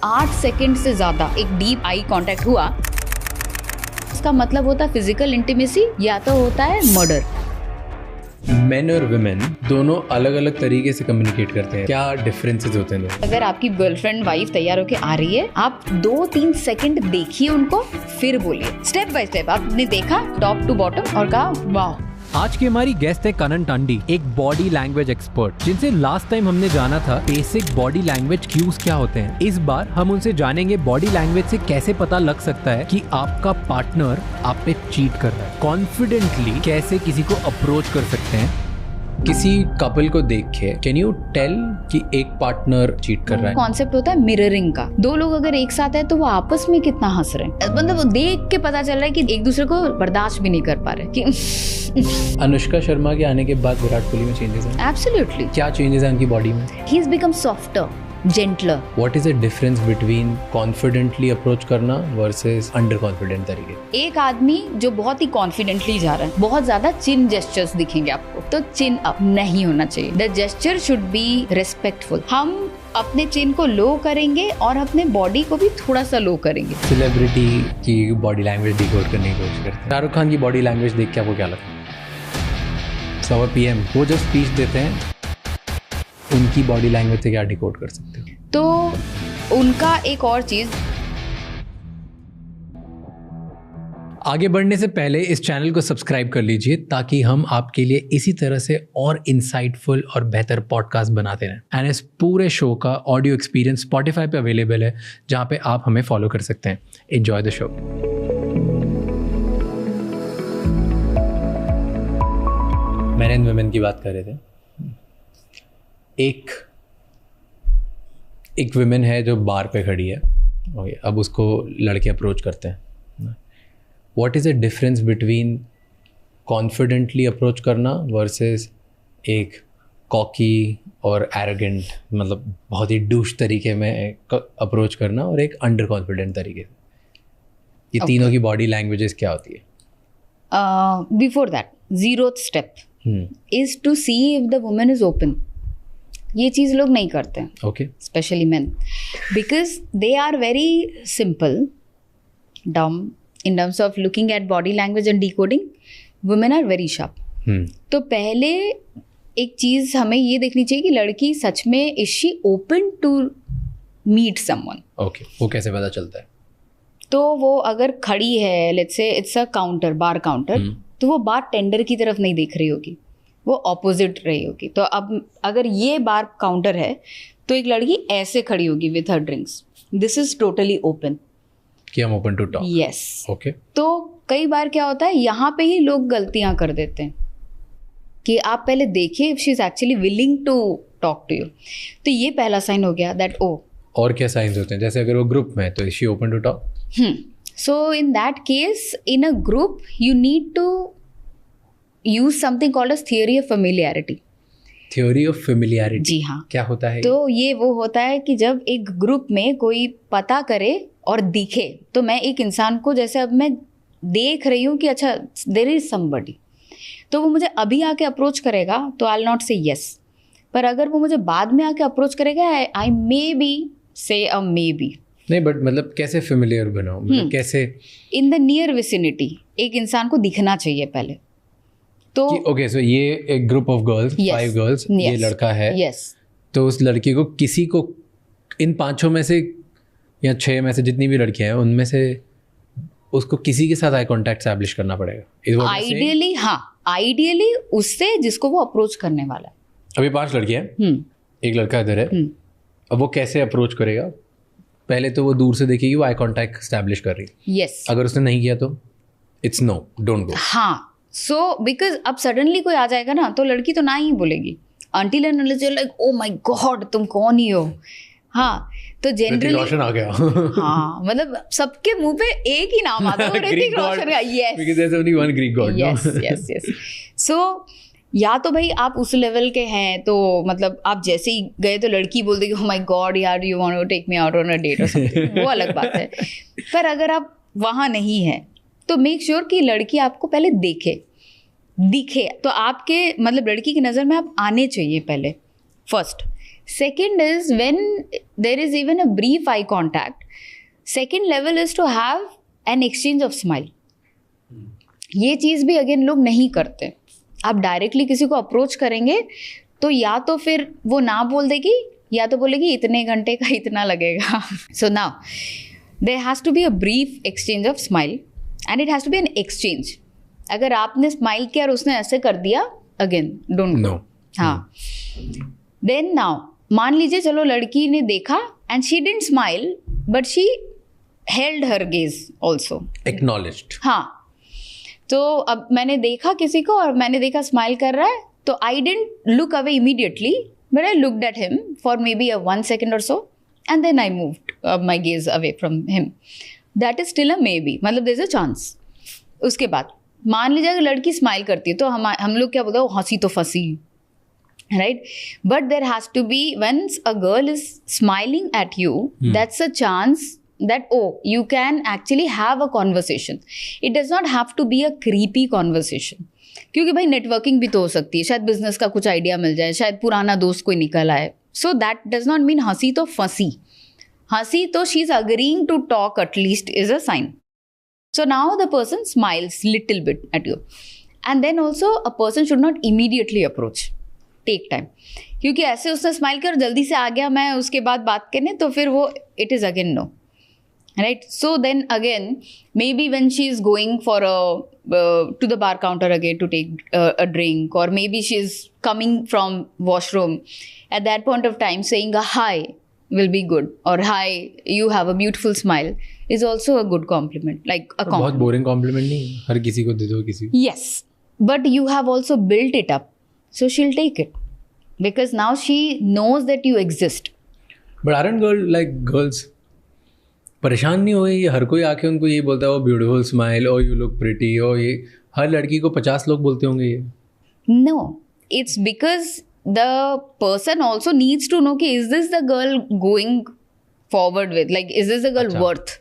8 second से ज़्यादा एक डीप आई कांटेक्ट हुआ, इसका मतलब होता है फिजिकल इंटीमेसी या तो होता है मर्डर। मेन और वुमेन दोनों अलग अलग तरीके से कम्युनिकेट करते हैं, क्या डिफरेंसेस होते हैं? अगर आपकी गर्लफ्रेंड वाइफ तैयार होके आ रही है, आप 2-3 सेकंड देखिए उनको, फिर बोलिए स्टेप बाय स्टेप। आपने देखा टॉप टू बॉटम और कहा वाह। आज की हमारी गेस्ट है कनन टांडी, एक बॉडी लैंग्वेज एक्सपर्ट, जिनसे लास्ट टाइम हमने जाना था बेसिक बॉडी लैंग्वेज क्यूज क्या होते हैं। इस बार हम उनसे जानेंगे बॉडी लैंग्वेज से कैसे पता लग सकता है कि आपका पार्टनर आप पे चीट कर रहा है। कॉन्फिडेंटली कैसे किसी को अप्रोच कर सकते हैं। किसी कपल को देख के कैन यू टेल कि एक पार्टनर चीट कर रहा है? कॉन्सेप्ट होता है मिररिंग का। दो लोग अगर एक साथ है तो वो आपस में कितना हंस रहे हैं, मतलब वो देख के पता चल रहा है कि एक दूसरे को बर्दाश्त भी नहीं कर पा रहे कि अनुष्का शर्मा के आने के बाद विराट कोहली में चेंजेस हैं? एब्सोल्युटली। क्या चेंजेस हैं उनकी बॉडी में? He has become softer, gentler. What is the difference between confidently approach करना वर्सेस अंडर कॉन्फिडेंट तरीके? एक आदमी जो बहुत ही कॉन्फिडेंटली जा रहा है, बहुत ज्यादा चिन जेस्चर्स दिखेंगे आपको, तो चिन अप नहीं होना चाहिए। The gesture should be respectful. हम अपने चिन को लो करेंगे और अपने बॉडी को भी थोड़ा सा लो करेंगे। सेलिब्रिटी की बॉडी लैंग्वेज डिकोड करने की कोशिश करते हैं। शाहरुख खान की बॉडी लैंग्वेज देख के आपको क्या लगता है? सवा पीएम वो जब स्पीच देते हैं, उनकी बॉडी लैंग्वेज से क्या डिकोड कर सकते हो? तो उनका एक और चीज, आगे बढ़ने से पहले इस चैनल को सब्सक्राइब कर लीजिए ताकि हम आपके लिए इसी तरह से और इंसाइटफुल और बेहतर पॉडकास्ट बनाते रहें। एंड इस पूरे शो का ऑडियो एक्सपीरियंस स्पॉटिफाई पे अवेलेबल है, जहाँ पे आप हमें फॉलो कर सकते हैं। Enjoy the show. Man and women की बात कर रहे थे। एक वुमेन है जो बार पे खड़ी है, अब उसको लड़के अप्रोच करते हैं। What is the difference between confidently approach करना वर्सेस एक कॉकी और एरोगेंट, मतलब बहुत ही डूश तरीके में अप्रोच करना, और एक अंडर कॉन्फिडेंट तरीके से? ये तीनों की बॉडी लैंग्वेजेस क्या होती है? Before that, 0th step is to see if the woman is open. ये चीज़ लोग नहीं करते हैं, okay, specially men, because they are very simple, dumb in terms of looking at body language and decoding. Women are very sharp. तो पहले एक चीज़ हमें ये देखनी चाहिए कि लड़की सच में is she open to meet someone. Okay, वो कैसे पता चलता है? तो वो अगर खड़ी है, let's say it's a counter, bar counter, तो वो बार टेंडर की तरफ नहीं देख रही होगी, वो ऑपोजिट रही होगी। तो अब अगर ये बार काउंटर है तो एक लड़की ऐसे खड़ी होगी with her drinks. This is totally open कि हम open to talk. Yes. Okay. तो कई बार क्या होता है, यहाँ पे ही लोग गलतियां कर देते हैं कि आप पहले देखिए if she is actually willing to talk to you. तो ये पहला साइन हो गया दैट ओ। और क्या साइंस होते हैं? जैसे अगर वो ग्रुप में है तो is she open to talk? So in that case, in a group you need to use something called as theory of familiarity. Theory of familiarity? जी हाँ। क्या होता है? तो ये वो होता है कि जब एक ग्रुप में कोई पता करे और दिखे, तो मैं एक इंसान को, जैसे अब मैं देख रही हूँ कि अच्छा देयर इज समबडी, तो वो मुझे अभी आके अप्रोच करेगा तो आई विल नॉट से यस, पर अगर वो मुझे बाद में आके अप्रोच करेगा, आई मे बी से अ मे बी। नहीं, बट मतलब कैसे फेमिलियर बनाओ, मतलब कैसे? इन द नियर विसिनिटी एक इंसान को दिखना चाहिए पहले तो। ओके, सो ये एक ग्रुप ऑफ गर्ल्स, 5 गर्ल्स, ये लड़का है, तो उस लड़की को, किसी को, इन 5 में से या 6 में से जितनी भी लड़कियां हैं उनमें से उसको किसी के साथ आई कांटेक्ट एस्टैब्लिश करना पड़ेगा आइडियली। हाँ, आइडियली उससे जिसको वो अप्रोच करने वाला है। अभी 5 लड़कियां हैं, एक लड़का इधर है, अब वो कैसे अप्रोच करेगा? पहले तो वो दूर से देखेगी वो आई कांटेक्ट एस्टैब्लिश कर रही है। यस। अगर उसने नहीं किया तो इट्स नो, डोंट गो। हाँ, सो बिकॉज अब सडनली कोई आ जाएगा ना, तो लड़की तो ना ही बोलेगी until and unless you're like oh my god तुम कौन ही हो। हाँ, तो जनरली रोशन आ गया। हाँ, मतलब सबके मुंह पे एक ही नाम आता है, ऋतिक रोशन का। Yes, because there's only one Greek god. Yes yes yes. So या तो भाई आप उस लेवल के हैं, तो मतलब आप जैसे ही गए तो लड़की बोल देगी oh my god यार you want to take me out on a date or something, वो अलग बात है। पर अगर आप वहाँ नहीं है तो मेक श्योर कि लड़की आपको पहले दिखे, तो आपके मतलब लड़की की नज़र में आप आने चाहिए पहले, first. Second is when there is even a brief eye contact. Second level is to have an exchange of smile. ये चीज़ भी अगेन लोग नहीं करते. आप डायरेक्टली किसी को अप्रोच करेंगे तो या तो फिर वो ना बोल देगी या तो बोलेगी इतने घंटे का इतना लगेगा. So now there has to be a brief exchange of smile and it has to be an exchange. अगर आपने स्माइल किया और उसने ऐसे कर दिया, अगेन डोंट नो. हाँ. देन नाउ मान लीजिए चलो लड़की ने देखा and she didn't smile but she held her gauge also, acknowledged. हाँ. तो अब मैंने देखा किसी को और मैंने देखा स्माइल कर रहा है, तो I didn't look away immediately but I looked at him for maybe 1 second और so and then I moved my gaze away from him. That is still a maybe, मतलब there is a chance. उसके बाद मान लीजिए अगर लड़की smile करती है तो हम लोग क्या बोलते हैं, हंसी तो फंसी, right? But there has to be, once a girl is smiling at you, that's a chance that, oh, you can actually have a conversation. It does not have to be a creepy conversation. क्योंकि भाई networking भी तो हो सकती है, शायद business का कुछ आइडिया मिल जाए, शायद पुराना दोस्त कोई निकल आए. So that does not mean हंसी तो फंसी. हंसी तो she is agreeing to talk at least is a sign. So now the person smiles little bit at you. And then also a person should not immediately approach. Take time. क्योंकि ऐसे उसने smile कर जल्दी से आ गया मैं उसके बाद बात करने, तो फिर वो it is again no. Right? So then again, maybe when she is going for to the bar counter again to take a drink, or maybe she is coming from washroom, at that point of time saying a hi will be good, or hi, you have a beautiful smile is also a good compliment, like a compliment. बहुत boring complement नहीं, हर किसी को दे दो किसी. Yes, but you have also built it up, so she'll take it because now she knows that you exist. But aren't girls परेशान नहीं हो गई? हर कोई आके उनको ये बोलता है, oh beautiful smile, oh you look pretty, oh ये हर लड़की को 50 लोग बोलते होंगे ये. No, it's because the person also needs to know कि is this the girl going forward with, like is this the girl worth.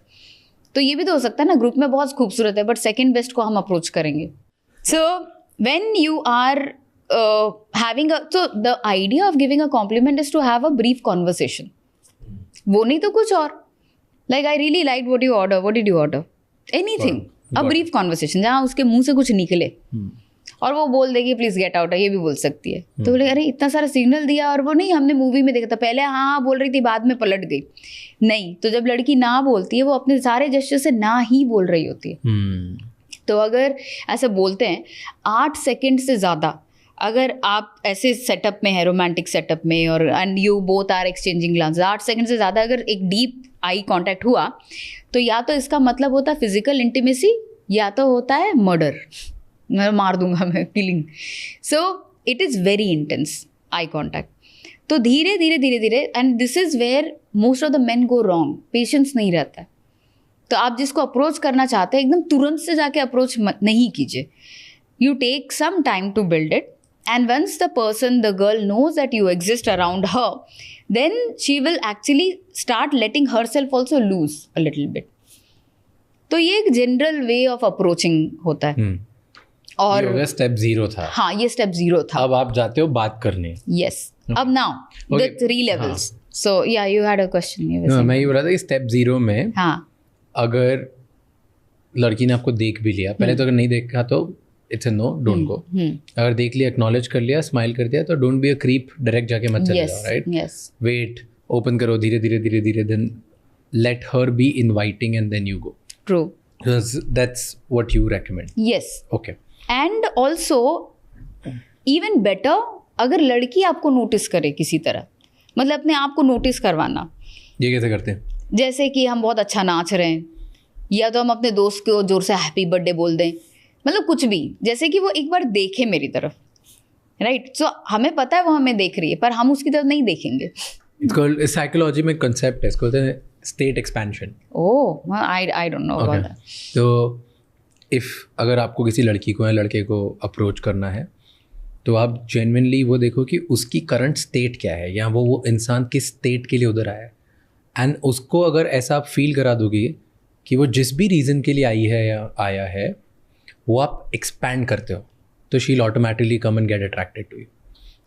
तो ये भी तो हो सकता है ना, ग्रुप में बहुत खूबसूरत है बट सेकंड बेस्ट को हम अप्रोच करेंगे. So when you are having so the idea of giving a compliment is to have a brief conversation. वो नहीं तो कुछ और, like I really liked what you order, what did you order, anything, a brief conversation जहाँ उसके मुंह से कुछ निकले. और वो बोल देगी प्लीज गेट आउट, ये भी बोल सकती है. तो बोले अरे इतना सारा सिग्नल दिया, और वो नहीं हमने मूवी में देखा था, पहले हाँ बोल रही थी बाद में पलट गई. नहीं, तो जब लड़की ना बोलती है वो अपने सारे जेस्चर से ना ही बोल रही होती है. तो अगर ऐसे बोलते हैं 8 सेकंड से ज़्यादा अगर आप ऐसे सेटअप में है, रोमांटिक सेटअप में, और and you both are exchanging glance, 8 second से ज़्यादा अगर एक डीप आई कांटेक्ट हुआ तो या तो इसका मतलब होता है फिजिकल इंटीमेसी या तो होता है मर्डर, मैं मार दूंगा मैं, killing. So it is very intense eye contact. तो धीरे धीरे धीरे धीरे, and this is where most of the men go wrong, patience नहीं रहता है. तो आप जिसको अप्रोच करना चाहते हैं एकदम तुरंत से जाके अप्रोच नहीं कीजिए. You take some time to build it, and once the person, the girl knows that you exist around her, then she will actually start letting herself also lose a little bit. तो ये एक general way of approaching होता है. और step 0 था. हाँ, ये step 0 था. अब आप जाते हो बात करने. यस. अब नाउ द 3 लेवल्स. सो या यू हैड अ क्वेश्चन. मैं ये बोल रहा था कि स्टेप 0 में हाँ, अगर लड़की ने आपको देख भी लिया, पहले तो अगर नहीं देखा तो it's a no, don't go. अगर देख लिया, एक्नॉलेज कर लिया, स्माइल कर दिया, तो don't be a creep, direct जाके मत चले जाओ. राइट? यस. वेट, ओपन करो धीरे धीरे धीरे धीरे, then let her be inviting and then you go. True. That's what you recommend. Yes. Okay. And also even better, अगर लड़की आपको नोटिस करे किसी तरह, मतलब अपने आप को नोटिस करवाना. ये कैसे करते हैं? जैसे कि हम बहुत अच्छा नाच रहे हैं, या तो हम अपने दोस्त को जोर से हैप्पी बर्थडे बोल दें, मतलब कुछ भी, जैसे कि वो एक बार देखे मेरी तरफ. राइट? सो हमें पता है वो हमें देख रही है पर हम उसकी तरफ नहीं देखेंगे. साइकोलॉजी में कंसेप्ट है, इसको बोलते हैं state expansion. Oh, I don't know about that. तो अगर आपको किसी लड़की को या लड़के को अप्रोच करना है तो आप जेन्युइनली वो देखो कि उसकी करंट स्टेट क्या है, या वो इंसान किस स्टेट के लिए उधर आया है. एंड उसको अगर ऐसा आप फील करा दोगे कि वो जिस भी रीज़न के लिए आई है या आया है वो आप एक्सपैंड करते हो, तो she will automatically come and get attracted to you.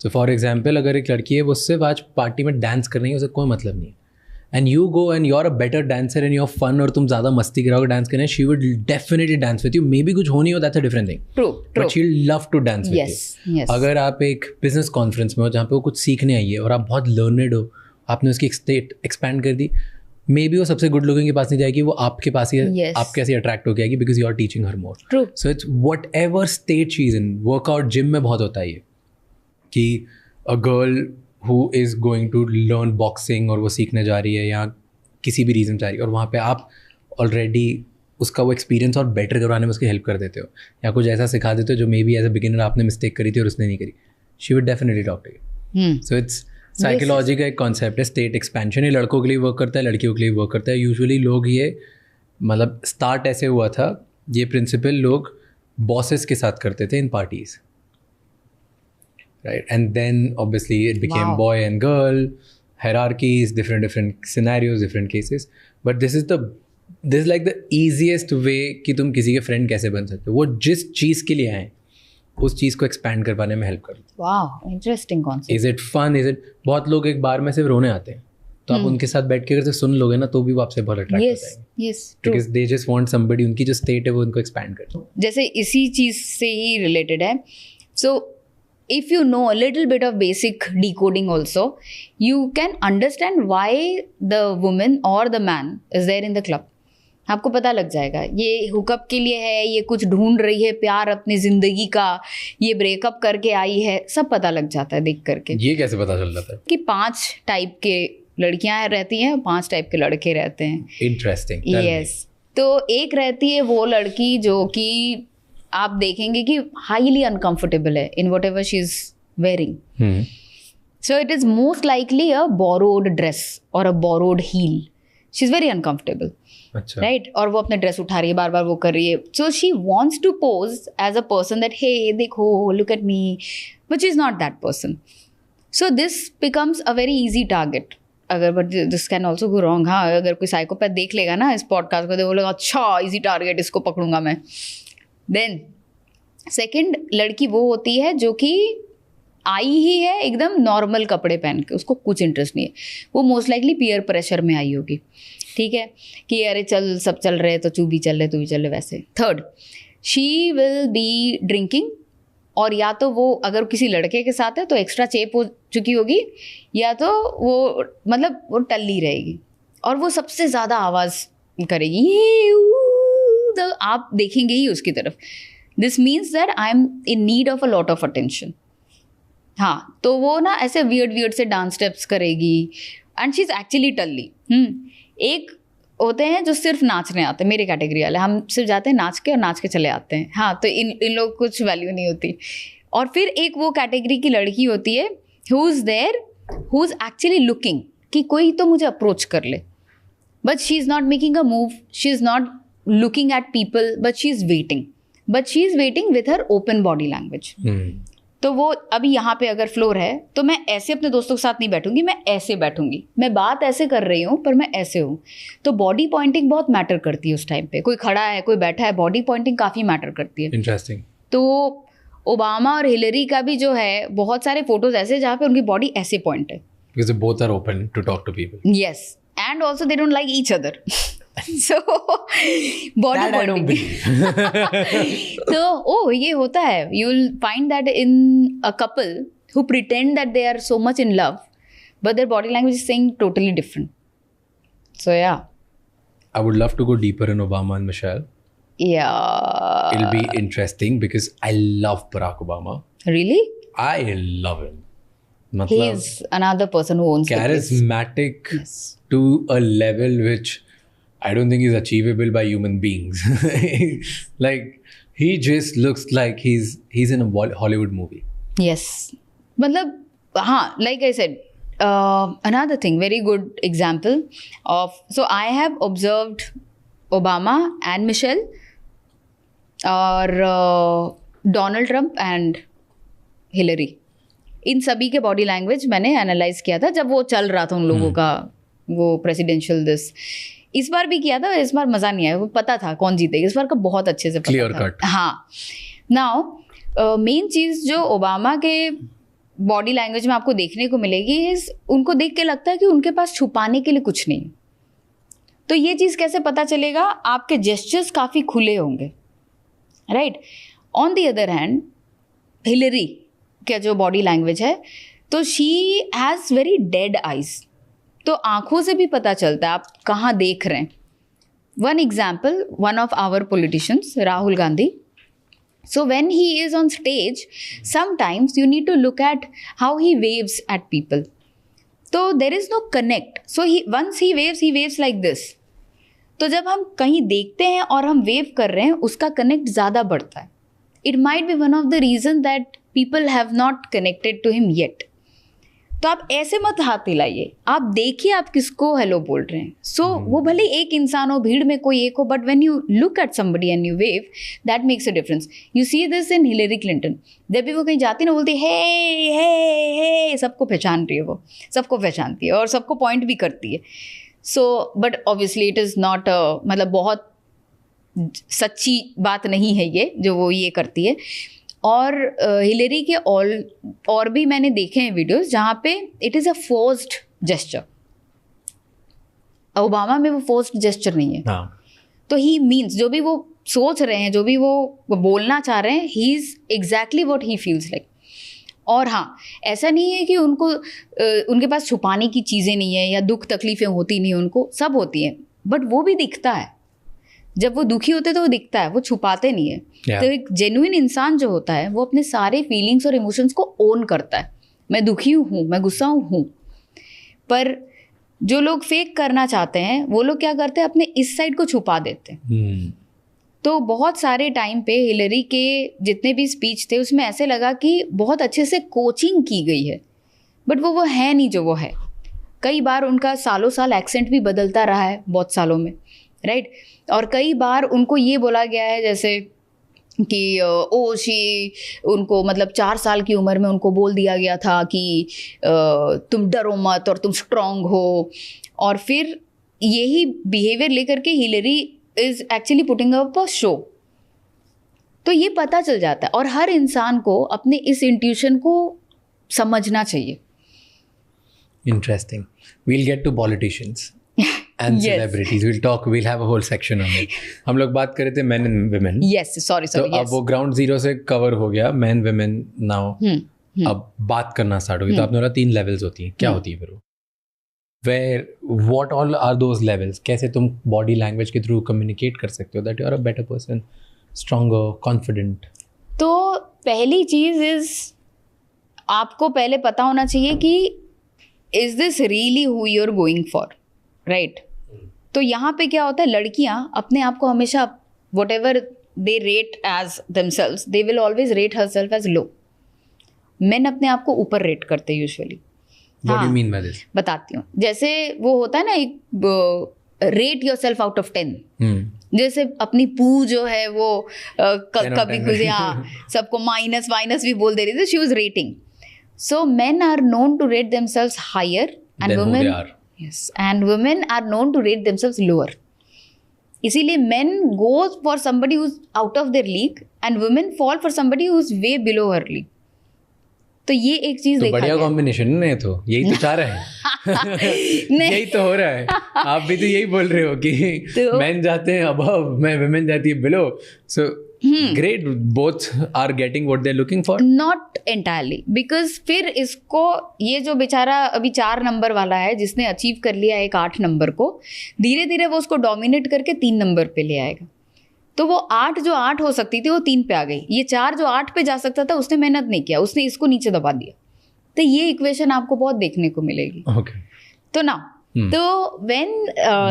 So for example अगर एक लड़की है वो सिर्फ आज पार्टी में डांस कर रही है, उसे कोई मतलब नहीं है, and you go and you are a better dancer and you are fun, और तुम ज़्यादा मस्ती कराओगे डांस करने, she would definitely dance with you. Maybe कुछ हो नहीं हो, that's a different thing, but she will love to dance with you. अगर आप एक बिजनेस कॉन्फ्रेंस में हो जहाँ पे वो कुछ सीखने आई है और आप बहुत लर्नड हो, आपने उसकी स्टेट एक्सपैंड कर दी, मे बी वो सबसे गुड लुकिंग के पास नहीं जाएगी, वो आपके पास ही आपके ऐसे अट्रैक्ट हो जाएगी, because you are teaching her more. So it's whatever state she is in. Workout gym में बहुत होता है ये कि a girl who is going to learn boxing और वो सीखने जा रही है या किसी भी रीज़न जा रही है, और वहाँ पे आप ऑलरेडी उसका वो एक्सपीरियंस और बेटर करवाने में उसकी हेल्प कर देते हो या कुछ ऐसा सिखा देते हो जो maybe as a beginner आपने मिस्टेक करी थी और उसने नहीं करी, she would definitely talk to you. So it's psychology का एक कॉन्सेप्ट है, स्टेट एक्सपेंशन. ये लड़कों के लिए वर्क करता है, लड़कियों के लिए वर्क करता है. यूजुअली लोग ये मतलब स्टार्ट ऐसे हुआ था, ये प्रिंसिपल लोग बॉसेस के साथ करते थे in parties, right, and then obviously it became boy and girl hierarchies, different scenarios, different cases, but this is like the easiest way कि तुम किसी के फ्रेंड कैसे बन सकते हो. वो जिस चीज़ के लिए आए उस चीज़ को एक्सपैंड करवाने में हेल्प कर. वाह, interesting concept. Is it fun, is it. बहुत लोग एक बार में सिर्फ रोने आते हैं, तो आप उनके साथ बैठ के अगर सुन लोगे ना तो भी वो आपसे बहुत अट्रैक्ट हो जाएंगे. Yes, because they just want somebody, उनकी जो स्टेट है वो उनको एक्सपैंड कर. जैसे इसी चीज़ से ही रिलेटेड है. सो if you know a little bit of basic decoding also, you can understand why the woman or the man is there in the club. आपको पता लग जाएगा ये हुकअप के लिए है, ये कुछ ढूंढ रही है प्यार अपनी ज़िंदगी का, ये ब्रेकअप करके आई है, सब पता लग जाता है देख करके. ये कैसे पता चल जाता है कि 5 टाइप के लड़कियां रहती हैं, 5 टाइप के लड़के रहते हैं. इंटरेस्टिंग. यस. तो एक रहती है वो लड़की जो कि आप देखेंगे कि हाईली अनकंफर्टेबल है in whatever she is wearing. So it is most likely a borrowed dress और a borrowed heel. She is very uncomfortable, right, और वो अपने ड्रेस उठा रही है, बार बार वो कर रही है. So she wants to pose as a person that hey देखो, look at me, but she is not that person. So this becomes a very easy target. अगर but this can also go wrong. हाँ, अगर कोई psychopath देख लेगा ना इस podcast को तो बोलेगा अच्छा ईजी टारगेट, इसको पकड़ूंगा मैं. देन सेकंड लड़की वो होती है जो कि आई ही है एकदम नॉर्मल कपड़े पहन के, उसको कुछ इंटरेस्ट नहीं है, वो मोस्ट लाइकली पीयर प्रेशर में आई होगी. ठीक है कि अरे चल सब चल रहे तो तू भी चल रहे वैसे. Third, she will be drinking, और या तो वो अगर किसी लड़के के साथ है तो एक्स्ट्रा चेप हो चुकी होगी, या तो वो मतलब वो टल्ली रहेगी और वो सबसे ज़्यादा आवाज़ करेगी, तो आप देखेंगे ही उसकी तरफ. This means that I M in need of a lot of attention. हाँ, तो वो ना ऐसे वियर्ड से डांस स्टेप्स करेगी एंड शी इज़ एक्चुअली टल्ली. एक होते हैं जो सिर्फ नाचने आते हैं, मेरे कैटेगरी वाले, हम सिर्फ जाते हैं नाच के और नाच के चले आते हैं. हाँ, तो इन लोग कुछ वैल्यू नहीं होती. और फिर एक वो कैटेगरी की लड़की होती है who is there, who is actually looking कि कोई तो मुझे अप्रोच कर ले, but she is not making a move, she is not looking at people, but she is waiting with her open body language. तो वो अभी यहाँ पे अगर फ्लोर है तो मैं ऐसे अपने दोस्तों के साथ नहीं बैठूंगी, मैं ऐसे बैठूंगी, मैं बात ऐसे कर रही हूँ पर मैं ऐसे हूँ. तो बॉडी पॉइंटिंग बहुत मैटर करती है उस टाइम पे. कोई खड़ा है, कोई बैठा है, बॉडी पॉइंटिंग काफ़ी मैटर करती है. इंटरेस्टिंग. तो ओबामा और हिलरी का भी जो है बहुत सारे फोटोज ऐसे जहाँ पे उनकी बॉडी ऐसे पॉइंट है. Because they both are open to talk to people. Yes, and also they don't like each other. So body pointing. तो ये होता है. You will find that in a couple who pretend that they are so much in love, but their body language is saying totally different. So yeah. I would love to go deeper in Obama and Michelle. Yeah. It'll be interesting because I love Barack Obama. Really? I love him. He is another person who owns charismatic the place. To a level which I don't think is achievable by human beings. Like he just looks like he's in a Hollywood movie. Yes. मतलब हाँ, like I said, another thing, very good example of, so I have observed Obama and Michelle और Donald Trump and Hillary. इन सभी के body language मैंने analyse किया था जब वो चल रहा था उन लोगों का वो प्रेसिडेंशियल दिस. इस बार भी किया था, इस बार मज़ा नहीं आया, वो पता था कौन जीतेगा. इस बार का बहुत अच्छे से पता क्लियर था. कट. हाँ. नाउ मेन चीज़ जो ओबामा के बॉडी लैंग्वेज में आपको देखने को मिलेगी इज उनको देख के लगता है कि उनके पास छुपाने के लिए कुछ नहीं। तो ये चीज़ कैसे पता चलेगा? आपके जेस्चर्स काफ़ी खुले होंगे, right. On the other hand Hillary का जो बॉडी लैंग्वेज है, तो she has very dead eyes, तो आंखों से भी पता चलता है आप कहाँ देख रहे हैं। One example, one of our politicians, Rahul Gandhi. So when he is on stage, sometimes you need to look at how he waves at people. So there is no connect. So once he waves like this. तो जब हम कहीं देखते हैं और हम wave कर रहे हैं, उसका कनेक्ट ज़्यादा बढ़ता है. It might be one of the reasons that people have not connected to him yet. तो आप ऐसे मत हाथ हिलाइए, आप देखिए आप किसको हेलो बोल रहे हैं. सो वो भले एक इंसान हो, भीड़ में कोई एक हो, but when you look at somebody and you wave, that makes a difference. You see this in Hillary Clinton. जब भी वो कहीं जाती ना, बोलती हे हे हे, सबको पहचान रही है, वो सबको पहचानती है और सबको पॉइंट भी करती है. So but obviously it is not, मतलब बहुत सच्ची बात नहीं है ये जो वो ये करती है. और हिलेरी के और भी मैंने देखे हैं वीडियोस जहाँ पे it is a forced gesture. Obama में वो फोर्स्ड जेस्चर नहीं है. तो ही मीन्स जो भी वो सोच रहे हैं, जो भी वो बोलना चाह रहे हैं, he is exactly what he feels like. और हाँ, ऐसा नहीं है कि उनको उनके पास छुपाने की चीज़ें नहीं है या दुख तकलीफ़ें होती नहीं, उनको सब होती हैं, बट वो भी दिखता है. जब वो दुखी होते तो वो दिखता है, वो छुपाते नहीं है. तो एक जेन्युइन इंसान जो होता है वो अपने सारे फीलिंग्स और इमोशंस को ओन करता है. मैं दुखी हूँ, मैं गुस्सा हूँ. पर जो लोग फेक करना चाहते हैं वो लोग क्या करते हैं, अपने इस साइड को छुपा देते हैं. तो बहुत सारे टाइम पे हिलेरी के जितने भी स्पीच थे उसमें ऐसे लगा कि बहुत अच्छे से कोचिंग की गई है, बट वो है नहीं जो वो है. कई बार उनका सालों साल एक्सेंट भी बदलता रहा है बहुत सालों में, राइट. और कई बार उनको ये बोला गया है जैसे कि उनको मतलब 4 साल की उम्र में उनको बोल दिया गया था कि तुम डरो मत और तुम स्ट्रांग हो. और फिर यही बिहेवियर लेकर के Hillary is actually putting up a show. तो ये पता चल जाता है. और हर इंसान को अपने इस इंट्यूशन को समझना चाहिए. Interesting. We'll get to politicians and Yes. celebrities. We'll have a whole section on it. हम लोग बात कर रहे थे men and women. Yes, sorry. तो yes. अब वो ground zero से cover हो गया, men women now. अब बात करना स्टार्ट हो गई. तो आपने बोला 3 levels होती हैं. क्या होती है फिर वो? What all are those levels? कैसे तुम body language के through communicate कर सकते हो that you are a better person, stronger, confident? तो पहली चीज़ इज आपको पहले पता होना चाहिए कि is this really who you are going for, right. तो यहाँ पे क्या होता है, लड़कियाँ अपने आप को हमेशा whatever they rate as themselves, they will always rate herself as low. Men अपने आप को ऊपर रेट करते हैं usually. What do you mean by this? बताती हूँ. जैसे वो होता है ना एक rate your self out of 10. जैसे अपनी पू जो है वो कभी कुछ सबको माइनस भी बोल दे रही थी. She was rating. So men are known to rate themselves higher and women, yes, and women are known to rate themselves lower. इसीलिए men go for somebody who's out of their league and women fall for somebody who's way below her league. तो ये एक चीज तो देखा बढ़िया गया. Combination है. तो यही तो चाह रहे हैं. यही तो हो रहा है. आप भी तो यही बोल रहे हो कि men जाते हैं above, मैं women जाती है below. So great, both are getting what they're looking for. Not entirely, because फिर इसको ये जो बेचारा अभी 4 नंबर वाला है जिसने अचीव कर लिया एक 8 नंबर को, धीरे धीरे वो उसको डोमिनेट करके 3 नंबर पे ले आएगा. तो वो 8 जो 8 हो सकती थी वो 3 पे आ गई. ये 4 जो 8 पे जा सकता था उसने मेहनत नहीं किया, उसने इसको नीचे दबा दिया. तो ये इक्वेशन आपको बहुत देखने को मिलेगी. Okay. तो ना तो when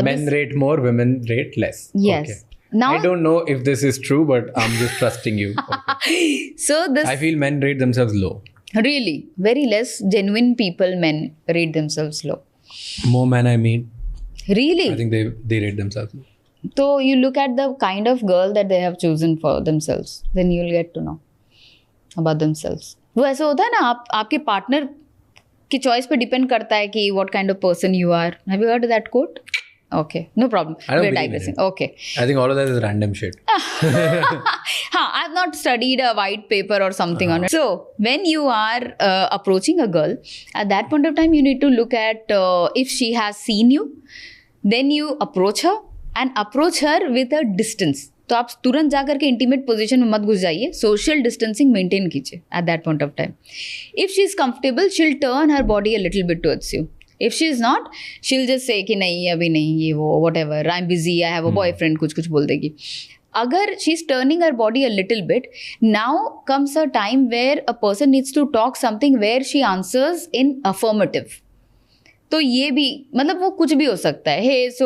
men rate more, women rate less. Yes. Okay. Now I don't know if this is true, but I'm just trusting you. Okay. so this I feel men rate themselves low. really very less genuine people, men rate themselves low. More men I meet, Really? I think they rate themselves low. So you look at the kind of girl that they have chosen for themselves, then you'll get to know about themselves. वो ऐसा होता है ना, आपके partner की choice पे depend करता है कि what kind of person you are. Have you heard that quote? Okay, no problem. I don't We're believe in digressing. it. Okay. I think all of that is random shit. I've not studied a white paper or something on it. So when you are approaching a girl, at that point of time, you need to look at if she has seen you. Then you approach her and approach her with a distance. तो आप तुरंत जाकर के intimate position में मत घुस जाइए. Social distancing maintain कीजिए at that point of time. If she is comfortable, she'll turn her body a little bit towards you. If she is not, she'll just say कि नहीं अभी नहीं, ये वो whatever, I'm busy, I have a boyfriend, कुछ बोल देगी. अगर she's turning her body a little bit, now comes a time where a person needs to talk something where she answers in affirmative. तो ये भी मतलब वो कुछ भी हो सकता है. Hey so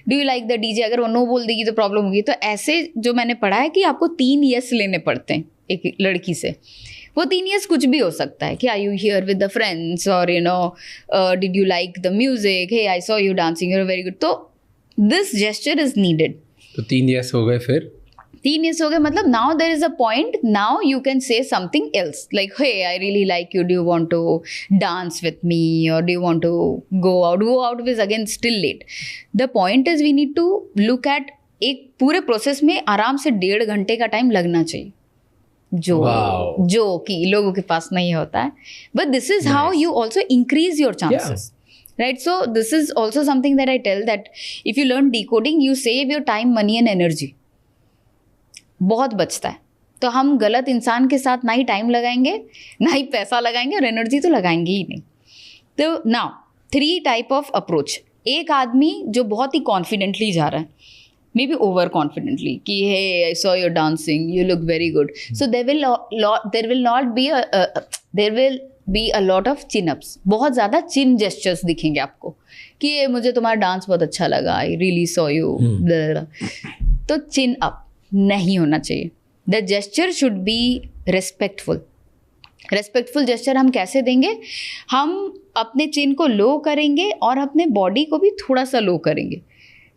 do you like the DJ, अगर वो नो बोल देगी तो प्रॉब्लम होगी. तो ऐसे जो मैंने पढ़ा है कि आपको 3 यस लेने पड़ते हैं एक लड़की से. वो 3 years कुछ भी हो सकता है कि are you here with the friends और you know did you like the music, hey I saw you dancing, you are very good. तो दिस जेस्चर इज नीडेड. तो 3 years हो गए, फिर 3 years हो गए मतलब now there is a point, now you can say something else like hey I really like you, do you want to dance with me और do you want to go out is again still late. The point is we need to look at एक पूरे process में आराम से 1.5 घंटे का time लगना चाहिए जो कि लोगों के पास नहीं होता है. But this is how you also increase your chances, right? So this is also something that I tell that if you learn decoding you save your time, money and energy. बहुत बचता है. तो हम गलत इंसान के साथ ना ही टाइम लगाएंगे ना ही पैसा लगाएंगे और एनर्जी तो लगाएंगे ही नहीं. तो नाउ 3 टाइप ऑफ अप्रोच. एक आदमी जो बहुत ही कॉन्फिडेंटली जा रहा है, maybe overconfidently कि hey I saw you dancing, you look very good. So there will be a lot of chin ups. बहुत ज़्यादा chin gestures दिखेंगे आपको कि ये मुझे तुम्हारा डांस बहुत अच्छा लगा, I really saw you. तो chin up नहीं होना चाहिए. The gesture should be respectful. Respectful gesture हम कैसे देंगे? हम अपने चिन को लो करेंगे और अपने बॉडी को भी थोड़ा सा लो करेंगे.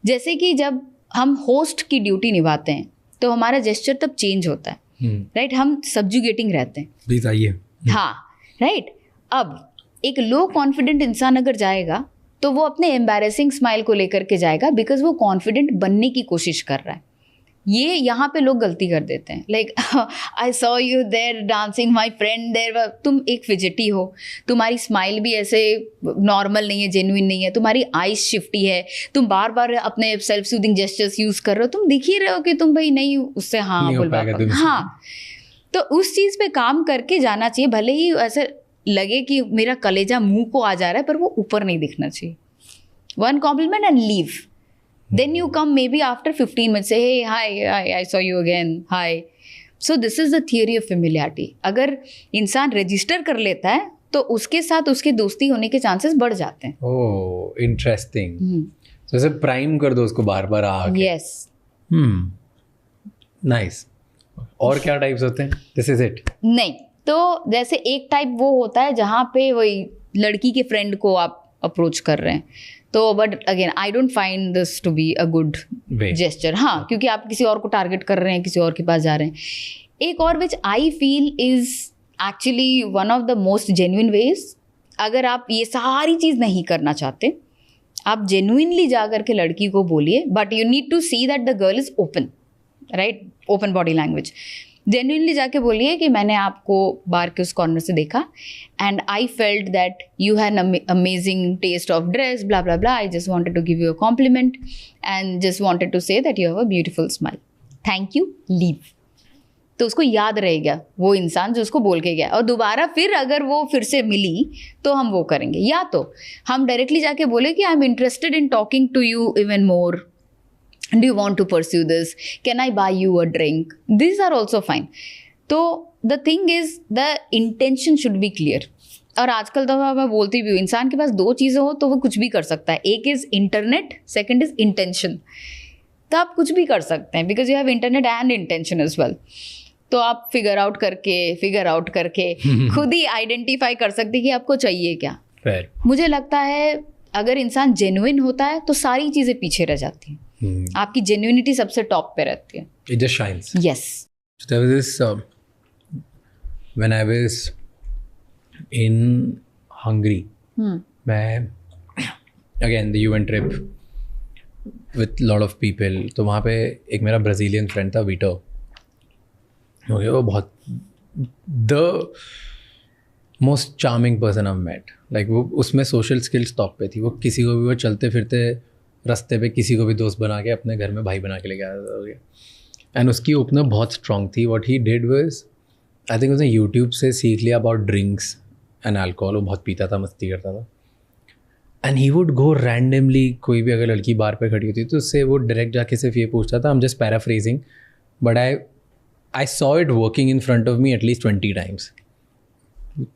जैसे कि जब हम होस्ट की ड्यूटी निभाते हैं तो हमारा जेस्चर तब चेंज होता है, राइट? हम सब्जुगेटिंग रहते हैं. प्लीज आइए. हाँ, राइट. अब एक लो कॉन्फिडेंट इंसान अगर जाएगा तो वो अपने एम्बैरेसिंग स्माइल को लेकर के जाएगा बिकॉज वो कॉन्फिडेंट बनने की कोशिश कर रहा है. ये यहाँ पे लोग गलती कर देते हैं. Like I saw you there dancing, my friend there. तुम एक फिजिटी हो, तुम्हारी स्माइल भी ऐसे नॉर्मल नहीं है, जेन्युइन नहीं है, तुम्हारी आइज शिफ्टी है, तुम बार बार अपने सेल्फ सूदिंग जेस्चर्स यूज कर रहे हो, तुम दिख ही रहे हो कि तुम भाई नहीं उससे हाँ बोल पाओगे. हाँ, तो उस चीज़ पे काम करके जाना चाहिए. भले ही ऐसे लगे कि मेरा कलेजा मुंह को आ जा रहा है पर वो ऊपर नहीं दिखना चाहिए. 1 compliment and leave. Then you come maybe after 15 minutes, say, hey, hi, I saw you again, hi. So this is the theory of familiarity. अगर इंसान रजिस्टर कर लेता है तो उसके साथ उसके दोस्ती होने के चांसेस बढ़ जाते हैं. ओह, इंटरेस्टिंग. तो ऐसे प्राइम कर दो उसको बार बार आके. यस. नाइस. और क्या टाइप्स होते हैं? This is it? नहीं, तो जैसे एक टाइप वो होता है जहाँ पे वही लड़की के फ्रेंड को आप अप्रोच कर रहे हैं. तो but again I don't find this to be a good gesture. हाँ, क्योंकि आप किसी और को टारगेट कर रहे हैं, किसी और के पास जा रहे हैं. एक और which I feel is actually one of the most genuine ways. अगर आप ये सारी चीज़ नहीं करना चाहते, आप जेन्युइनली जा करके लड़की को बोलिए, but you need to see that the girl is open, right? Open body language. Genuinely जाके बोलिए कि मैंने आपको बार के उस कॉर्नर से देखा and I felt that you have an amazing taste of dress, blah blah blah. I just wanted to give you a compliment and just wanted to say that you have a beautiful smile, thank you, leave. तो उसको याद रहेगा वो इंसान जो उसको बोल के गया, और दोबारा फिर अगर वो फिर से मिली तो हम वो करेंगे. या तो हम डायरेक्टली जाके बोले कि I am interested in talking to you even more. Do you want to pursue this? Can I buy you a drink? These are also fine. तो the thing is the intention should be clear. और आजकल तो मैं बोलती भी हूँ, इंसान के पास 2 चीज़ें हो तो वो कुछ भी कर सकता है. एक is internet, second is intention. तो आप कुछ भी कर सकते हैं because you have internet and intention as well. तो आप फिगर आउट करके खुद ही आइडेंटिफाई कर सकते कि आपको चाहिए क्या. मुझे लगता है अगर इंसान जेन्युइन होता है तो सारी चीज़ें पीछे रह जाती हैं. आपकी जेन्युइनिटी सबसे टॉप पे रहती है. It just shines. Yes. So there was this when I was in Hungary. मैं again the UN trip. With lot of people. तो वहाँ पे एक मेरा ब्राज़ीलियन फ्रेंड था, वीटो. ओके, वो बहुत the most charming person I met. Like वो उसमें सोशल स्किल्स टॉप पे थी. वो किसी को भी, वो चलते फिरते रास्ते पे किसी को भी दोस्त बना के अपने घर में भाई बना के लेके आया था. एंड उसकी ओपनर बहुत स्ट्रॉन्ग थी. What he did was, I think उसने यूट्यूब से सीख लिया अबाउट ड्रिंक्स एंड अल्कोहल. वो बहुत पीता था, मस्ती करता था. And he would go randomly, कोई भी अगर लड़की बार पे खड़ी होती तो उससे वो डायरेक्ट जाके सिर्फ ये पूछता था. I am just paraphrasing, but I saw it working in front of me at least 20 times.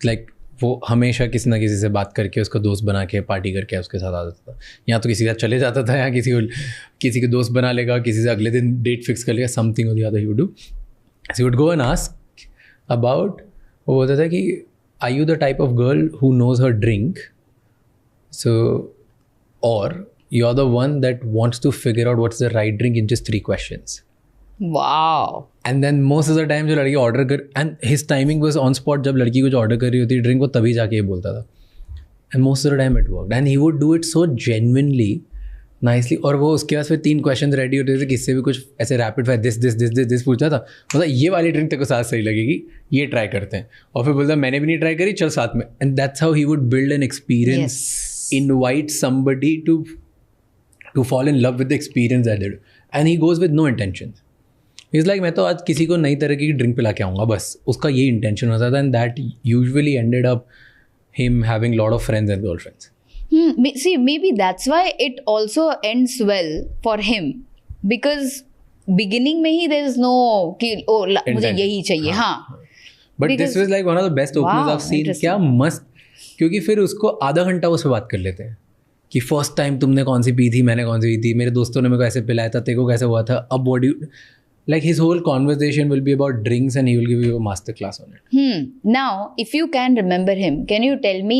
Like वो हमेशा किसी ना किसी से बात करके उसको दोस्त बना के पार्टी करके उसके साथ आ जाता था. या तो किसी के साथ चले जाता था, या किसी के दोस्त बना लेगा, किसी से अगले दिन डेट फिक्स कर लेगा, समथिंग और the other he would do. He would go and ask about, वो बोलता था कि are you the type of girl who knows her drink, so और you are the one that wants to figure out what's the right drink in just 3 questions. Wow. And then most of the time जो लड़की order कर, and his timing was on spot. जब लड़की कुछ order कर रही होती drink, वो तभी जाके ये बोलता था. And most of the time it worked and he would do it so genuinely nicely. और वो उसके बाद फिर 3 क्वेश्चन रेडी होते थे, किससे भी कुछ ऐसे रैपिड फायर दिस पूछता था. मतलब ये वाली ड्रिंक तेरे को साथ सही लगेगी, ये ट्राई करते हैं. और फिर बोलता मैंने भी नहीं ट्राई करी, चल साथ में. And that's how he would build an experience, invite somebody to fall in love with the experience that they do. And he goes with no intention. Is like मैं तो आज किसी को नई तरह की ड्रिंक पिला के आऊँगा, बस उसका ये इंटेंशन होता था. And that usually ended up him having lot of friends and girlfriends. See, maybe that's why it also ends well for him, because beginning में ही there is no कि मुझे यही चाहिए. हाँ. But this was like one of the best openers I've seen. क्या मस्त, क्योंकि फिर उसको आधा घंटा उस पर बात कर लेते हैं कि फर्स्ट टाइम तुमने कौन सी पी थी, मैंने कौन सी पी थी, मेरे दोस्तों ने मेरे को ऐसे पिलाया था, तेरे को कैसे हुआ था, अब body. Like his whole conversation will be about drinks and he will give you a master class on it. Now, if you can remember him, can you tell me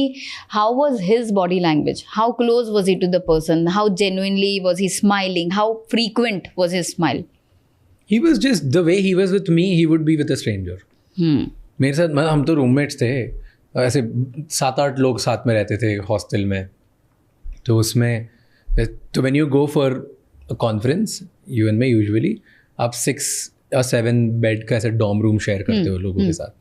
how was his body language? How close was he to the person? How genuinely was he smiling? How frequent was his smile? He was just the way he was with me, he would be with a stranger. मेरे साथ हम तो roommates थे, ऐसे 7-8 लोग साथ में रहते थे हॉस्टल में. तो उसमें तो when you go for a conference, you and me usually, आप 6 या 7 बेड का ऐसे डॉर्म रूम शेयर करते हो लोगों के साथ.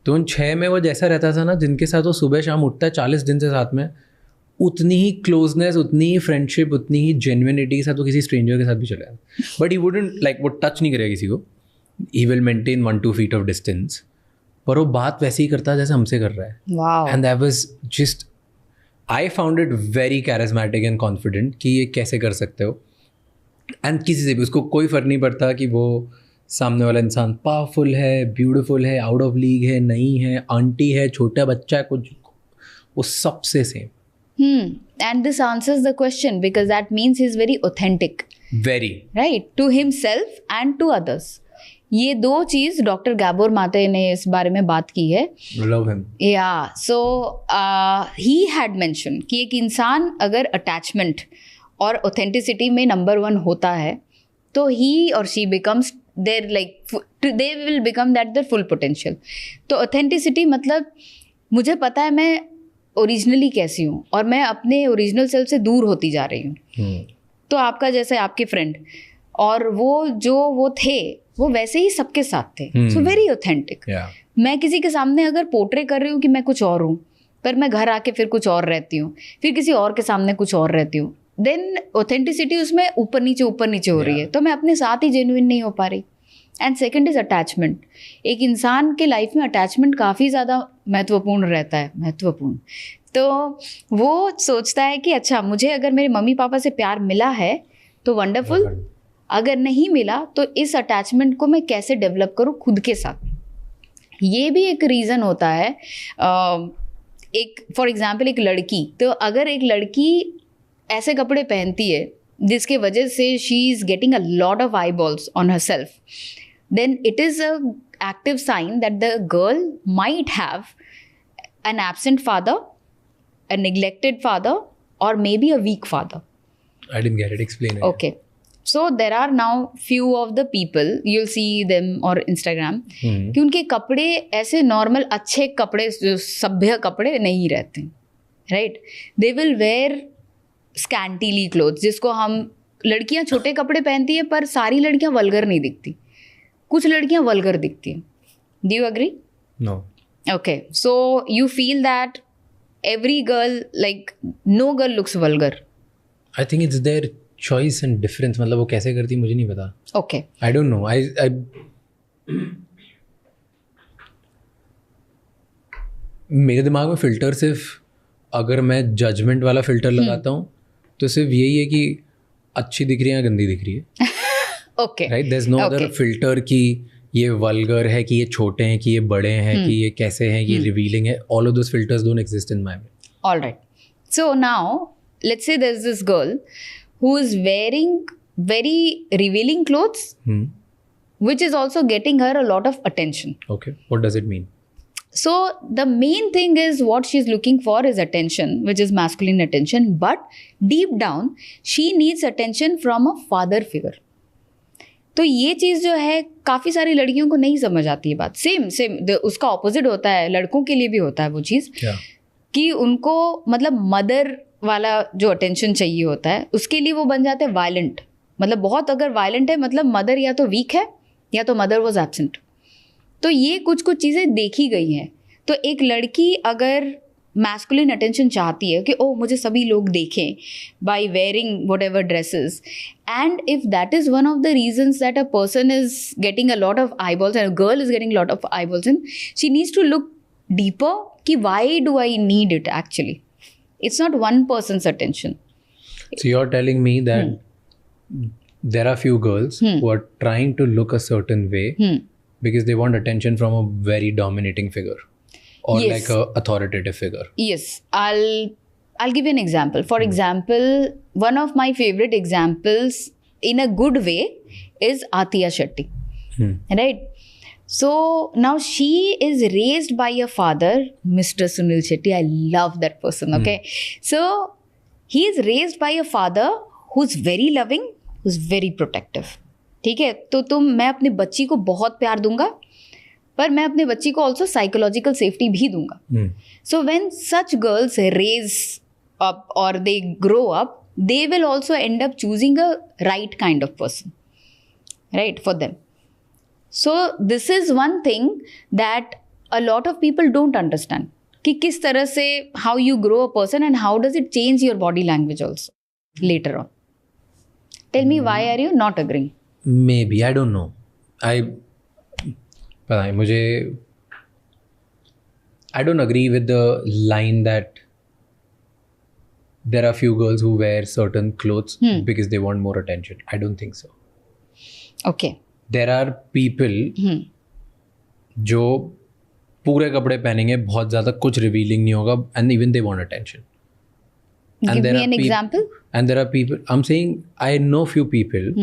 तो उन 6 में वो जैसा रहता था ना, जिनके साथ वो सुबह शाम उठता है 40 दिन से साथ में, उतनी ही क्लोजनेस, उतनी ही फ्रेंडशिप, उतनी ही जेन्युइनिटी के साथ वो किसी स्ट्रेंजर के साथ भी चले जाए. बट ही वुडंट लाइक, वो टच नहीं करेगा किसी को. He will maintain 1-2 feet of distance, पर वो बात वैसे ही करता है जैसे हमसे कर रहा है. Wow. And that was just, I found it very charismatic and confident कि ये कैसे कर सकते हो. एंड किसी से भी उसको कोई फ़र्क नहीं पड़ता कि वो सामने वाला इंसान पावरफुल है, ब्यूटीफुल है, आउट ऑफ लीग है, नहीं है, आंटी है, छोटा बच्चा है, कुछ, वो सबसे same. And this answers the question, because that means he's very authentic. Very. Right? To himself and to others. ये 2 चीज़ डॉक्टर गैबोर माते ने इस बारे में बात की है. Love him. Yeah. So he had mentioned कि एक इंसान अगर अटैचमेंट और ऑथेंटिसिटी में नंबर 1 होता है, तो ही और she becomes their like, they will become that their full potential. तो ऑथेंटिसिटी मतलब मुझे पता है मैं ओरिजिनली कैसी हूँ और मैं अपने ओरिजिनल सेल्फ से दूर होती जा रही हूँ. तो आपका जैसे आपके फ्रेंड, और वो थे वो वैसे ही सबके साथ थे. So very authentic. मैं किसी के सामने अगर पोर्ट्रे कर रही हूँ कि मैं कुछ और हूँ, पर मैं घर आके फिर कुछ और रहती हूँ, फिर किसी और के सामने कुछ और रहती हूँ, देन ऑथेंटिसिटी उसमें ऊपर नीचे हो रही है. तो मैं अपने साथ ही जेन्युइन नहीं हो पा रही. And second is attachment. एक इंसान के लाइफ में अटैचमेंट काफ़ी ज़्यादा महत्वपूर्ण रहता है. तो वो सोचता है कि अच्छा, मुझे अगर मेरे मम्मी पापा से प्यार मिला है तो वंडरफुल, अगर नहीं मिला तो इस अटैचमेंट को मैं कैसे डेवलप करूँ खुद के साथ. ये भी एक रीज़न होता है. एक फॉर एग्जाम्पल एक लड़की, तो अगर एक लड़की ऐसे कपड़े पहनती है जिसके वजह से she is getting a lot of eyeballs on herself, then it is a active sign that the girl might have an absent father, a neglected father, और maybe a weak father. I didn't get it. Explain it. Okay. So there are now few of the people, you'll see them on Instagram, कि उनके कपड़े ऐसे normal अच्छे कपड़े, जो सभ्य कपड़े नहीं रहते. Right? They will wear scantily clothes, जिसको हम लड़कियां छोटे कपड़े पहनती है पर सारी लड़कियां वल्गर नहीं दिखती, कुछ लड़कियां वल्गर दिखती हैं. Do you agree? No. Okay, so you feel that every girl, like no girl looks vulgar. I think it's their choice and difference. मतलब वो कैसे करती मुझे नहीं पता. Okay. I don't know. I मेरे दिमाग में फ़िल्टर सिर्फ अगर मैं जजमेंट वाला फ़िल्टर लगाता हूँ तो सिर्फ यही है कि अच्छी दिख रही है या गंदी दिख रही है. Okay. Right, there is no other filter कि ये वल्गर है, कि ये छोटे हैं, कि ये बड़े हैं, कि ये कैसे हैं, ये रिवीलिंग है. All of those filters don't exist in my mind. All right. So now, let's say there's this girl who is wearing very revealing clothes, which is also getting her a lot of attention. Okay, what does it mean? So the main thing is what she's looking for is attention, which is masculine attention. But deep down, she needs attention from a father figure. तो ये चीज़ जो है काफ़ी सारी लड़कियों को नहीं समझ आती है बात. सेम उसका ऑपोजिट होता है, लड़कों के लिए भी होता है वो चीज़. कि उनको मतलब मदर वाला जो अटेंशन चाहिए होता है उसके लिए वो बन जाते हैं वायलेंट. मतलब बहुत अगर वायलेंट है मतलब मदर या तो वीक है या तो मदर वॉज एब्सेंट. तो ये कुछ चीज़ें देखी गई हैं. तो एक लड़की अगर मैस्कुलिन अटेंशन चाहती है कि ओ मुझे सभी लोग देखें by wearing whatever dresses, and if that is one of the reasons that a person is getting a lot of eyeballs and a girl is getting lot of eyeballs in, she needs to look deeper कि why do I need it actually. It's not one person's attention. So you're telling me that there are few girls who are trying to look a certain way because they want attention from a very dominating figure or Yes. like a authoritative figure. Yes, I'll give you an example. For example, one of my favorite examples in a good way is Atiya Shetty. Right? So now she is raised by a father, Mr. Sunil Shetty. I love that person. Okay. So he is raised by a father who's very loving, who's very protective. ठीक है, तो मैं अपनी बच्ची को बहुत प्यार दूंगा पर मैं अपने बच्ची को ऑल्सो साइकोलॉजिकल सेफ्टी भी दूंगा. So when such girls raise up और they grow up, they will also end up choosing a right kind of person, right, for them. So this is one thing that a lot of people don't understand कि किस तरह से how you grow a person and how does it change your body language also later on. Tell me, why are you not agreeing? Maybe, I don't know. पता नहीं मुझे. I don't agree with the line that there are few girls who wear certain clothes because they want more attention. I don't think so. Okay. There are people जो पूरे कपड़े पहनेंगे, बहुत ज़्यादा कुछ रिवीलिंग नहीं होगा, and even they want attention. Give me an example. And there are people, I'm saying I know few people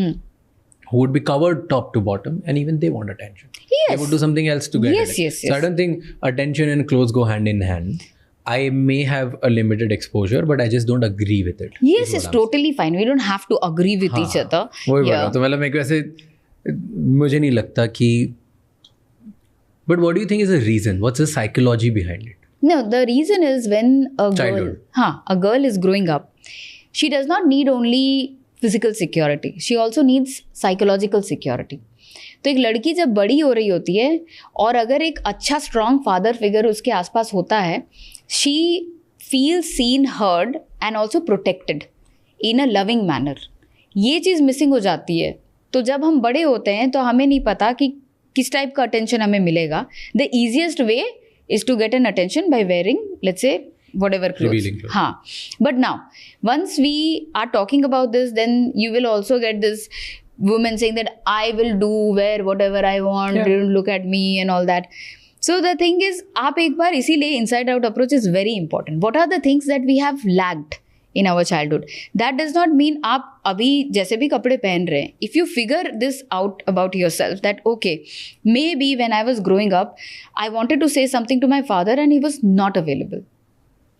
who would be covered top to bottom and even they want attention. Yes. They would do something else to get Yes, attention. yes, So I yes. don't think attention and clothes go hand in hand. I may have a limited exposure, but I just don't agree with it. Yes, it's totally fine. We don't have to agree with each other. वही बोल रहा हूँ. तो मतलब मेरे को ऐसे मुझे नहीं लगता कि. But what do you think is the reason? What's the psychology behind it? No, the reason is when a girl is growing up, she does not need only physical security. She also needs psychological security. तो एक लड़की जब बड़ी हो रही होती है और अगर एक अच्छा स्ट्रॉन्ग फादर फिगर उसके आसपास होता है, she feels seen, heard and also protected in a loving manner. ये चीज़ मिसिंग हो जाती है. तो जब हम बड़े होते हैं तो हमें नहीं पता कि किस टाइप का अटेंशन हमें मिलेगा. The easiest way is to get an attention by wearing, let's say whatever clothes. हाँ, but now once we are talking about this, then you will also get this woman saying that I will wear whatever I want, don't look at me and all that. So the thing is, आप एक बार इसीलिए inside out approach is very important. What are the things that we have lacked in our childhood? That does not mean आप अभी जैसे भी कपड़े पहन रहे हैं, if you figure this out about yourself that okay, maybe when I was growing up, I wanted to say something to my father and he was not available.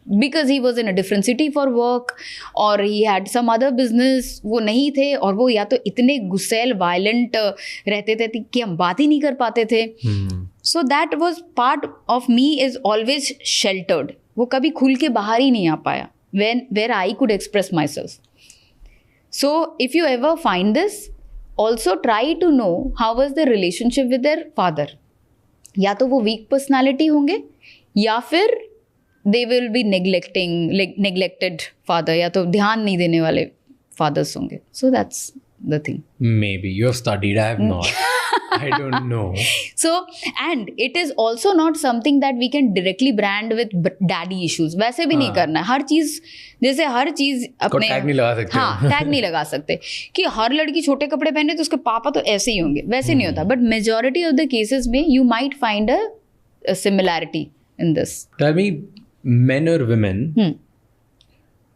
Because he was in a different city for work or he had some other business, वो नहीं थे और वो या तो इतने गुस्सैल violent रहते थे कि हम बात ही नहीं कर पाते थे. So that was part of me is always sheltered. वो कभी खुल के बाहर ही नहीं आ पाया where I could express myself. So if you ever find this, also try to know how was the relationship with their father. या तो वो weak personality होंगे या फिर they will be neglected father, या तो ध्यान नहीं देने वाले fathers होंगे. So that's the thing. Maybe you have studied, I have not. I don't know. So, and it is also not something that we can directly brand with daddy issues. वैसे भी नहीं करना है. हर चीज, जैसे हर चीज अपने टैग नहीं लगा सकते. हाँ, टैग नहीं लगा सकते कि हर लड़की छोटे कपड़े पहने तो उसके पापा तो ऐसे ही होंगे, वैसे नहीं होता. But majority of the cases में you might find a similarity in this. Tell me, men और women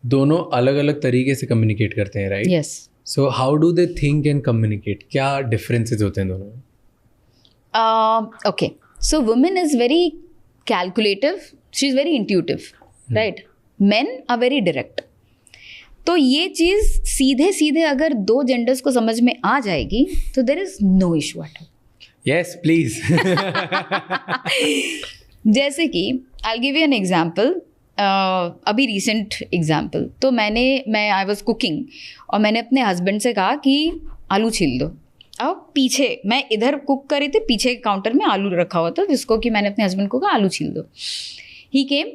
दोनों अलग अलग तरीके से कम्युनिकेट करते हैं, right? Yes. So how do they think and communicate? क्या differences होते हैं दोनों में? Okay. So woman is very calculative. She's very intuitive, right? Men are very direct. तो ये चीज़ सीधे सीधे अगर दो जेंडर्स को समझ में आ जाएगी तो there is no issue at all. Yes, please. जैसे कि I give you an example. अभी रिसेंट एग्जाम्पल. तो मैं आई वॉज कुकिंग और मैंने अपने हस्बैंड से कहा कि आलू छील दो. अब पीछे मैं इधर कुक कर रही थी, पीछे काउंटर में आलू रखा हुआ था जिसको कि मैंने अपने हस्बैंड को कहा आलू छील दो. ही केम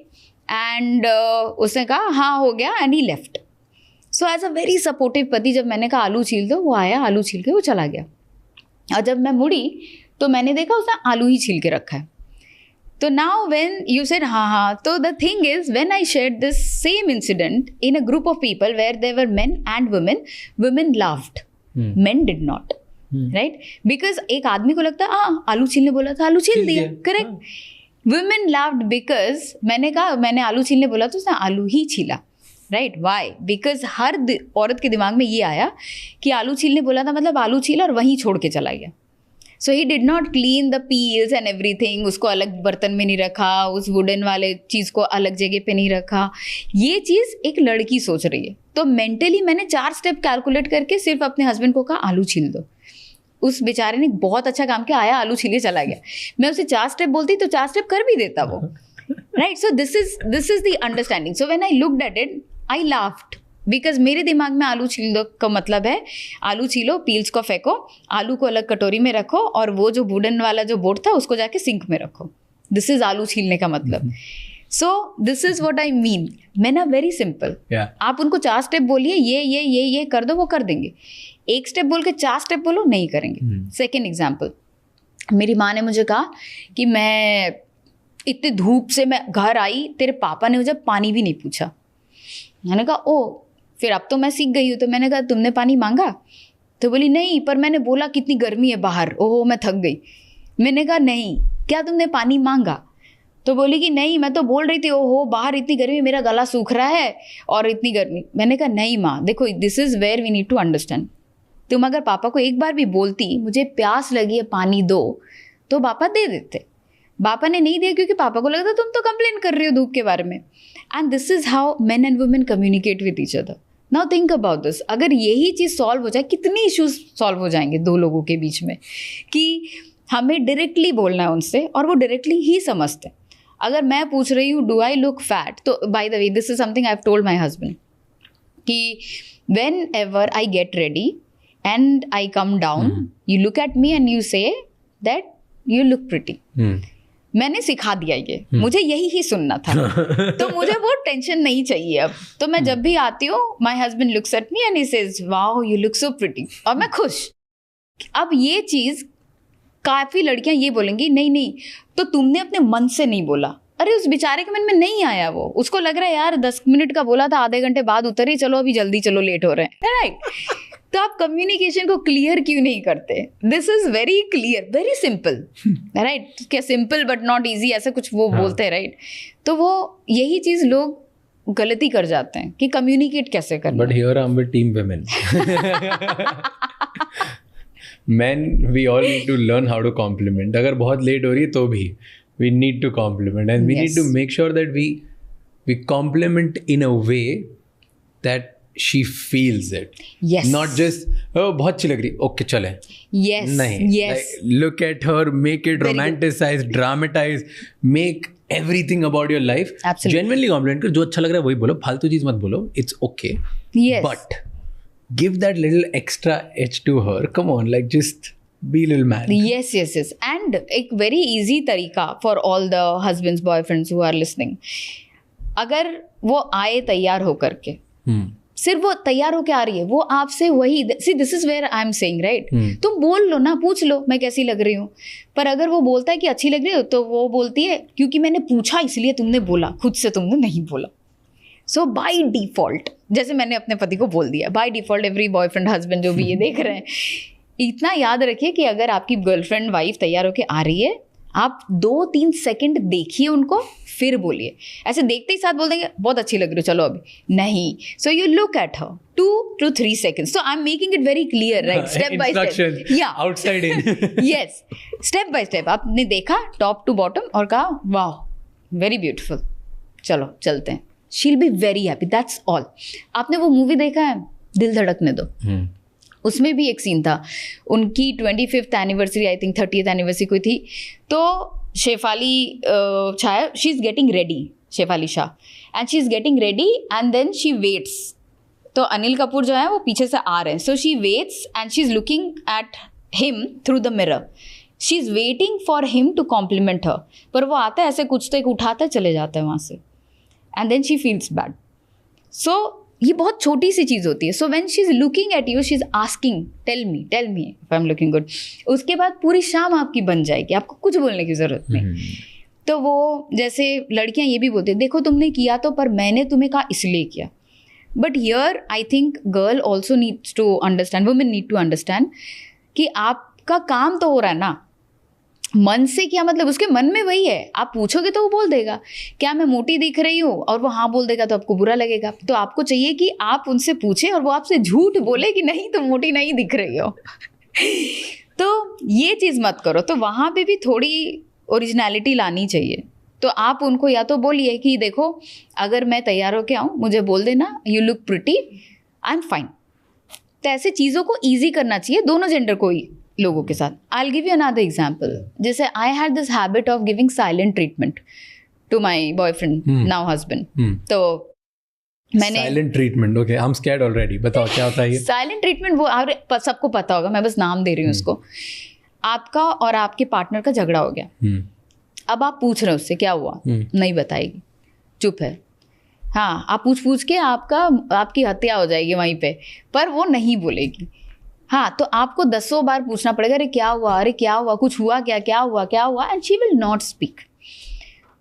एंड उसने कहा हाँ हो गया and he left. So as a very supportive पति जब मैंने कहा आलू छील दो, वो आया, आलू छील के वो चला गया. और जब मैं मुड़ी तो मैंने देखा उसने आलू ही छील के रखा है. तो नाउ व्हेन यू सेड हाँ, तो the thing is when I shared this same incident in a group of people where there were men and women loved, men did not, right? Because एक आदमी को लगता है आलू छीलने बोला था, आलू छील दिया, करेक्ट. वुमेन लव्ड बिकॉज मैंने कहा मैंने आलू छीलने बोला तो उसने आलू ही छीला, राइट? वाई? बिकॉज हर औरत के दिमाग में ये आया कि आलू छीलने बोला था मतलब आलू छीला और वहीं छोड़ के चला गया. So he did not clean the peels and everything. उसको अलग बर्तन में नहीं रखा, उस वुडन वाले चीज़ को अलग जगह पे नहीं रखा. ये चीज़ एक लड़की सोच रही है. तो मेंटली मैंने 4 स्टेप कैलकुलेट करके सिर्फ अपने हस्बैंड को कहा आलू छील दो. उस बेचारे ने बहुत अच्छा काम किया, आया आलू छीले चला गया. मैं उसे 4 स्टेप बोलती तो 4 स्टेप कर भी देता वो, right? So this is the understanding. So when I looked at it I laughed because मेरे दिमाग में आलू छील दो का मतलब है आलू छीलो, पील्स को फेंको, आलू को अलग कटोरी में रखो और वो जो वुडन वाला जो बोर्ड था उसको जाके सिंक में रखो. दिस इज आलू छीलने का मतलब. So this is what I mean. Man are very simple. आप उनको 4 स्टेप बोलिए ये कर दो, वो कर देंगे. 1 स्टेप बोल के 4 स्टेप बोलो, नहीं करेंगे. सेकेंड एग्जाम्पल, मेरी माँ ने मुझे कहा कि मैं इतनी धूप से मैं घर आई, तेरे पापा ने मुझे पानी भी नहीं पूछा. मैंने कहा ओ, फिर अब तो मैं सीख गई हूँ. तो मैंने कहा तुमने पानी मांगा? तो बोली नहीं, पर मैंने बोला कितनी गर्मी है बाहर, ओहो मैं थक गई. मैंने कहा नहीं, क्या तुमने पानी मांगा? तो बोली कि नहीं, मैं तो बोल रही थी ओहो बाहर इतनी गर्मी, मेरा गला सूख रहा है और इतनी गर्मी. मैंने कहा नहीं माँ, देखो this is where we need to understand. तुम अगर पापा को एक बार भी बोलती मुझे प्यास लगी है पानी दो, तो पापा दे देते. पापा ने नहीं दिया क्योंकि पापा को लगा था तुम तो कंप्लेन कर रही हो धूप के बारे में. And this is how main and women communicate with each other. Now think about this. अगर यही चीज़ सॉल्व हो जाए, कितनी इश्यूज सॉल्व हो जाएंगे दो लोगों के बीच में कि हमें डायरेक्टली बोलना है उनसे और वो डायरेक्टली ही समझते हैं. अगर मैं पूछ रही हूँ डू आई लुक फैट, तो by the way this is something I have told my husband कि whenever I get ready and I come down, you look at me and you say that you look pretty. मैंने सिखा दिया ये, मुझे यही ही सुनना था. तो मुझे वो टेंशन नहीं चाहिए अब. तो मैं जब भी आती हूँ my husband looks at me and he says wow you look so pretty, और मैं खुश. अब ये चीज़ काफ़ी लड़कियां ये बोलेंगी नहीं तो तुमने अपने मन से नहीं बोला. अरे उस बेचारे के मन में नहीं आया, वो उसको लग रहा है यार 10 मिनट का बोला था, आधे घंटे बाद उतरी, चलो अभी जल्दी चलो लेट हो रहे हैं, राइट? तो आप कम्युनिकेशन को क्लियर क्यों नहीं करते? This is very clear, very simple, right? क्या सिंपल बट नॉट इजी, ऐसा कुछ वो बोलते हैं, राइट? तो वो यही चीज़ लोग गलती कर जाते हैं कि कम्युनिकेट कैसे करना. But here I am with team women. Men, we all need to learn how to compliment. अगर बहुत लेट हो रही है तो भी we need to compliment, and we need to make sure that we compliment in a way that she feels it. Yes. Not just oh बहुत अच्छी लग रही, okay चले. Yes. नहीं. Yes. Like, look at her, make it Very romanticize, dramatize, make everything about your life. Absolutely. Genuinely compliment कर, जो अच्छा लग रहा है वही बोलो, फालतू चीज मत बोलो. It's okay. Yes. But give that little extra edge to her. Come on, like just be a little man. Yes. And एक very easy तरीका for all the husbands, boyfriends who are listening. अगर वो आए तैयार होकर के, सिर्फ वो तैयार होके आ रही है, वो आपसे वही, see this is where I am saying right, तुम बोल लो ना, पूछ लो मैं कैसी लग रही हूँ. पर अगर वो बोलता है कि अच्छी लग रही हो, तो वो बोलती है क्योंकि मैंने पूछा इसलिए तुमने बोला, खुद से तुमने नहीं बोला. सो बाय डिफॉल्ट, जैसे मैंने अपने पति को बोल दिया, by default every boyfriend husband जो भी ये देख रहे हैं, इतना याद रखिए कि अगर आपकी गर्लफ्रेंड वाइफ तैयार होके आ रही है, आप 2-3 सेकंड देखिए उनको, फिर बोलिए. ऐसे देखते ही साथ बोल देंगे बहुत अच्छी लग रही हो, चलो अभी नहीं. So you look at her 2 to 3 seconds. So I'm making it very clear, right? Step by step. Yeah. Outside in. Yes. Step by step. आपने देखा top to bottom और कहा वाह very beautiful. चलो चलते हैं. She'll be very happy. That's all. आपने वो मूवी देखा है दिल धड़कने दो? उसमें भी एक सीन था, उनकी 25th anniversary, I think 30th anniversary कोई थी, तो Shefali Shah, she is getting ready, Shefali Shah, and she is getting ready and then she waits. तो अनिल कपूर जो है वो पीछे से आ रहे हैं, so she waits and she is looking at him through the mirror. She is waiting for him to compliment her, पर वो आता है ऐसे कुछ तो एक उठाता है, चले जाता है वहाँ से, and then she feels bad. So ये बहुत छोटी सी चीज़ होती है. So when she is looking at you, she is asking tell me if I am looking good. उसके बाद पूरी शाम आपकी बन जाएगी, आपको कुछ बोलने की ज़रूरत नहीं. तो वो जैसे लड़कियां ये भी बोलती हैं, देखो तुमने किया तो, पर मैंने तुम्हें कहा इसलिए किया. But here I think girl also needs to understand, women need to understand कि आपका काम तो हो रहा है ना, मन से क्या मतलब, उसके मन में वही है. आप पूछोगे तो वो बोल देगा क्या मैं मोटी दिख रही हूँ, और वो हाँ बोल देगा तो आपको बुरा लगेगा. तो आपको चाहिए कि आप उनसे पूछें और वो आपसे झूठ बोले कि नहीं तुम मोटी नहीं दिख रही हो. तो ये चीज़ मत करो. तो वहाँ पे भी थोड़ी ओरिजिनलिटी लानी चाहिए. तो आप उनको या तो बोलिए कि देखो अगर मैं तैयार होके आऊँ मुझे बोल देना, you look pretty, I am fine. तो ऐसे चीज़ों को ईजी करना चाहिए दोनों जेंडर को ही, लोगों के साथ. I will give you another example. जैसे I had this habit of giving silent treatment to my boyfriend, now husband. तो मैंने silent treatment, okay, I am scared already. बताओ क्या होता है ये साइलेंट ट्रीटमेंट? वो सबको पता होगा, मैं बस नाम दे रही हूँ उसको. आपका और आपके पार्टनर का झगड़ा हो गया, अब आप पूछ रहे हो उससे क्या हुआ, नहीं बताएगी, चुप है. हाँ, आप पूछ के आपकी हत्या हो जाएगी वहीं पे, पर वो नहीं बोलेगी. हाँ, तो आपको 10 बार पूछना पड़ेगा, अरे क्या हुआ, अरे क्या हुआ, कुछ हुआ क्या हुआ, and she will not speak.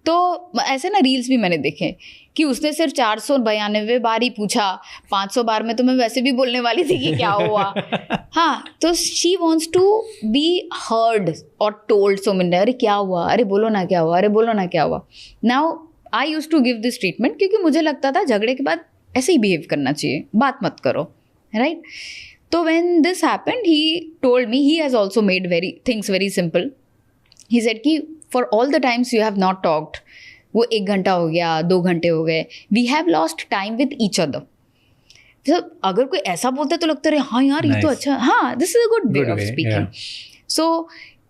तो ऐसे ना रील्स भी मैंने देखे कि उसने सिर्फ 492 बार ही पूछा, 500 बार में तो मैं वैसे भी बोलने वाली थी कि क्या हुआ. हाँ, तो she wants to be heard और टोल्ड सो मैंने, अरे क्या हुआ, अरे बोलो ना क्या हुआ, अरे बोलो ना क्या हुआ. Now I used to give this treatment क्योंकि मुझे लगता था झगड़े के बाद ऐसे ही बिहेव करना चाहिए, बात मत करो, right. So when this happened, he told me he has also made things very simple. He said कि for all the times you have not talked, वो 1 घंटा हो गया, 2 घंटे हो गए, we have lost time with each other. So अगर कोई ऐसा बोलता है तो लगता है हाँ यार ये तो अच्छा, हाँ, this is a good way of speaking. So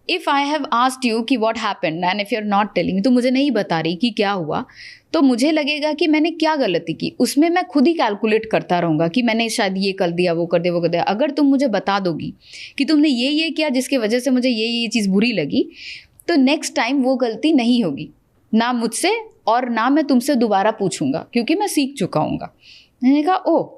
if I have asked you कि what happened and if you're not telling me, तो मुझे नहीं बता रही कि क्या हुआ, तो मुझे लगेगा कि मैंने क्या गलती की. उसमें मैं खुद ही कैलकुलेट करता रहूँगा कि मैंने शायद ये कर दिया, वो कर दिया. अगर तुम मुझे बता दोगी कि तुमने ये किया जिसकी वजह से मुझे ये चीज़ बुरी लगी, तो नेक्स्ट टाइम वो गलती नहीं होगी ना मुझसे, और ना मैं तुमसे दोबारा पूछूंगा क्योंकि मैं सीख चुका हूँगा. मैंने कहा ओह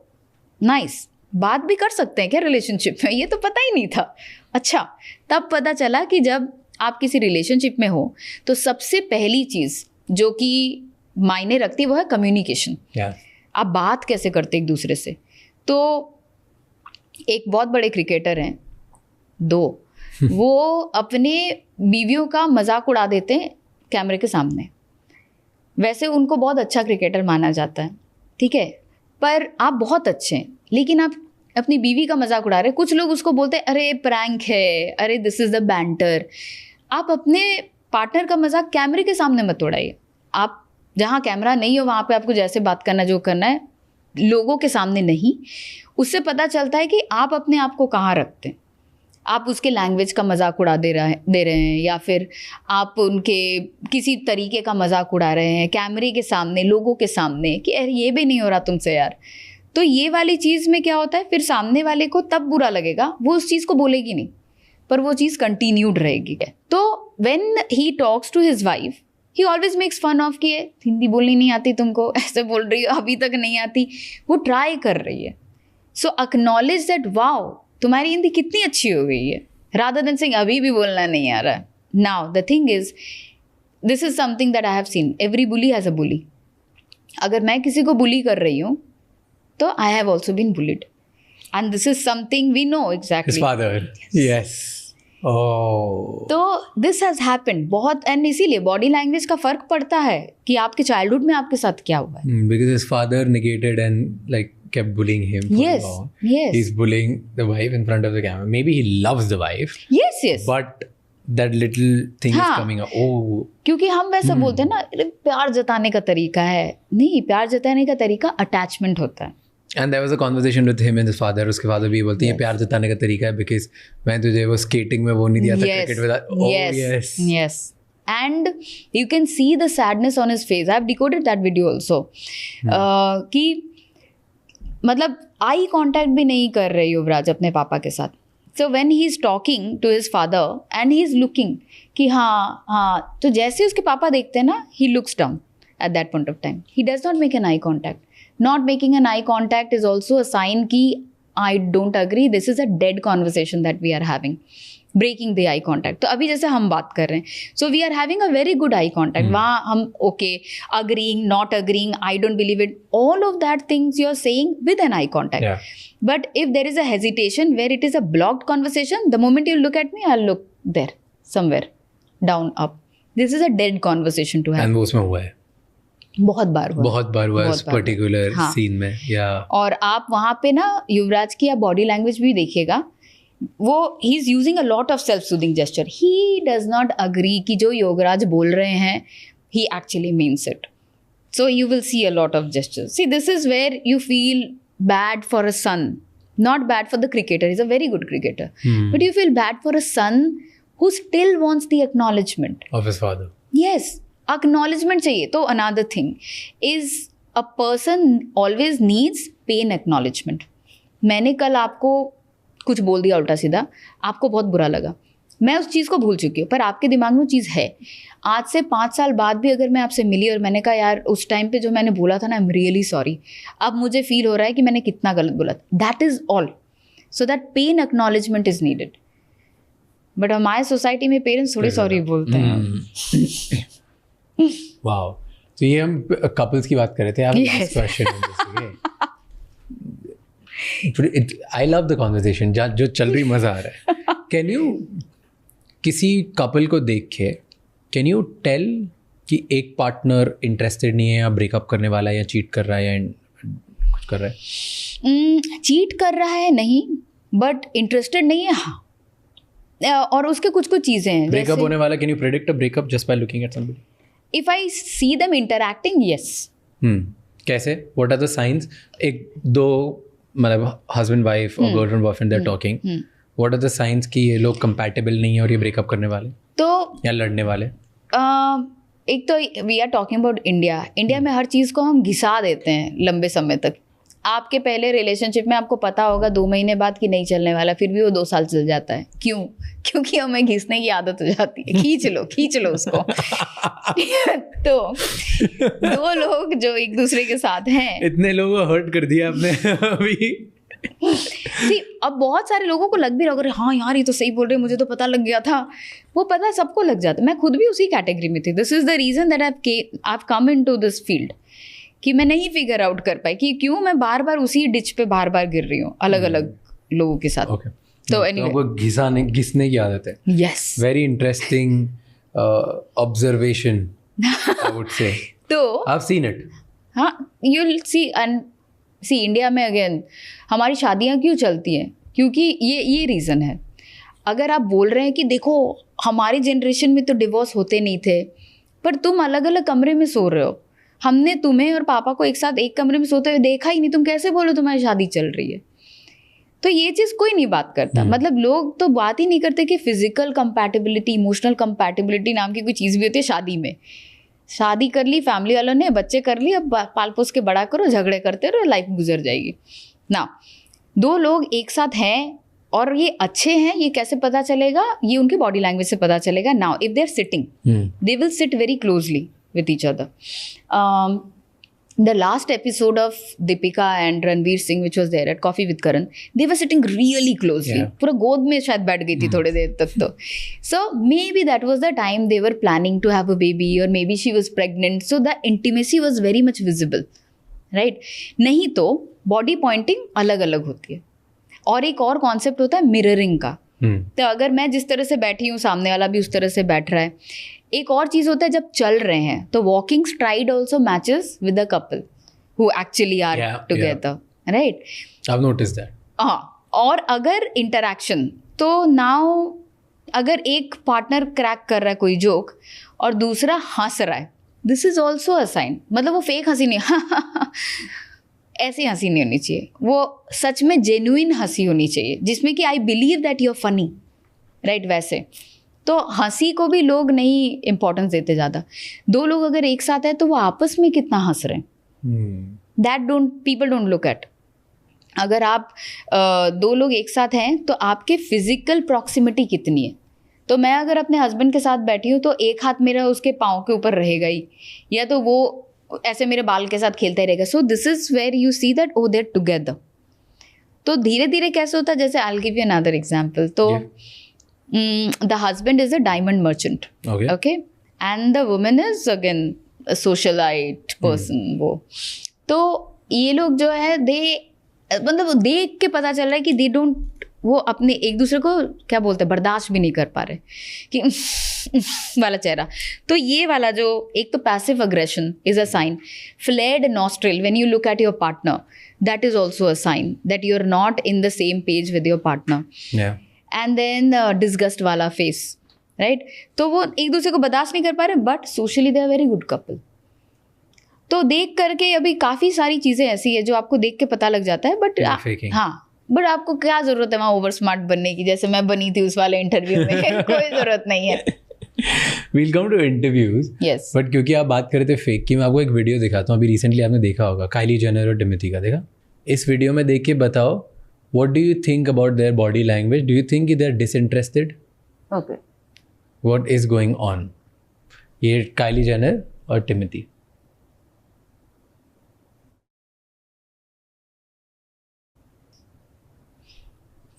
नाइस, बात भी कर सकते हैं क्या रिलेशनशिप में, ये तो पता ही नहीं था. अच्छा, तब पता चला कि जब आप किसी रिलेशनशिप में हो तो सबसे पहली चीज़ जो कि मायने रखती है वो है कम्युनिकेशन. आप बात कैसे करते एक दूसरे से. तो एक बहुत बड़े क्रिकेटर हैं 2, वो अपने बीवियों का मजाक उड़ा देते हैं कैमरे के सामने. वैसे उनको बहुत अच्छा क्रिकेटर माना जाता है, ठीक है, पर आप बहुत अच्छे हैं लेकिन आप अपनी बीवी का मजाक उड़ा रहे. कुछ लोग उसको बोलते हैं अरे प्रैंक है, अरे दिस इज़ द बैंटर. आप अपने पार्टनर का मजाक कैमरे के सामने मत उड़ाइए. आप जहाँ कैमरा नहीं हो वहाँ पे आपको जैसे बात करना जो करना है, लोगों के सामने नहीं. उससे पता चलता है कि आप अपने आप को कहाँ रखते हैं. आप उसके लैंग्वेज का मजाक उड़ा दे रहे हैं, या फिर आप उनके किसी तरीके का मजाक उड़ा रहे हैं कैमरे के सामने, लोगों के सामने, कि अरे ये भी नहीं हो रहा तुमसे यार. तो ये वाली चीज़ में क्या होता है, फिर सामने वाले को तब बुरा लगेगा, वो उस चीज़ को बोलेगी नहीं, पर वो चीज़ कंटिन्यूड रहेगी। तो when he talks to his wife, he always makes fun of कि हिंदी बोलनी नहीं आती तुमको, ऐसे बोल रही हो, अभी तक नहीं आती, वो ट्राई कर रही है। सो अक्नॉलेज दैट, वाओ तुम्हारी हिंदी कितनी अच्छी हो गई है, रादर देन सेइंग अभी भी बोलना नहीं आ रहा। Now the thing is, this is something that I have seen, every bully has a bully. अगर मैं किसी को बुली कर रही हूँ तो I have also been bullied, and this is something we know exactly. His father, yes. Oh. तो this has happened बहुत, एंड इसीलिए बॉडी लैंग्वेज का फर्क पड़ता है कि आपके चाइल्डहुड में आपके साथ क्या हुआ है। Because his father negated and like kept bullying him. For Yes, long. yes. He's bullying the wife in front of the camera. Maybe he loves the wife, Yes, yes. but that little thing is हाँ. coming up. Oh. क्योंकि हम वैसा बोलते हैं ना, अरे प्यार जताने का तरीका है, नहीं, प्यार जताने का तरीका अटैचमेंट होता है। And there was a conversation with him and his father. उसके father भी बोलते हैं ये प्यार जताने का तरीका है because मैं तुझे वो skating में वो नहीं दिया था, cricket में। Oh yes. Yes. And you can see the sadness on his face. I've decoded that video also. कि मतलब आई कांटेक्ट भी नहीं कर रहे युवराज अपने पापा के साथ। So when he is talking to his father and he is looking कि हाँ, तो जैसे उसके पापा देखते हैं ना, he looks down at that point of time. He does not make an eye contact. Not making an eye contact is also a sign कि I don't agree. This is a dead conversation that we are having. Breaking the eye contact. तो अभी जैसे हम बात कर रहे हैं, so we are having a very good eye contact. वहाँ हम okay, agreeing, not agreeing, I don't believe it. All of that things you are saying with an eye contact. Yeah. But if there is a hesitation where it is a blocked conversation, the moment you look at me, I'll look there, somewhere, down, up. This is a dead conversation to have. And वो उसमें हुआ है। बहुत बार हुआ इस particular हाँ. Scene में, या और आप वहाँ पे ना युवराज की आप बॉडी लैंग्वेज भी देखिएगा, वो ही is using a lot of self soothing gesture. He does not agree कि जो युवराज बोल रहे हैं he actually means it. So you will see a lot of gesture. See this is where you feel bad for a son, not bad for the cricketer, is a very good cricketer, but you feel bad for a son who still wants the acknowledgement of his father. Yes, acknowledgement चाहिए। तो another thing is a person always needs pain acknowledgement. मैंने कल आपको कुछ बोल दिया उल्टा सीधा, आपको बहुत बुरा लगा, मैं उस चीज़ को भूल चुकी हूँ, पर आपके दिमाग में वो चीज़ है। आज से 5 साल बाद भी अगर मैं आपसे मिली और मैंने कहा यार उस टाइम पे जो मैंने बोला था ना, आई एम रियली सॉरी, अब मुझे फील हो रहा है कि मैंने कितना गलत बोला था, that is all. So that pain acknowledgement is needed. But हमारे सोसाइटी में पेरेंट्स थोड़ी सॉरी बोलते हैं। वाओ, तो ये हम कपल्स की बात कर रहे थे। आप last question I love the conversation जो चल रही, मज़ा आ रहा है। कैन यू किसी कपल को देख के कैन यू टेल कि एक पार्टनर इंटरेस्टेड नहीं है या ब्रेकअप करने वाला है या चीट कर रहा है या कुछ कर रहा है? चीट कर रहा है नहीं, बट इंटरेस्टेड नहीं है, हाँ। और उसके कुछ चीज़ें हैं। ब्रेकअप होने वाला, can you predict a breakup just by looking at somebody? If I see them interacting, yes. कैसे? What are the signs? एक दो मतलब husband wife और girlfriend boyfriend they're talking. What are the signs कि ये लोग compatible नहीं है और ये breakup करने वाले तो या लड़ने वाले? एक तो we are talking about India. India में हर चीज़ को हम घिसा देते हैं लंबे समय तक। आपके पहले रिलेशनशिप में आपको पता होगा 2 महीने बाद कि नहीं चलने वाला, फिर भी वो 2 साल चल जाता है। क्यों? क्योंकि हमें घिसने की आदत हो जाती है, खींच लो उसको। तो 2 लोग जो एक दूसरे के साथ हैं, इतने लोगों को हर्ट कर दिया आपने अभी। See, अब बहुत सारे लोगों को लग भी रहा, हाँ यार ये तो सही बोल रहे, मुझे तो पता लग गया था। वो पता सबको लग जाता है। मैं खुद भी उसी कैटेगरी में थी। This is the reason that I come into this field, कि मैं नहीं फिगर आउट कर पाई कि क्यों मैं बार बार उसी डिच पे बार बार गिर रही हूँ अलग अलग लोगों के साथ। Okay. तो anyway, घिसने की आदत है। Yes, very interesting observation I would say. तो I've seen it. हाँ, you'll see and see India में अगेन हमारी शादियाँ क्यों चलती हैं? क्योंकि ये रीज़न है। अगर आप बोल रहे हैं कि देखो हमारी जनरेशन में तो डिवोर्स होते नहीं थे, पर तुम अलग अलग कमरे में सो रहे हो, हमने तुम्हें और पापा को एक साथ एक कमरे में सोते हुए देखा ही नहीं, तुम कैसे बोलो तुम्हारी शादी चल रही है? तो ये चीज़ कोई नहीं बात करता। मतलब लोग तो बात ही नहीं करते कि फिजिकल कंपैटिबिलिटी, इमोशनल कंपैटिबिलिटी नाम की कोई चीज़ भी होती है शादी में। शादी कर ली, फैमिली वालों ने बच्चे कर लिए, अब पाल पोस के बड़ा करो, झगड़े करते रहो, लाइफ गुजर जाएगी ना। दो लोग एक साथ हैं और ये अच्छे हैं, ये कैसे पता चलेगा? ये उनकी बॉडी लैंग्वेज से पता चलेगा। Now if they are sitting, they will sit very closely with each other. The last episode of Deepika and Ranveer Singh, which was there at Coffee with Karan, they were sitting really closely. Yeah. पूरा गोद में शायद बैठ गई थी थोड़ी देर तक तो. So maybe that was the time they were planning to have a baby, or maybe she was pregnant. So the intimacy was very much visible, right? नहीं तो body pointing अलग अलग होती है. और एक और कॉन्सेप्ट होता है मिररिंग का. तो अगर मैं जिस तरह से बैठी हूँ, सामने वाला भी उस तरह से बैठ रहा है. एक और चीज होता है जब चल रहे हैं तो walking stride also matches with the couple who actually are together, right? I have noticed that. हाँ, और अगर इंटरेक्शन, तो नाउ अगर एक पार्टनर क्रैक कर रहा है कोई जोक और दूसरा हंस रहा है, this is also a sign. मतलब वो फेक हंसी नहीं ऐसी हंसी नहीं होनी चाहिए, वो सच में जेन्युइन हंसी होनी चाहिए जिसमें कि I believe that you are funny, right? वैसे तो हंसी को भी लोग नहीं इम्पोर्टेंस देते ज़्यादा. दो लोग अगर एक साथ है तो वो आपस में कितना हंस रहे हैं, that people don't look at. अगर आप दो लोग एक साथ हैं तो आपके फिजिकल प्रॉक्सिमिटी कितनी है. तो मैं अगर अपने हस्बैंड के साथ बैठी हूँ तो एक हाथ मेरा उसके पाँव के ऊपर रहेगा ही, या तो वो ऐसे मेरे बाल के साथ खेलता ही रहेगा. So this is where you see that oh there together. तो धीरे धीरे कैसे होता है, जैसे I will give you another example. तो the husband is a diamond merchant, okay, and the woman is again a socialite person. वो तो ये लोग जो है मतलब देख के पता चल रहा है कि they don't, वो अपने एक दूसरे को क्या बोलते हैं, बर्दाश्त भी नहीं कर पा रहे कि वाला चेहरा. तो ये वाला जो एक तो passive aggression is a sign. Flared nostril when you look at your partner, that is also a sign that you are not in the same page with your partner. And then disgust वाला face, right? तो वो एक दूसरे को बर्दाश्त नहीं कर पा रहे, but socially they are very good couple. तो देख करके अभी काफ़ी सारी चीज़ें ऐसी है जो आपको देख के पता लग जाता है. बट हाँ, बट आपको क्या ज़रूरत है वहाँ ओवर स्मार्ट बनने की, जैसे मैं बनी थी उस वाले इंटरव्यू में. कोई ज़रूरत नहीं है. We'll come to interviews. Yes. But क्योंकि आप बात कर रहे थे फेक की, मैं आपको एक वीडियो दिखाता हूँ. अभी रिसेंटली आपने देखा होगा, काइली जेनर और टिमोथी का. देखा? इस वीडियो में देख के बताओ, what do you think about their body language? Do you think they are disinterested? Okay. What is going on? ये काइली जेनर और Timothy.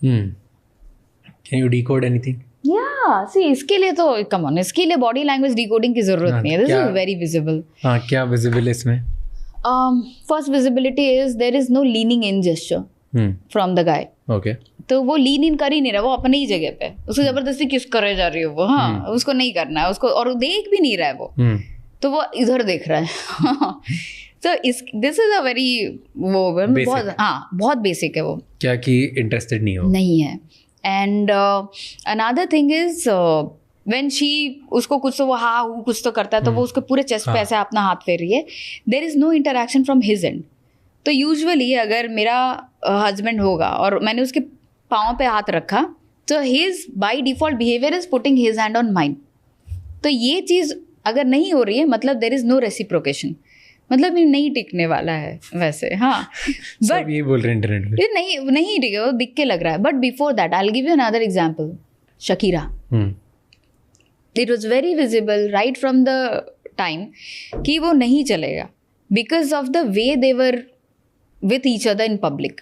Can you decode anything? Yeah, see, इसके लिए तो come on, इसके लिए बॉडी लैंग्वेज डिकोडिंग की जरूरत नहीं है. This is very visible. हाँ, क्या visible है इसमें? First visibility is there is no leaning in gesture from the guy. Okay. तो वो लीन इन कर ही नहीं रहा, वो अपने ही जगह पे. उसको जबरदस्ती किस करे जा रही हो वो, हाँ, उसको नहीं करना है उसको, और देख भी नहीं रहा है वो. तो वो इधर देख रहा है. तो दिस इज अ वेरी वो बहुत, हाँ, बहुत बेसिक है वो. क्या कि इंटरेस्टेड नहीं है. And another thing is when she उसको कुछ तो वो हाँ कुछ तो करता है, तो वो उसके पूरे चेस्ट पे ऐसे अपना हाथ फेर रही है. There is no interaction from his end. तो यूजुअली अगर मेरा हस्बैंड होगा और मैंने उसके पाँव पे हाथ रखा, तो his by default behaviour is putting his hand on mine. तो ये चीज़ अगर नहीं हो रही है, मतलब देयर इज नो रेसिप्रोकेशन, मतलब ये नहीं टिकने वाला है वैसे. हाँ, बट ये बोल रहे हैं इंटरनेट पे, नहीं टिके, वो दिख के लग रहा है. But before that I will give you another example. Shakira, it was very visible right from the time कि वो नहीं चलेगा, because of the way they were with each other in public.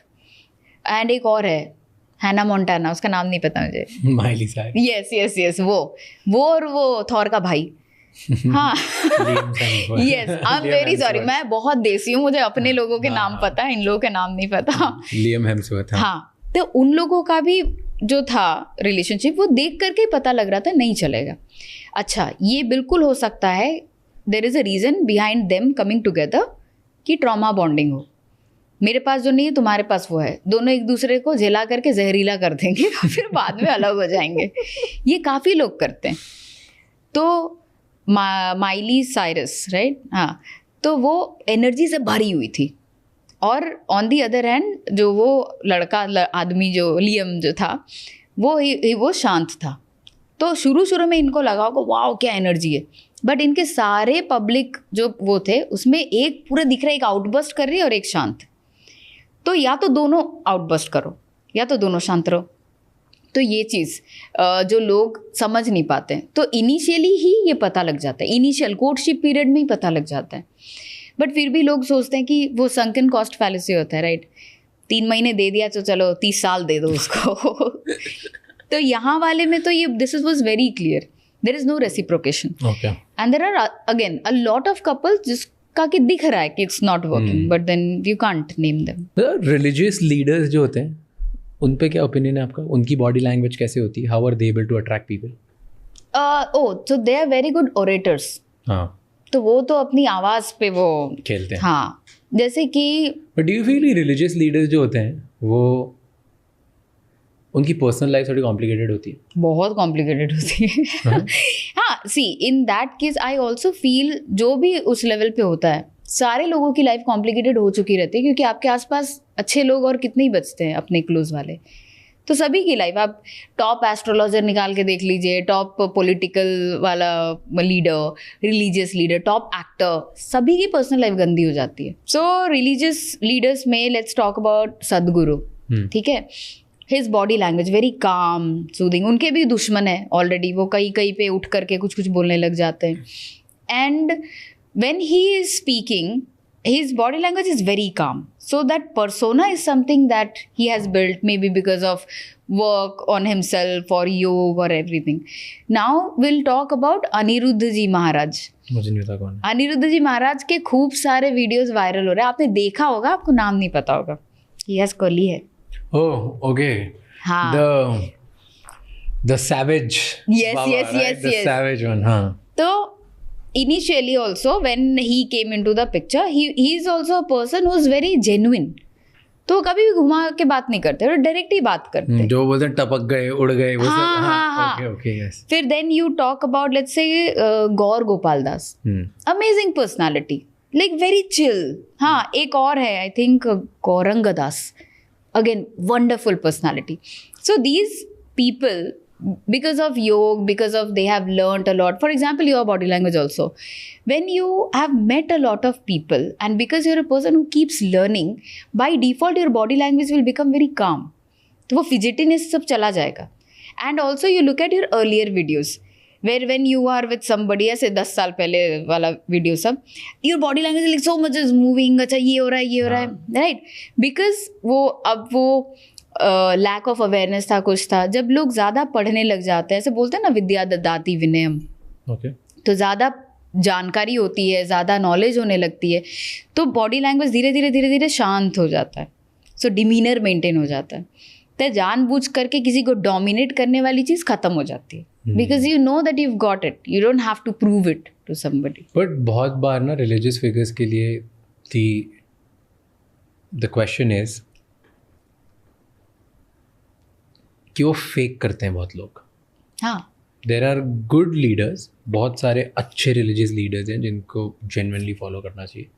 And एक और है हैना मोंटाना, उसका नाम नहीं पता मुझे. Miley Cyrus. यस, वो और वो थॉर का भाई. हाँ, yes, I am very sorry, मैं बहुत देसी हूँ, मुझे अपने लोगों के नाम पता है, इन लोगों के नाम नहीं पता. Liam Hemsworth. हाँ, तो उन लोगों का भी जो था रिलेशनशिप, वो देख करके ही पता लग रहा था नहीं चलेगा. अच्छा, ये बिल्कुल हो सकता है there is a reason behind them coming together कि ट्रॉमा बॉन्डिंग हो. मेरे पास जो नहीं है तुम्हारे पास वो है, दोनों एक दूसरे को झेला करके जहरीला कर देंगे फिर बाद में अलग हो जाएंगे. ये काफ़ी लोग करते हैं. तो माइली साइरस, राइट, हाँ, तो वो एनर्जी से भरी हुई थी. और ऑन दी अदर हैंड जो वो लड़का आदमी जो लियम जो था, वो शांत था. तो शुरू में इनको लगा होगा वाओ क्या एनर्जी है. बट इनके सारे पब्लिक जो वो थे उसमें एक पूरा दिख रहा है, एक आउटबस्ट कर रही है और एक शांत। तो या तो दोनों आउटबस्ट करो या तो दोनों शांत रहो। तो ये चीज़ जो लोग समझ नहीं पाते हैं, तो इनिशियली ही ये पता लग जाता है, इनिशियल कोर्टशिप पीरियड में ही पता लग जाता है। बट फिर भी लोग सोचते हैं कि वो संकन कॉस्ट फैलेसी होता है, राइट? 3 महीने दे दिया तो चलो 30 साल दे दो उसको। तो यहाँ वाले में तो ये this was very clear, there is no reciprocation. And there are again a lot of couples जिसका कि दिख रहा है कि it's not working, but then you can't name them. Religious leaders जो होते हैं उन पे क्या ओपिनियन है आपका? उनकी बॉडी लैंग्वेज कैसे होती है? How are they able to attract people? So they are very good orators. हाँ, तो वो तो अपनी आवाज़ पे वो खेलते हैं। हाँ, जैसे कि but do you feel religious leaders जो होते हैं वो उनकी पर्सनल लाइफ थोड़ी कॉम्प्लिकेटेड होती है? बहुत कॉम्प्लिकेटेड होती है। हाँ, see in that case I also feel जो भी उस लेवल पे होता है सारे लोगों की लाइफ कॉम्प्लिकेटेड हो चुकी रहती है, क्योंकि आपके आसपास अच्छे लोग और कितने ही बचते हैं अपने क्लोज वाले। तो सभी की लाइफ, आप टॉप एस्ट्रोलॉजर निकाल के देख लीजिए, टॉप पॉलिटिकल वाला leader, religious leader, top actor, सभी की पर्सनल लाइफ गंदी हो जाती है। सो रिलीजियस लीडर्स में लेट्स टॉक अबाउट सदगुरु, ठीक है? His body language very calm, soothing. उनके भी दुश्मन है ऑलरेडी, वो कहीं कहीं पे उठ करके कुछ कुछ बोलने लग जाते हैं। And when he is speaking, his body language is very calm. So that persona is something that he has built, maybe because of work on himself or yoga or everything. Now we'll talk about Aniruddha Ji Maharaj. मुझे नहीं पता कौन है। अनिरुद्ध जी महाराज के खूब सारे videos viral हो रहे हैं, आपने देखा होगा, आपको नाम नहीं पता होगा। He has curly hair. Oh, okay. हाँ। The savage. Yes, Baba, yes, right? yes, The yes. savage one, हाँ। तो initially also when he came into the picture, he is also a person who is very genuine. तो कभी भी घुमा के बात नहीं करते, और डायरेक्ट ही बात करते। जो बोलते हैं टपक गए, उड़ गए, वो सब। हाँ। Okay okay, yes. फिर then you talk about let's say Gaur Gopal Das, amazing personality, like very chill. हाँ, एक और है I think Gaurang Das, again wonderful personality. So these people, because of yoga, because of they have learned a lot. For example, your body language also. When you have met a lot of people and because you're a person who keeps learning, by default your body language will become very calm. तो वो fidgetiness सब चला जाएगा. And also you look at your earlier videos where when you are with somebody, ऐसे 10 साल पहले वाला video सब, your body language like so much is moving, अच्छा ये हो रहा है, right? Because वो अब वो लैक ऑफ अवेयरनेस था, कुछ था। जब लोग ज़्यादा पढ़ने लग जाते हैं, ऐसे बोलते हैं ना, विद्या ददाति विनयम, तो ज़्यादा जानकारी होती है, ज़्यादा नॉलेज होने लगती है, तो बॉडी लैंग्वेज धीरे धीरे शांत हो जाता है। सो डिमीनर मेंटेन हो जाता है। तो जानबूझ करके किसी को डोमिनेट करने वाली चीज़ खत्म हो जाती है, because you know that you got it, you don't have to prove it to somebody. But बहुत बार ना रिलीजियस फिगर्स के लिए द क्वेश्चन इज कि वो फेक करते हैं बहुत लोग। हाँ, देर आर गुड लीडर्स, बहुत सारे अच्छे रिलीजियस लीडर्स हैं जिनको जेन्युइनली फॉलो करना चाहिए,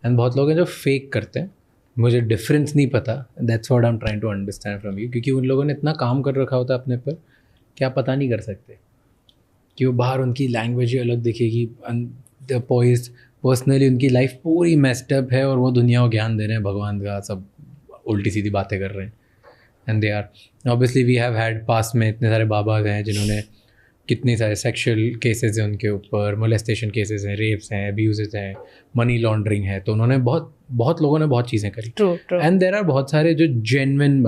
एंड बहुत लोग हैं जो फेक करते हैं। मुझे डिफरेंस नहीं पता, that's what I am trying to understand from you, क्योंकि उन लोगों ने इतना काम कर रखा होता है अपने पर कि आप पता नहीं कर सकते कि वो बाहर उनकी लैंग्वेज ही अलग दिखेगी, पर्सनली उनकी लाइफ पूरी मेस्ड अप है और वो दुनिया को ज्ञान दे रहे हैं भगवान का, सब उल्टी सीधी बातें कर रहे हैं। And they are obviously, we have had past में इतने सारे बाबा हैं जिन्होंने कितने सारे सेक्शुअल केसेस हैं उनके ऊपर, मोलेस्टेशन केसेस हैं, रेप्स हैं, अब्यूजेस हैं, मनी लॉन्ड्रिंग है, तो उन्होंने बहुत लोगों ने बहुत चीज़ें करी। एंड देर आर बहुत सारे जो जेन्युइन,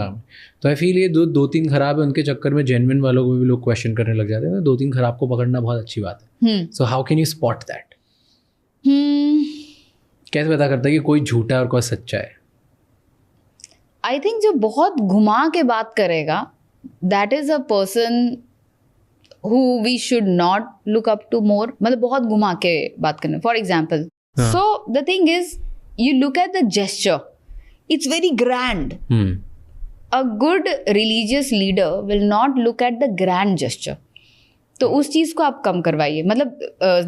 तो आई फील ये दो तीन खराब है, उनके चक्कर में जेन्युइन वालों को भी लोग क्वेश्चन करने लग जाते हैं। 2-3 खराब को पकड़ना बहुत अच्छी बात है। So how can you spot that? कैसे पता करता है कि कोई झूठा है और कोई सच्चा है? आई थिंक जो बहुत घुमा के बात करेगा, that is a person who we should not look up to more, मतलब बहुत घुमा के बात करना। For example, so the thing is, you look at the gesture, it's very grand. A good religious leader will not look at the grand gesture. तो उस चीज़ को आप कम करवाइए, मतलब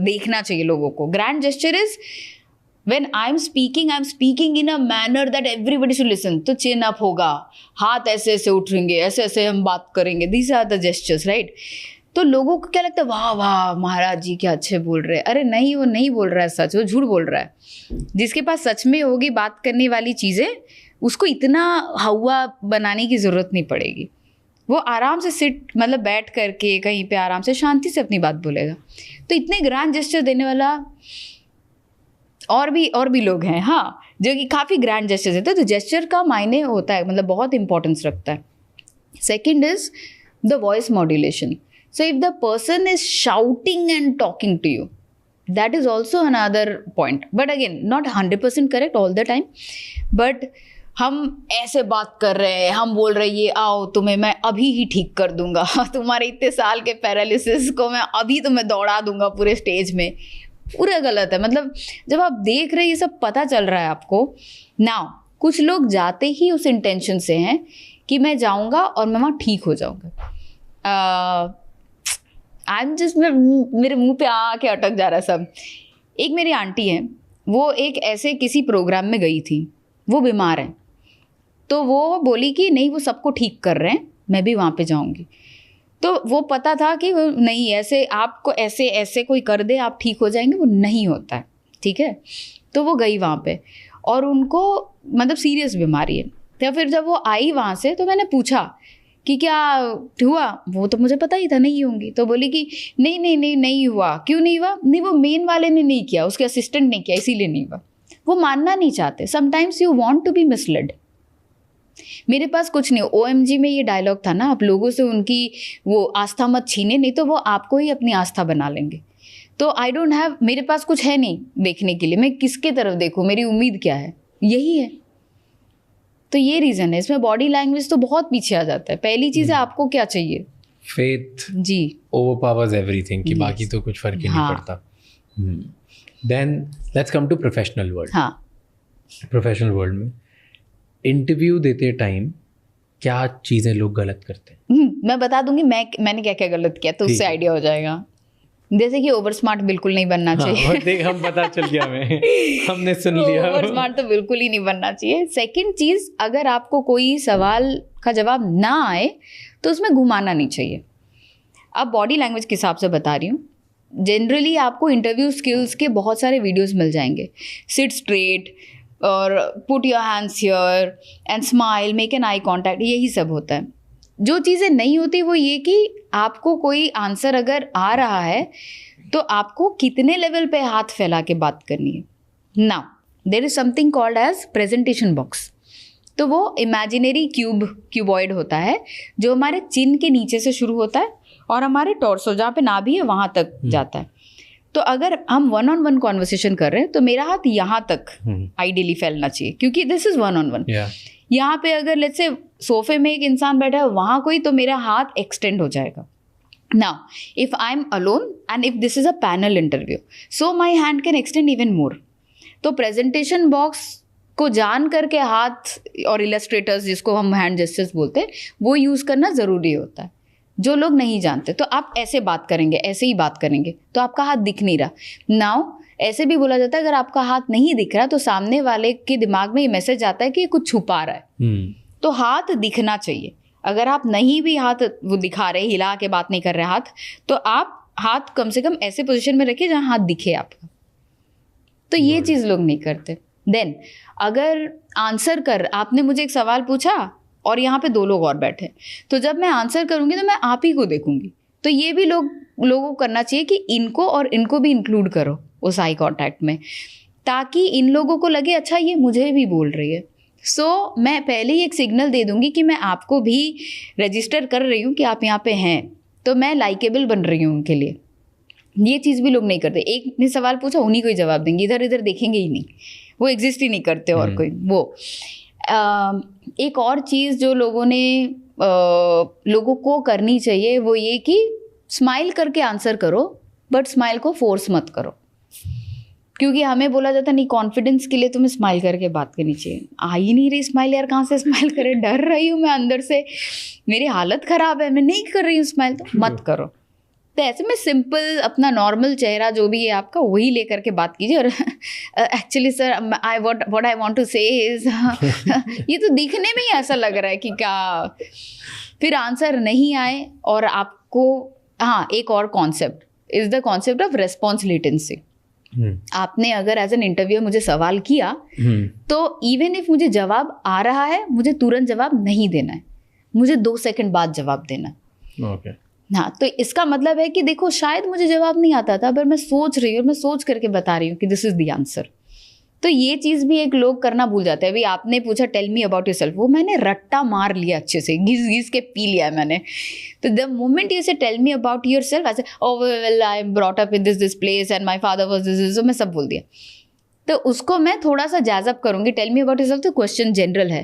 देखना चाहिए लोगों को। Grand gesture is when I'm speaking in a manner that everybody should listen. तो chin up होगा, हाथ ऐसे ऐसे उठेंगे, ऐसे ऐसे हम बात करेंगे, these are the gestures, right? तो लोगों को क्या लगता है, वाह वाह महाराज जी क्या अच्छे बोल रहे हैं। अरे नहीं, वो नहीं बोल रहा है सच, वो झूठ बोल रहा है। जिसके पास सच में होगी बात करने वाली चीज़ें, उसको इतना हवा बनाने की ज़रूरत नहीं पड़ेगी। वो आराम से मतलब बैठ करके कहीं पे आराम से शांति से अपनी बात बोलेगा। तो इतने ग्रैंड जेस्चर देने वाला और भी लोग हैं, हाँ, जो कि काफ़ी ग्रैंड जेस्चर देते हैं। तो जेस्चर का मायने होता है, मतलब बहुत इंपॉर्टेंस रखता है। Second is the voice modulation. So if the person is shouting and talking to you, that is also another point, but again not 100% correct all the time, but हम ऐसे बात कर रहे हैं, हम बोल रहे हैं ये आओ तुम्हें मैं अभी ही ठीक कर दूंगा, तुम्हारे इतने साल के पैरालिसिस को मैं अभी तुम्हें दौड़ा दूंगा पूरे स्टेज में। पूरा गलत है। मतलब जब आप देख रहे हैं ये सब पता चल रहा है आपको। नाउ कुछ लोग जाते ही उस इंटेंशन से हैं कि मैं जाऊंगा और मैं वहाँ ठीक हो जाऊंगा। मेरे मुंह पे आके अटक जा रहा है सब। एक मेरी आंटी है, वो एक ऐसे किसी प्रोग्राम में गई थी, वो बीमार है, तो वो बोली कि नहीं वो सबको ठीक कर रहे हैं, मैं भी वहाँ पे जाऊँगी। तो वो पता था कि वो नहीं, ऐसे आपको ऐसे ऐसे कोई कर दे आप ठीक हो जाएंगे, वो नहीं होता है, ठीक है। तो वो गई वहाँ पे और उनको मतलब सीरियस बीमारी है। तो फिर जब वो आई वहाँ से तो मैंने पूछा कि क्या हुआ, वो तो मुझे पता ही था नहीं होंगी। तो बोली कि नहीं हुआ। क्यों नहीं हुआ? नहीं वो मेन वाले ने नहीं किया, उसके असिस्टेंट ने किया, इसीलिए नहीं हुआ। वो मानना नहीं चाहते। Sometimes you want to be misled. मेरे पास कुछ नहीं, OMG में ये डायलॉग था ना, आप लोगों से उनकी वो आस्था मत छीने, नहीं तो वो आपको ही अपनी आस्था बना लेंगे। तो आई डोंट हैव, मेरे पास कुछ है नहीं देखने के लिए, मैं किसके तरफ देखूँ, मेरी उम्मीद क्या है, यही है। तो ये रीज़न है। इसमें बॉडी लैंग्वेज तो बहुत पीछे आ जाता है। पहली चीज़ है आपको क्या चाहिए, फेथ जी ओवरपावर्स एवरीथिंग, कि बाकी तो कुछ फर्क ही नहीं पड़ता। Then let's come to professional world. हाँ, प्रोफेशनल वर्ल्ड में इंटरव्यू देते टाइम क्या चीज़ें लोग गलत करते हैं? मैं बता दूंगी मैंने क्या क्या गलत किया, तो उससे आइडिया हो जाएगा। जैसे कि ओवर स्मार्ट बिल्कुल नहीं बनना चाहिए। हाँ, देख हम पता चल गया हमें, हमने सुन लिया। ओवर स्मार्ट तो बिल्कुल ही नहीं बनना चाहिए। सेकंड चीज़, अगर आपको कोई सवाल का जवाब ना आए तो उसमें घुमाना नहीं चाहिए। अब बॉडी लैंग्वेज के हिसाब से बता रही हूँ। जनरली आपको इंटरव्यू स्किल्स के बहुत सारे वीडियोस मिल जाएंगे। सिट स्ट्रेट और put your hands here and smile, make an eye contact, यही सब होता है। जो चीज़ें नहीं होती वो ये कि आपको कोई आंसर अगर आ रहा है तो आपको कितने लेवल पे हाथ फैला के बात करनी है। Now there is something called as presentation box. तो वो इमेजिनरी क्यूबॉइड होता है जो हमारे चिन के नीचे से शुरू होता है और हमारे टॉर्सो जहाँ पे नाभि है वहाँ तक जाता है। तो अगर हम 1-on-1 कॉन्वर्सेशन कर रहे हैं तो मेरा हाथ यहाँ तक आइडियली फैलना चाहिए, क्योंकि दिस इज 1-on-1। यहाँ पे अगर लेट्स से सोफे में एक इंसान बैठा है वहाँ कोई, तो मेरा हाथ एक्सटेंड हो जाएगा। Now if I am alone and if this is a panel interview, so my hand can extend even more. तो प्रेजेंटेशन बॉक्स को जान करके हाथ और इलस्ट्रेटर्स जिसको हम हैंड जेस्चर्स बोलते हैं वो यूज़ करना ज़रूरी होता है। जो लोग नहीं जानते, तो आप ऐसे बात करेंगे, ऐसे ही बात करेंगे, तो आपका हाथ दिख नहीं रहा। नाउ ऐसे भी बोला जाता है अगर आपका हाथ नहीं दिख रहा तो सामने वाले के दिमाग में ये मैसेज आता है कि कुछ छुपा रहा है। तो हाथ दिखना चाहिए। अगर आप नहीं भी हाथ वो दिखा रहे, हिला के बात नहीं कर रहे हाथ, तो आप हाथ कम से कम ऐसे पोजीशन में रखिए जहाँ हाथ दिखे आपका। तो ये चीज़ लोग नहीं करते। देन अगर आंसर कर, आपने मुझे एक सवाल पूछा और यहाँ पे 2 लोग और बैठे, तो जब मैं आंसर करूँगी तो मैं आप ही को देखूंगी। तो ये भी लोगों को करना चाहिए कि इनको और इनको भी इंक्लूड करो उस आई कॉन्टैक्ट में, ताकि इन लोगों को लगे अच्छा ये मुझे भी बोल रही है। सो मैं पहले ही एक सिग्नल दे दूंगी कि मैं आपको भी रजिस्टर कर रही हूँ कि आप यहाँ पे हैं, तो मैं लाइकेबल बन रही हूँ उनके लिए। ये चीज़ भी लोग नहीं करते। एक ने सवाल पूछा उन्हीं को ही जवाब देंगे, इधर इधर देखेंगे ही नहीं, वो एग्जिस्ट ही नहीं करते और कोई वो। एक और चीज़ जो लोगों को करनी चाहिए वो ये कि स्माइल करके आंसर करो, बट स्माइल को फोर्स मत करो। क्योंकि हमें बोला जाता नहीं, कॉन्फिडेंस के लिए तुम्हें स्माइल करके बात करनी चाहिए। आ ही नहीं रही स्माइल यार, कहाँ से स्माइल करे, डर रही हूँ मैं अंदर से, मेरी हालत ख़राब है, मैं नहीं कर रही हूँ स्माइल, तो मत करो। तो ऐसे में सिंपल अपना नॉर्मल चेहरा जो भी है आपका वही लेकर के बात कीजिए। और actually sir what I want to say is ये तो दिखने में ही ऐसा लग रहा है कि क्या, फिर आंसर नहीं आए और आपको हाँ, एक और concept is the concept of response latency. आपने अगर एज एन इंटरव्यूअर मुझे सवाल किया तो इवन इफ मुझे जवाब आ रहा है, मुझे तुरंत जवाब नहीं देना है, मुझे 2 सेकंड बाद जवाब देना है। ओके। हाँ, तो इसका मतलब है कि देखो शायद मुझे जवाब नहीं आता था, पर मैं सोच रही हूँ, मैं सोच करके बता रही हूँ कि दिस इज द आंसर। तो ये चीज़ भी एक लोग करना भूल जाते हैं। अभी आपने पूछा टेल मी अबाउट योरसेल्फ, वो मैंने रट्टा मार लिया, अच्छे से घिस घिस के पी लिया है मैंने। तो the moment you say tell me about yourself, ऐसे oh well I am brought up in this place and my father was this, मैं सब बोल दिया। तो उसको मैं थोड़ा सा जैज़अप करूँगी। टेल मी अबाउट योरसेल्फ तो क्वेश्चन जनरल है,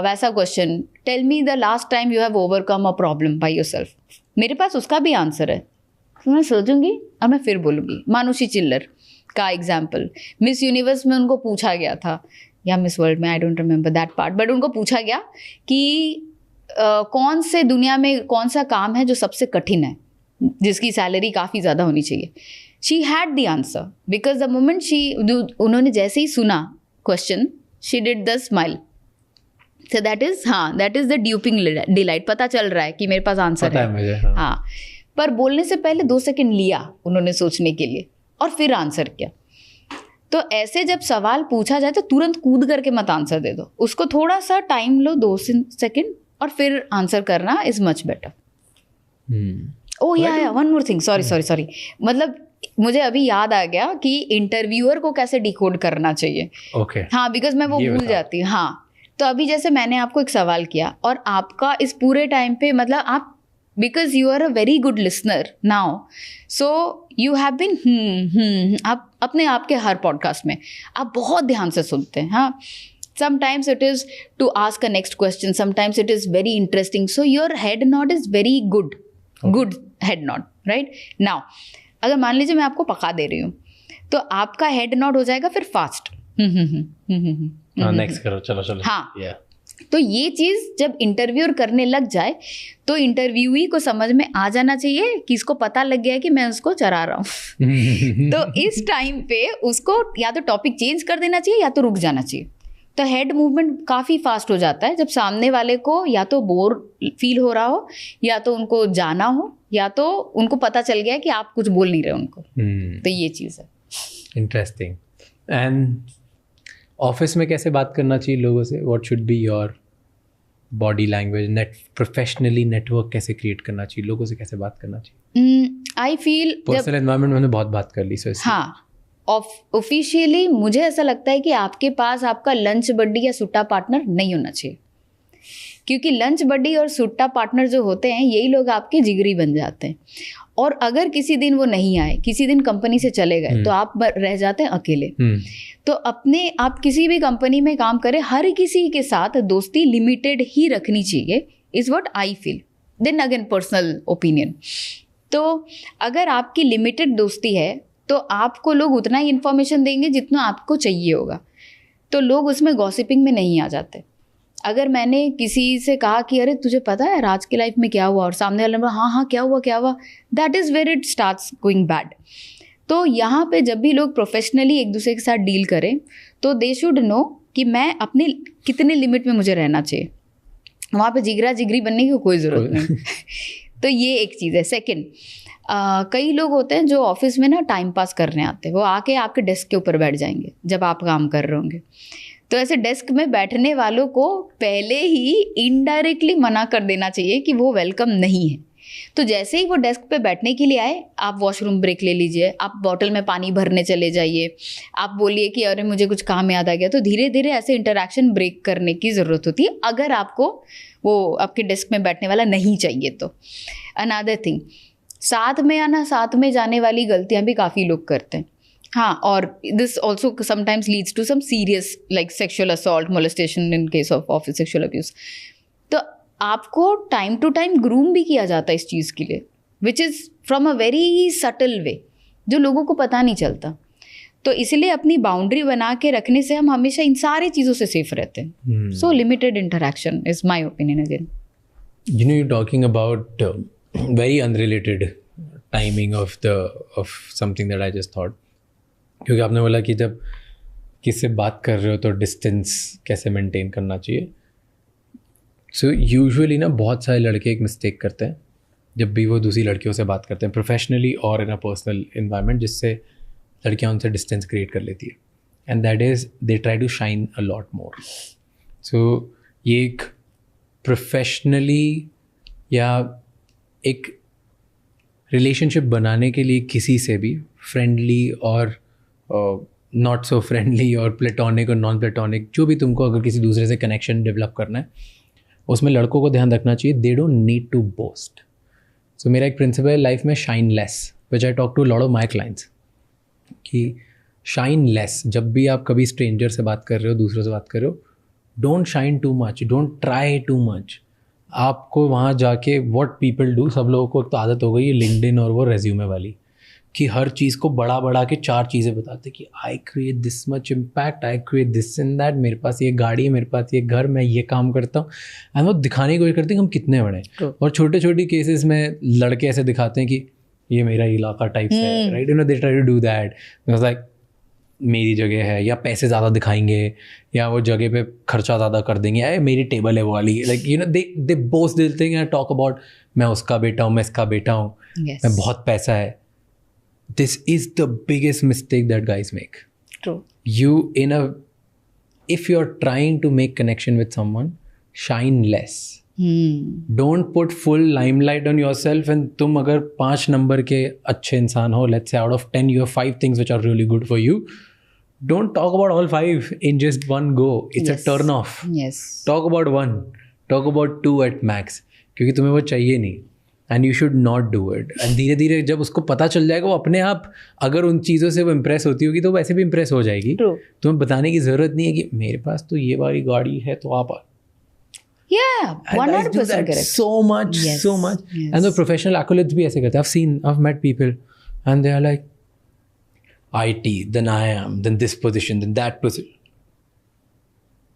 वैसा question tell me the last time you have overcome a problem by yourself, मेरे पास उसका भी आंसर है। तो मैं सोचूंगी और मैं फिर बोलूँगी। मानुषी चिल्लर का एग्जाम्पल, मिस यूनिवर्स में उनको पूछा गया था, या मिस वर्ल्ड में, I don't remember that part, but उनको पूछा गया कि कौन से दुनिया में कौन सा काम है जो सबसे कठिन है, जिसकी सैलरी काफ़ी ज़्यादा होनी चाहिए। She had the answer because the moment उन्होंने जैसे ही सुना question, she did the smile. So that is the duping delight। पता चल रहा है कि मेरे पास आंसर है मुझे, हाँ, पर बोलने से पहले 2 सेकंड लिया उन्होंने सोचने के लिए और फिर आंसर किया। तो ऐसे जब सवाल पूछा जाए तो तुरंत कूद करके मत आंसर दे दो, उसको थोड़ा सा टाइम लो, 2 सेकंड, और फिर आंसर करना इज मच बेटर। ओह या वन मोर थिंग, सॉरी, मतलब मुझे अभी याद आ गया कि इंटरव्यूअर को कैसे डिकोड करना चाहिए। ओके। हाँ, बिकॉज मैं वो भूल जाती हूँ। हाँ, तो अभी जैसे मैंने आपको एक सवाल किया और आपका इस पूरे टाइम पे, मतलब आप, because you are a very good listener now, so you have been आप अपने आप के हर पॉडकास्ट में आप बहुत ध्यान से सुनते हैं। हाँ, sometimes it is to ask a next question, sometimes it is very interesting, so your head nod is very good, good head nod, right? Now अगर मान लीजिए मैं आपको पका दे रही हूँ तो आपका हेड नॉड हो जाएगा फिर फास्ट। नेक्स्ट करो, चलो। हाँ, तो ये चीज़ जब इंटरव्यूअर करने लग जाए तो इंटरव्यूई को समझ में आ जाना चाहिए कि इसको पता लग गया है कि मैं उसको चरा रहा हूँ। तो इस टाइम पे उसको या तो टॉपिक चेंज कर देना चाहिए या तो रुक जाना चाहिए। तो हेड मूवमेंट काफ़ी फास्ट हो जाता है जब सामने वाले को या तो बोर फील हो रहा हो, या तो उनको जाना हो, या तो उनको पता चल गया है कि आप कुछ बोल नहीं रहे उनको। तो ये चीज़ है। इंटरेस्टिंग। एंड ऑफिस में कैसे बात करना चाहिए लोगों से? What should be your body language? Professionally network कैसे क्रिएट करना चाहिए? लोगों से कैसे बात करना चाहिए? आई फील पर्सनल एनवायरनमेंट मैंने बहुत बात कर ली, सो हाँ, ऑफिशियली मुझे ऐसा लगता है कि आपके पास आपका लंच बड्डी या सुट्टा पार्टनर नहीं होना चाहिए, क्योंकि लंच बड्डी और सुट्टा पार्टनर जो होते हैं यही लोग आपके जिगरी बन जाते हैं। और अगर किसी दिन वो नहीं आए, किसी दिन कंपनी से चले गए, तो आप रह जाते हैं अकेले। तो आप किसी भी कंपनी में काम करें, हर किसी के साथ दोस्ती लिमिटेड ही रखनी चाहिए, is what I feel. Then again personal opinion. तो अगर आपकी लिमिटेड दोस्ती है तो आपको लोग उतना ही इन्फॉर्मेशन देंगे जितना आपको चाहिए होगा, तो लोग उसमें गॉसिपिंग में नहीं आ जाते। अगर मैंने किसी से कहा कि अरे तुझे पता है राज की लाइफ में क्या हुआ, और सामने वाला हाँ क्या हुआ, that is where it starts going bad. तो यहाँ पे जब भी लोग प्रोफेशनली एक दूसरे के साथ डील करें तो दे शुड नो कि मैं अपने कितने लिमिट में मुझे रहना चाहिए, वहाँ पे जिगरा जिगरी बनने की कोई ज़रूरत नहीं। तो ये एक चीज़ है। सेकेंड, कई लोग होते हैं जो ऑफिस में ना टाइम पास करने आते हैं, वो आके आपके डेस्क के ऊपर बैठ जाएंगे जब आप काम कर रहे होंगे। तो ऐसे डेस्क में बैठने वालों को पहले ही इनडायरेक्टली मना कर देना चाहिए कि वो वेलकम नहीं है। तो जैसे ही वो डेस्क पे बैठने के लिए आए, आप वॉशरूम ब्रेक ले लीजिए, आप बॉटल में पानी भरने चले जाइए, आप बोलिए कि अरे मुझे कुछ काम याद आ गया। तो धीरे धीरे ऐसे इंटरेक्शन ब्रेक करने की ज़रूरत होती है अगर आपको वो आपके डेस्क में बैठने वाला नहीं चाहिए तो। अनदर थिंग, साथ में आना, साथ में जाने वाली गलतियाँ भी काफ़ी लोग करते हैं। हाँ, और this also sometimes leads to some serious like sexual assault, molestation in case of office sexual abuse. तो आपको टाइम टू टाइम ग्रूम भी किया जाता है इस चीज़ के लिए, which is from a very subtle way, जो लोगों को पता नहीं चलता। तो इसलिए अपनी बाउंड्री बना के रखने से हम हमेशा इन सारी चीज़ों से सेफ रहते हैं। सो limited interaction is my opinion again. You know, you're talking about very unrelated timing of something that I just thought. क्योंकि आपने बोला कि जब किससे बात कर रहे हो तो डिस्टेंस कैसे मेंटेन करना चाहिए। सो यूजुअली ना बहुत सारे लड़के एक मिस्टेक करते हैं जब भी वो दूसरी लड़कियों से बात करते हैं प्रोफेशनली और इन अ पर्सनल इन्वायरमेंट, जिससे लड़कियां उनसे डिस्टेंस क्रिएट कर लेती है, and that is they try to shine a lot more. So ये एक प्रोफेशनली या एक रिलेशनशिप बनाने के लिए किसी से भी फ्रेंडली और नॉट सो फ्रेंडली और प्लेटोनिक और नॉन प्लेटोनिक, जो भी तुमको अगर किसी दूसरे से कनेक्शन डेवलप करना है, उसमें लड़कों को ध्यान रखना चाहिए they don't need to boast. So मेरा एक प्रिंसिपल है लाइफ में, shine less, which I talk to lot of my clients, कि शाइन लेस. जब भी आप कभी स्ट्रेंजर से बात कर रहे हो, दूसरों से बात कर रहे हो, don't shine too much, don't try too much. आपको वहाँ जाके व्हाट पीपल डू, सब लोगों को एक तो आदत हो गई है लिंक्डइन और वो रेज्यूमे वाली, कि हर चीज़ को बड़ा बड़ा के 4 चीज़ें बताते कि I create this much impact, I create this and that, मेरे पास ये गाड़ी है, मेरे पास ये घर, मैं ये काम करता हूँ, एंड वो दिखाने की कोशिश करते हैं कि हम कितने बड़े हैं. और छोटे छोटे केसेस में लड़के ऐसे दिखाते हैं कि ये मेरा इलाका टाइप है, right, you know, they try to do that, like मेरी जगह है, या पैसे ज़्यादा दिखाएंगे, या वो जगह पे खर्चा ज़्यादा कर देंगे, या मेरी टेबल है वो वाली, like you know they boast this thing and talk about मैं उसका बेटा हूँ, मैं इसका बेटा हूँ, मैं बहुत पैसा है. This is the biggest mistake that guys make. True. If you're trying to make connection with someone, shine less. Don't put full limelight on yourself. And तुम अगर 5 नंबर के अच्छे इंसान हो, let's say out of 10 you have 5 things which are really good for you, don't talk about all 5 in just one go. It's a turn off. Yes. Talk about 1. Talk about 2 at max. क्योंकि तुम्हें वो चाहिए नहीं. And you should not do it. And धीरे धीरे जब उसको पता चल जाएगा, वो अपने आप, अगर उन चीज़ों से वो इम्प्रेस होती होगी तो वैसे भी इम्प्रेस हो जाएगी. तुम्हें बताने की ज़रूरत नहीं है कि मेरे पास तो ये वाली गाड़ी है, तो आप 100% correct. So much. And the professional accolades भी ऐसे करते हैं. I've met people and they are like IT, then I am, then this position, then that position.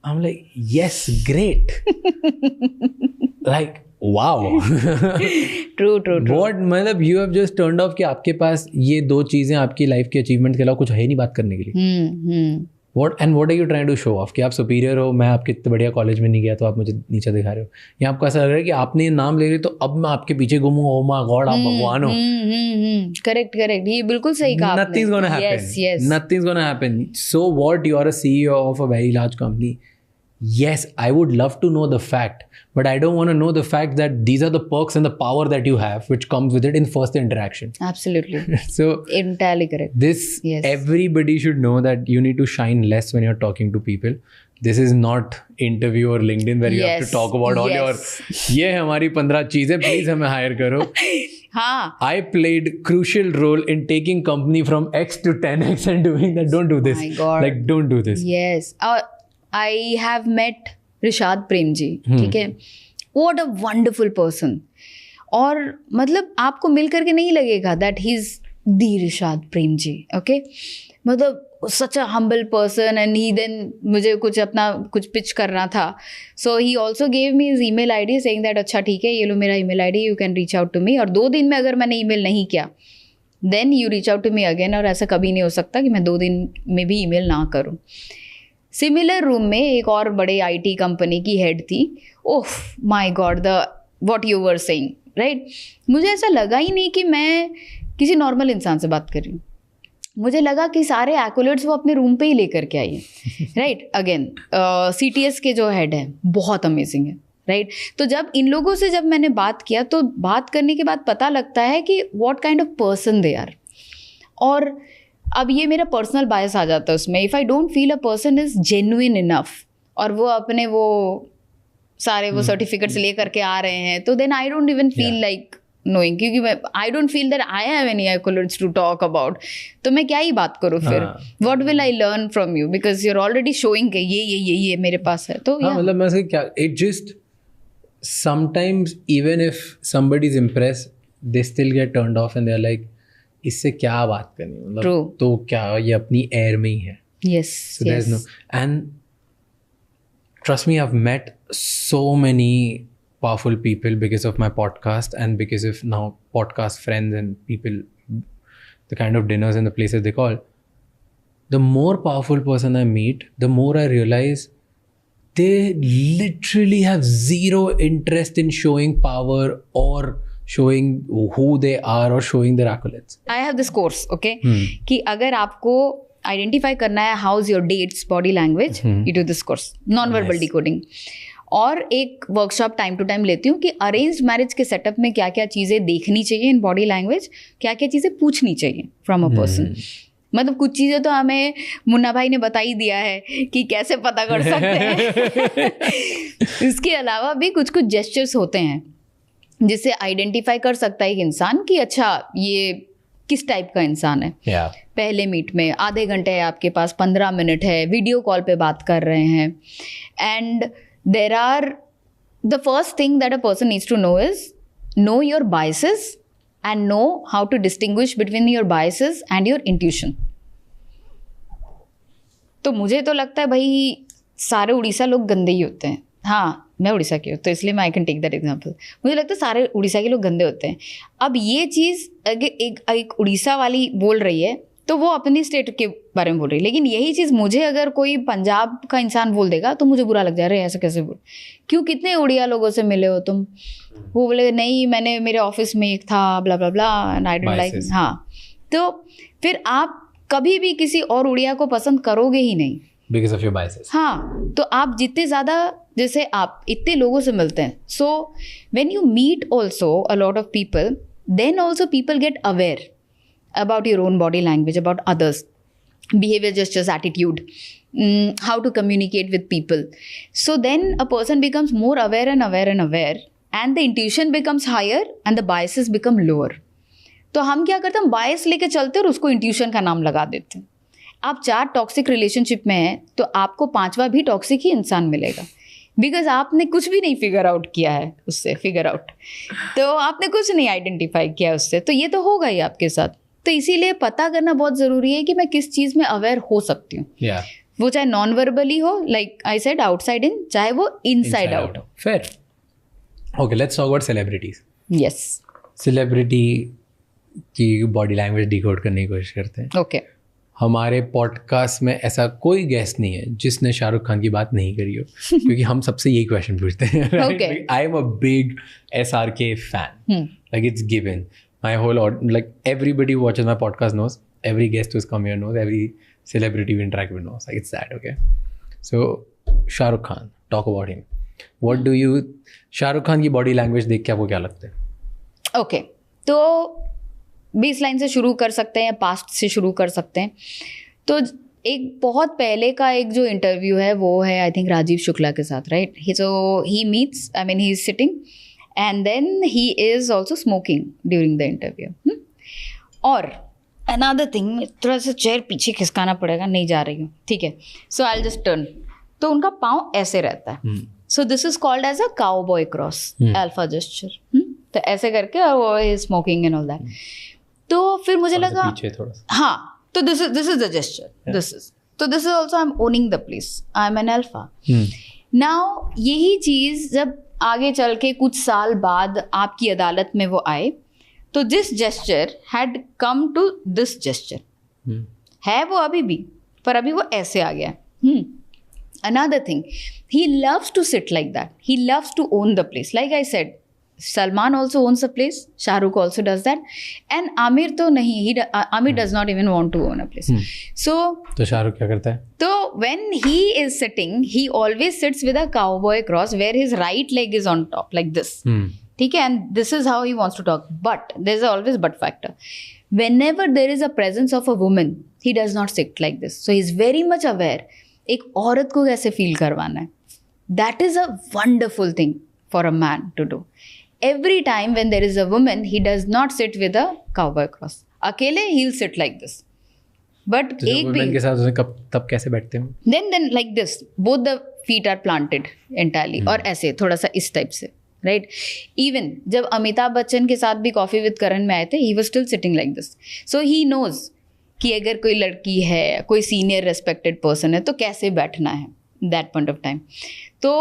I'm like, yes, great. Like, wow. True. What, मतलब you have just turned off कि आपके पास ये 2 चीज़ें आपकी लाइफ के achievement के अलावा कुछ है नहीं बात करने के लिए. What are you trying to show off? कि आप सुपीरियर हो, मैं आपके इतने बढ़िया कॉलेज में नहीं गया तो आप मुझे नीचे दिखा रहे हो, या आपको ऐसा लग रहा है कि आपने ये नाम ले रहे तो अब मैं आपके पीछे घूमूंगा, ओ माय गॉड आप भगवान हो. करेक्ट, ये बिल्कुल सही कहा आपने. Nothing's gonna happen. Yes. Nothing's gonna happen. So what, you are a CEO of a very large company. Yes, I would love to know the fact, but I don't want to know the fact that these are the perks and the power that you have, which comes with it in first interaction. Absolutely. So entirely correct. This, everybody should know that you need to shine less when you're talking to people. This is not interview or LinkedIn where you have to talk about all your, ये हमारी 15 चीजें, please हमें hire करो. हाँ. I played crucial role in taking company from X to 10X and doing that. Don't do this. My God. Like, don't do this. Yes. I have met Rishad Prem ji. ठीक है. What a wonderful person. और मतलब आपको मिल करके नहीं लगेगा that he's the Rishad Prem ji. Okay. मतलब such a humble person, and he then मुझे कुछ पिच करना था. So he also gave me his email ID saying that अच्छा ठीक है, ये लो मेरा email ID, you can reach out to me. और 2 दिन में अगर मैंने email नहीं किया, then you reach out to me again. और ऐसा कभी नहीं हो सकता कि मैं 2 दिन में भी email ना करूँ. सिमिलर रूम में एक और बड़े IT कंपनी की हेड थी. Oh my God, the what you were saying, right. मुझे ऐसा लगा ही नहीं कि मैं किसी नॉर्मल इंसान से बात कर रही हूँ. मुझे लगा कि सारे एक्कोलेट्स वो अपने रूम पे ही लेकर के आई है, राइट. अगेन CTS के जो हेड है बहुत अमेजिंग है, राइट. तो जब इन लोगों से जब मैंने बात किया तो बात करने के बाद पता लगता है कि what kind of person they are. और अब ये मेरा पर्सनल बायस आ जाता है उसमें. If I don't feel a person is genuine enough और वो अपने वो सारे वो सर्टिफिकेट्स ले करके आ रहे हैं, तो then I don't even feel like knowing, क्योंकि I don't feel that I have any accolades to talk about. तो मैं क्या ही बात करूँ फिर. What will I learn from you, because you are already showing के ये मेरे पास है. तो मतलब मैं क्या, it just sometimes even if somebody is impressed they still get turned off and they are like इससे क्या बात करनी, मतलब तो क्या ये अपनी एयर में ही है. Yes. So there's no, and trust me, I've met so many powerful people because of my podcast and because of now podcast friends and people, the kind of dinners and the places they call. The more powerful person I meet, the more I realize they literally have zero interest in showing power or showing who they are or showing their accolades? I have this course, okay, कि अगर आपको identify करना है how is your date's body language, you do this course non verbal decoding. और एक workshop time to time लेती हूँ कि अरेंज्ड मैरिज के सेटअप में क्या क्या चीज़ें देखनी चाहिए इन बॉडी लैंग्वेज, क्या क्या चीज़ें पूछनी चाहिए फ्रॉम अ पर्सन. मतलब कुछ चीज़ें तो हमें मुन्ना भाई ने बता ही दिया है कि कैसे पता कर सकते हैं. इसके अलावा भी कुछ कुछ जेस्चर्स होते हैं जिससे आइडेंटिफाई कर सकता है एक इंसान कि अच्छा ये किस टाइप का इंसान है. पहले मीट में आधे घंटे है आपके पास, 15 मिनट है, वीडियो कॉल पे बात कर रहे हैं. And there are the first thing that a person needs to know is know your biases and know how to distinguish between your biases and your intuition. तो मुझे तो लगता है भाई सारे उड़ीसा लोग गंदे ही होते हैं. हाँ, मैं उड़ीसा की हूँ तो इसलिए मैं I can take that example. मुझे लगता है सारे उड़ीसा के लोग गंदे होते हैं. अब ये चीज़ अगर एक उड़ीसा वाली बोल रही है तो वो अपनी स्टेट के बारे में बोल रही है, लेकिन यही चीज़ मुझे अगर कोई पंजाब का इंसान बोल देगा तो मुझे बुरा लग जा रहा है. ऐसा कैसे बोल, क्यों, कितने उड़िया लोगों से मिले हो तुम? वो बोले नहीं मैंने मेरे ऑफिस में एक था blah blah blah and I don't like. हाँ, तो फिर आप कभी भी किसी और उड़िया को पसंद करोगे ही नहीं बिकॉज ऑफ योर बायसेस. हाँ, तो आप जितने ज़्यादा जैसे आप इतने लोगों से मिलते हैं, so when you meet also a lot of people, then also people get aware about your own body language, about others, behavior, gestures, attitude, how to communicate with people. So then a person becomes more aware and aware and aware, and the intuition becomes higher and the biases become lower. तो हम क्या करते हैं, बायस लेके चलते हैं और उसको इंट्यूशन का नाम लगा देते हैं. आप 4 टॉक्सिक रिलेशनशिप में हैं तो आपको 5वां भी टॉक्सिक ही इंसान मिलेगा, बिकॉज आपने कुछ भी नहीं फिगर आउट किया है उससे. फिगर आउट तो आपने कुछ नहीं आइडेंटिफाई किया उससे, तो ये तो होगा ही आपके साथ. तो इसीलिए पता करना बहुत ज़रूरी है कि मैं किस चीज़ में अवेयर हो सकती हूँ. वो चाहे नॉन वर्बली हो, like I said outside in, चाहे वो इनसाइड आउट हो. Fair. Okay, let's talk about celebrities. Yes, celebrity की बॉडी लैंग्वेज डिकोड करने की कोशिश करते हैं. ओके. हमारे पॉडकास्ट में ऐसा कोई गेस्ट नहीं है जिसने शाहरुख खान की बात नहीं करी हो, क्योंकि हम सबसे यही क्वेश्चन पूछते हैं. I am a big SRK fan, like it's given. My whole like everybody who watches my podcast knows, every guest who's come here knows, every celebrity we interact with knows. Like it's that, okay? So Shah Rukh Khan, talk about him. What do you, Shah Rukh Khan की body language देख के आपको क्या लगता है? Okay, तो 20 line से शुरू कर सकते हैं, पास्ट से शुरू कर सकते हैं. तो एक बहुत पहले का एक जो इंटरव्यू है वो है आई थिंक राजीव शुक्ला के साथ, right? So he meets, I mean he is sitting. And then he is also smoking during the interview. और another thing, थोड़ा सा चेयर पीछे खिसकाना पड़ेगा, नहीं जा रही हूँ, ठीक है. So I'll just turn. तो उनका पाँव ऐसे रहता है. So this is called as a cowboy cross, alpha gesture. तो ऐसे करके और वो is smoking and all that. तो फिर मुझे लगा पीछे थोड़ा सा. हाँ, तो this is the gesture. Yeah. This is also I'm owning the place. I'm an alpha. Now यही चीज़ जब आगे चल के कुछ साल बाद आपकी अदालत में वो आए, तो this gesture had come to this gesture. है वो अभी भी, पर अभी वो ऐसे आ गया. Another thing, he loves to sit like that. He loves to own the place. Like I said, Salman also owns a place, Shahrukh also does that, and Amir तो नहीं, Amir does not even want to own a place. So तो शाहरुख क्या करता है? तो when he is sitting, he always sits with a cowboy cross where his right leg is on top like this. ठीक है, and this is how he wants to talk. But there's always but factor. Whenever there is a presence of a woman, he does not sit like this. So he's very much aware. एक औरत को कैसे feel करवाना है. That is a wonderful thing for a man to do. Every time when there is a woman, he does not sit with a cowboy cross. अकेले he'll sit like this. But तो एक भी के साथ तब कैसे बैठते हैं? Then like this, both the feet are planted entirely. और ऐसे थोड़ा सा इस टाइप से, right? Even जब अमिताभ बच्चन के साथ भी कॉफी विद करण में आए थे, he was still sitting like this. So he knows कि अगर कोई लड़की है, कोई सीनियर रेस्पेक्टेड पर्सन है, तो कैसे बैठना है that point of time. तो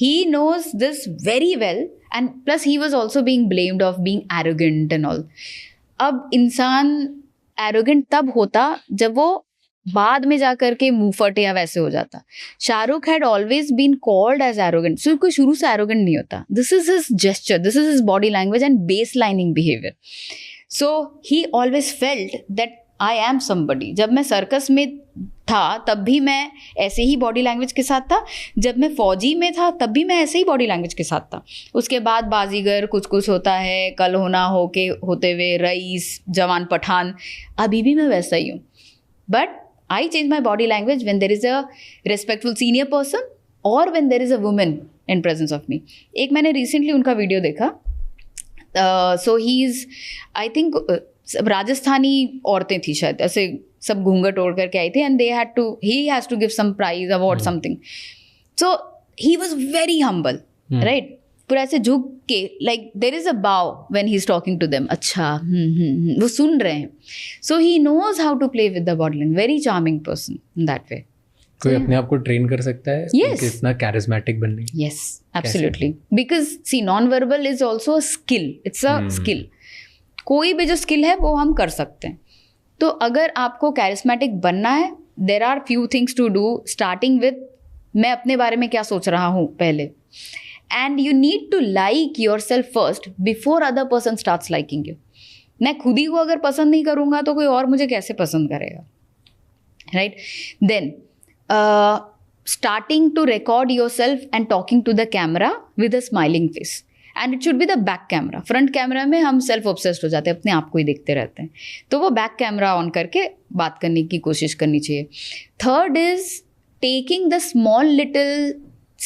he knows this very well. And plus he was also being blamed of being arrogant and all. अब इंसान arrogant तब होता जब वो बाद में जाकर के मुंह फट या वैसे हो जाता. Shahrukh had always been called as arrogant. So कोई शुरू से एरोगेंट नहीं होता. This is his gesture, this is his body language and base lining behavior. So he always felt that I am somebody. जब मैं सर्कस में था तब भी मैं ऐसे ही बॉडी लैंग्वेज के साथ था. जब मैं फौजी में था तब भी मैं ऐसे ही बॉडी लैंग्वेज के साथ था. उसके बाद बाजीगर, कुछ कुछ होता है, कल होना होते हुए रईस, जवान पठान, अभी भी मैं वैसा ही हूँ. But I change my body language when there is a respectful senior person or when there is a woman in presence of me. एक मैंने recently उनका वीडियो देखा. So he's, I think Rajasthani औरतें थी शायद, ऐसे सब घूंघट ओढ़ करके आई थी, and he has to give some prize, award, something. So he was very humble, right? पूरा ऐसे झुक के, like there is a bow when he's talking to them. अच्छा, वो सुन रहे हैं. So he knows how to play with the body language. Very charming person in that way. कोई अपने आप को ट्रेन कर सकता है Yes. कितना charismatic बनने की? Yes, absolutely. Because see, non-verbal is also a skill. It's a skill. कोई भी जो skill है वो हम कर सकते हैं. तो अगर आपको charismatic बनना है, there are few things to do, starting with मैं अपने बारे में क्या सोच रहा हूँ पहले. And you need to like yourself first before other person starts liking you. मैं खुद ही को अगर पसंद नहीं करूँगा तो कोई और मुझे कैसे पसंद करेगा, right? Then starting to record yourself and talking to the camera with a smiling face. And it should be the back camera. Front camera में हम self obsessed हो जाते हैं, अपने आप को ही देखते रहते हैं. तो वो back camera on करके बात करने की कोशिश करनी चाहिए. Third is taking the small little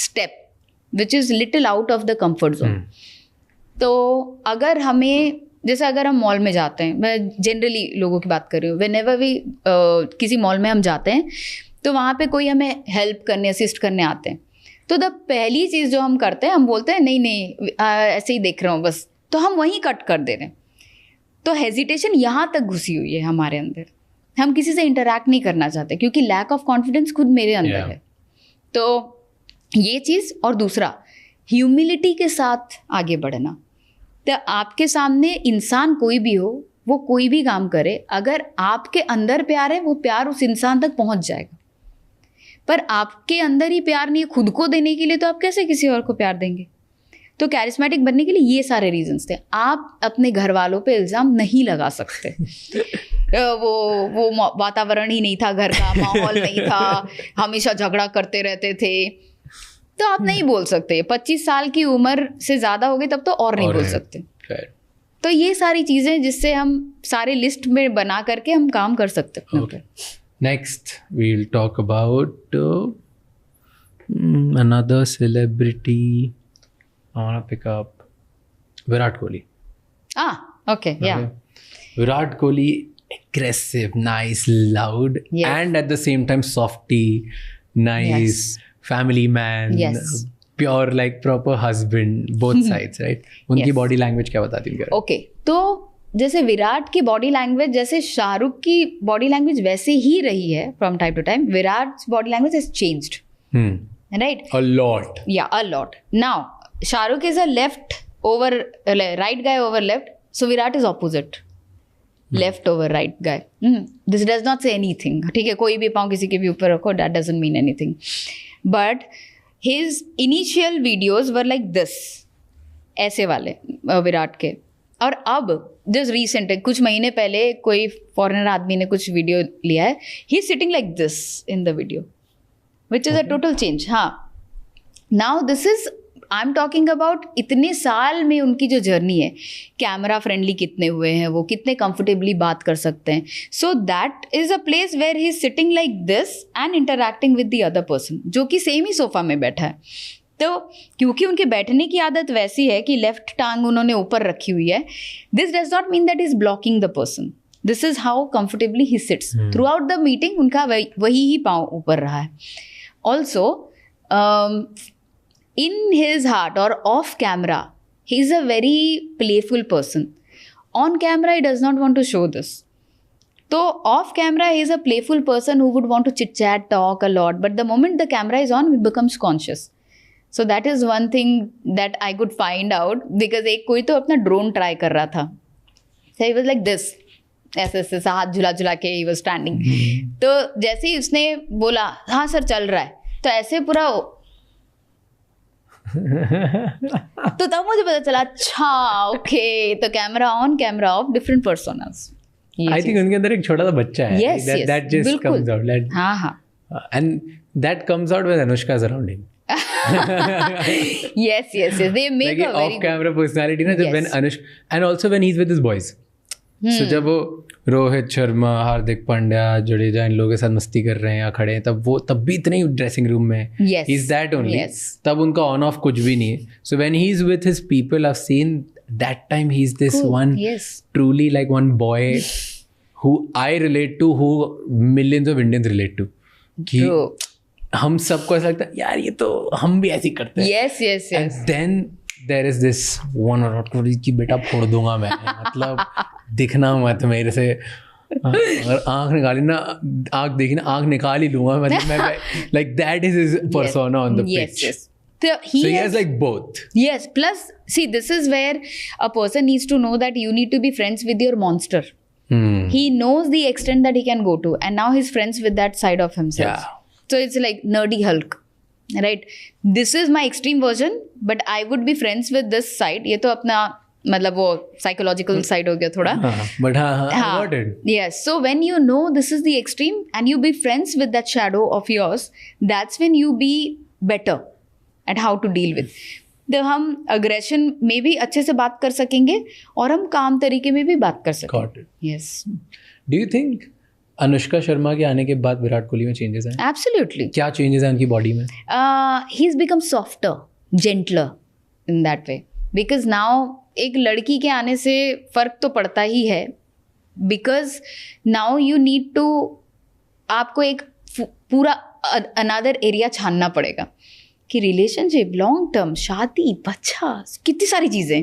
step which is little out of the comfort zone. तो अगर हमें, जैसे अगर हम मॉल में जाते हैं, मैं जनरली लोगों की बात कर रही हूँ, whenever we किसी मॉल में हम जाते हैं तो वहाँ पे कोई हमें हेल्प करने, असिस्ट करने आते हैं, तो द पहली चीज़ जो हम करते हैं, हम बोलते हैं नहीं ऐसे ही देख रहा हूँ बस, तो हम वहीं कट कर दे रहे हैं. तो हेजिटेशन यहाँ तक घुसी हुई है हमारे अंदर. हम किसी से इंटरैक्ट नहीं करना चाहते क्योंकि लैक ऑफ कॉन्फिडेंस खुद मेरे अंदर है. तो ये चीज़, और दूसरा ह्यूमिलिटी के साथ आगे बढ़ना. तो आपके सामने इंसान कोई भी हो, वो कोई भी काम करे, अगर आपके अंदर प्यार है, वो प्यार उस इंसान तक पहुंच जाएगा. पर आपके अंदर ही प्यार नहीं है खुद को देने के लिए, तो आप कैसे किसी और को प्यार देंगे? तो कैरिस्मेटिक बनने के लिए ये सारे रीजंस थे. आप अपने घर वालों पे इल्ज़ाम नहीं लगा सकते. वो वातावरण ही नहीं था, घर का माहौल नहीं था, हमेशा झगड़ा करते रहते थे, तो आप नहीं बोल सकते. 25 साल की उम्र से ज़्यादा हो गई तब तो और नहीं बोल सकते. तो ये सारी चीज़ें जिससे हम सारे लिस्ट में बना करके हम काम कर सकते हैं. Next, we'll talk about another celebrity. I want to pick up Virat Kohli. Okay, yeah. Virat Kohli, aggressive, nice, loud, Yes. and at the same time softy, nice, family man, pure like proper husband, both sides, right? उनकी body language क्या बताती है? Okay, तो जैसे विराट की body language जैसे शाहरुख की body language वैसे ही रही है from time to time. Virat body language has changed, right? A lot. Yeah, a lot. Now, Shahrukh is a right guy over left, so Virat is opposite. Left over right guy. This does not say anything. ठीक है, कोई भी पाँव किसी के भी ऊपर रखो, that doesn't mean anything. But his initial videos were like this, ऐसे वाले विराट के. और अब जस्ट रिसेंट कुछ महीने पहले कोई फॉरेनर आदमी ने कुछ वीडियो लिया है, he is sitting like this in the video, which is a total change. हाँ, now this is, I am talking about इतने साल में उनकी जो जर्नी है, कैमरा फ्रेंडली कितने हुए हैं, वो कितने कंफर्टेबली बात कर सकते हैं. So that is a place where he is sitting like this and interacting with the other person, जो कि सेम ही सोफा में बैठा है. तो क्योंकि उनके बैठने की आदत वैसी है कि लेफ्ट टांग उन्होंने ऊपर रखी हुई है, this does not mean that is blocking the person. This is how comfortably he sits throughout the meeting. उनका वही ही पाँव ऊपर रहा है. ऑल्सो इन हिज हार्ट और off camera he is a very playful person. On camera he does not want to show this. तो off camera he is a playful person who would want to chit chat, talk a lot, but the moment the camera is on he becomes conscious. So that is one thing that I could find out, because एक कोई तो अपना drone try कर रहा था. So he was like this, ऐसे ऐसे सा हाथ झुला झुला के ही वो स्टैंडिंग। तो जैसे ही उसने बोला हाँ सर चल रहा है, तो ऐसे पूरा तो तब मुझे पता चला अच्छा ओके, तो camera on camera off, different personas. I think उनके अंदर एक छोटा सा बच्चा है। Yes, yes, that just बिल्कुल। comes out. हाँ हाँ And that comes out when Anushka is around him. yes yes yes, they make Like a very off camera personality ना, जब when Yes. Anushka, and also when he's with his boys. So जब वो रोहित शर्मा, हार्दिक पांड्या, जडेजा इन लोगों के साथ मस्ती कर रहे हैं या खड़े हैं, तब भी इतने ही ड्रेसिंग रूम में Yes. he's that only. Yes. तब उनका ऑन ऑफ कुछ भी नहीं है. So when he's with his people, I've seen that time he's this Cool. one Yes. truly like one boy who I relate to, who millions of Indians relate to. कि True. हम सबको ऐसा लगता है यार ये तो हम भी ऐसे ही करते हैं। yes yes And yes then there is this one और कि बेटा फोड़ दूंगा मैं, मतलब दिखना मत मेरे से, अगर आंख निकाली ना, आंख देखी ना, आंख निकाल ही लूंगा, मतलब मैं like that is his persona on the yes pitch. yes so he has like both. yes, plus see this is where a person needs to know that you need to be friends with your monster. He knows the extent that he can go to, and now he's friends with that side of himself. Yeah. So it's like nerdy Hulk, right? This is my extreme version, but I would be friends with this side. ये तो अपना मतलब वो psychological side हो गया थोड़ा. But I got it. Yes. So when you know this is the extreme and you be friends with that shadow of yours, that's when you be better at how to deal with. तो हम aggression में भी अच्छे से बात कर सकेंगे और हम काम तरीके में भी बात कर सकेंगे। Got it. Yes. Do you think Anushka Sharma के आने के बाद विराट कोहली में चेंजेस आए? Absolutely. क्या चेंजेस हैं उनकी बॉडी में? He's become softer, gentler in that way. Because now एक लड़की के आने से फर्क तो पड़ता ही है, because now you need to, आपको एक पूरा another एरिया छानना पड़ेगा कि रिलेशनशिप, लॉन्ग टर्म, शादी, बच्चा, कितनी सारी चीज़ें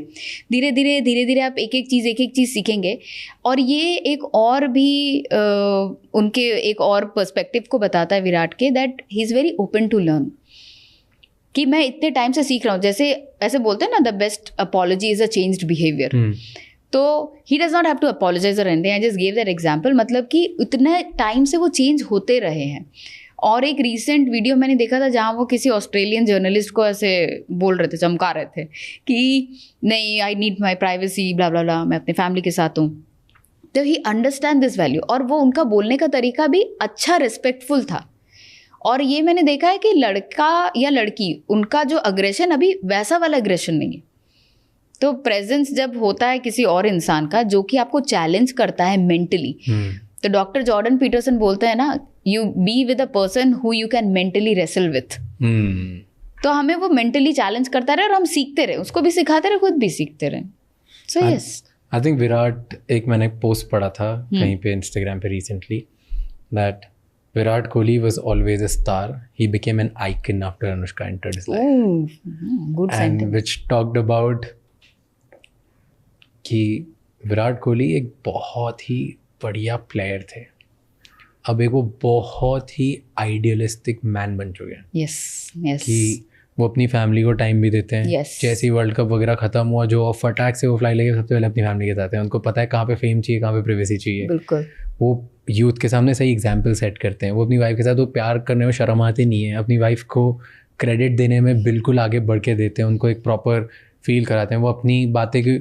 धीरे धीरे आप एक एक चीज़ सीखेंगे। और ये एक और भी उनके एक और पर्सपेक्टिव को बताता है विराट के, that he is very open to learn, कि मैं इतने टाइम से सीख रहा हूँ। जैसे ऐसे बोलते हैं ना, the best apology is a changed behavior. तो he does not have to apologize or anything, I just give that example, मतलब कि इतने टाइम से वो चेंज होते रहे हैं। और एक रीसेंट वीडियो मैंने देखा था जहाँ वो किसी ऑस्ट्रेलियन जर्नलिस्ट को ऐसे बोल रहे थे, चमका रहे थे कि नहीं, I need my privacy, blah blah ब्ला, मैं अपने फैमिली के साथ हूँ। तो ही अंडरस्टैंड दिस वैल्यू, और वो उनका बोलने का तरीका भी अच्छा, रिस्पेक्टफुल था। और ये मैंने देखा है कि लड़का या लड़की, उनका जो अग्रेशन अभी वैसा वाला अग्रेशन नहीं है। तो प्रेजेंस जब होता है किसी और इंसान का जो कि आपको चैलेंज करता है मेंटली, तो डॉक्टर जॉर्डन पीटरसन बोलते हैं ना, you be with a person who you can mentally wrestle with. तो हमें वो मेंटली चैलेंज करता रहे और हम सीखते रहे, उसको भी सिखाते रहे, खुद भी सीखते रहे। So yes, I think Virat, एक मैंने पोस्ट पढ़ा था कहीं पे इंस्टाग्राम पे recently, that Virat Kohli was always a star. He became an icon after Anushka entered his life. Good sentiment. And which talked about कि विराट कोहली एक बहुत ही बढ़िया प्लेयर थे, अब एक वो बहुत ही आइडियलिस्टिक मैन बन चुके हैं। Yes, yes. कि वो अपनी फैमिली को टाइम भी देते हैं। Yes. जैसे ही वर्ल्ड कप वगैरह खत्म हुआ, जो फटाक से वो फ्लाई लेके सबसे पहले अपनी फैमिली के साथ हैं। उनको पता है कहाँ पे फेम चाहिए, कहाँ पे प्रिवेसी चाहिए। बिल्कुल। वो यूथ के सामने सही एग्जाम्पल सेट करते हैं। वो अपनी वाइफ के साथ वो प्यार करने में शर्म आती नहीं है, अपनी वाइफ को क्रेडिट देने में बिल्कुल आगे बढ़ के देते हैं, उनको एक प्रॉपर फील कराते हैं। वो अपनी बातें की,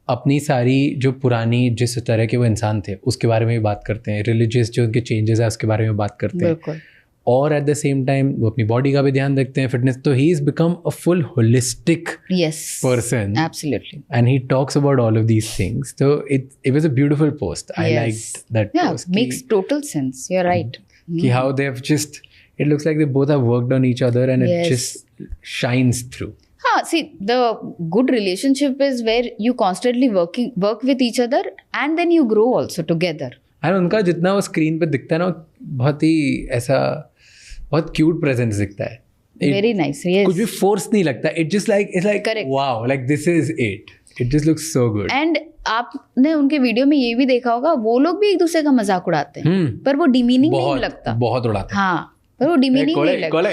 अपनी सारी जो पुरानी जिस तरह के वो इंसान थे उसके बारे में भी बात करते हैं, रिलीजियस जो उनके चेंजेस है उसके बारे में बात करते हैं, और एट द सेम टाइम वो अपनी बॉडी का भी ध्यान रखते हैं, फिटनेस। तो he is become a full holistic person, absolutely, and he talks about all of these things. तो it was a beautiful post, I liked that post. Makes total sense, you are right, कि how they have just, it looks like they both have worked on each other and it just shines through. See, the good relationship is where you constantly work with each other and then you grow also together. And उनका जितना वो screen पे दिखता है ना, बहुत ही ऐसा बहुत क्यूट प्रेजेंस दिखता है। Very nice, yes. कुछ भी फोर्स नहीं लगता, it just like, it's like wow, like this is it just looks so good. And आपने उनके वीडियो में ये भी देखा होगा, वो लोग भी एक दूसरे का मजाक उड़ाते हैं, पर वो डिमीनिंग नहीं लगता, बहुत उड़ाते हैं। हाँ, पर वो डिमीनिंग नहीं लगता।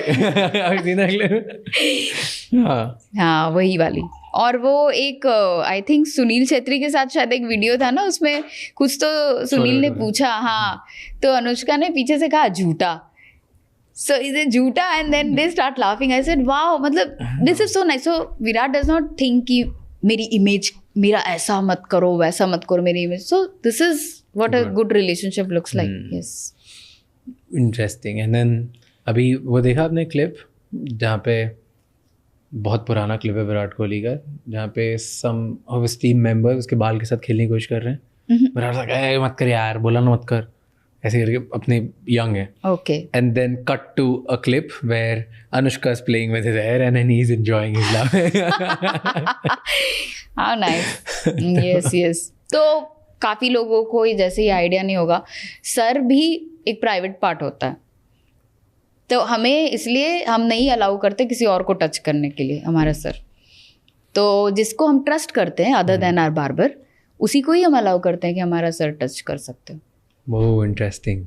हाँ, हाँ, वही वाली। और वो एक आई थिंक सुनील छेत्री के साथ शायद एक वीडियो था ना, उसमें कुछ तो सुनील ने पूछा, हाँ, तो अनुष्का ने पीछे से कहा झूठा. So is it झूठा? And then they start laughing. I said, wow, मतलब this is so nice. So Virat does not think कि मेरी image, मेरा ऐसा मत करो, वैसा मत करो मेरी image. So this is what a good relationship looks like. Yes. Interesting. And then अभी वो देखा आपने क्लिप जहाँ पे बहुत पुराना क्लिप है विराट कोहली का, जहाँ पे सम ऑफ हिज टीम मेंबर्स उसके बाल के साथ खेलने की कोशिश कर रहे हैं. विराट लगा मत कर यार, बोला ना मत कर, ऐसे करके अपने यंग है. Okay. And then cut to a clip where Anushka is playing with his hair and then he's enjoying his love. How nice. Yes, yes. तो काफ़ी लोगों को जैसे ही आइडिया नहीं होगा, सर भी एक प्राइवेट पार्ट होता है. तो हमें इसलिए हम नहीं अलाउ करते किसी और को टच करने के लिए हमारा सर. तो जिसको हम ट्रस्ट करते हैं अदर देन आवर बार्बर, उसी को ही हम अलाउ करते हैं कि हमारा सर टच कर सकते हो. Oh, interesting.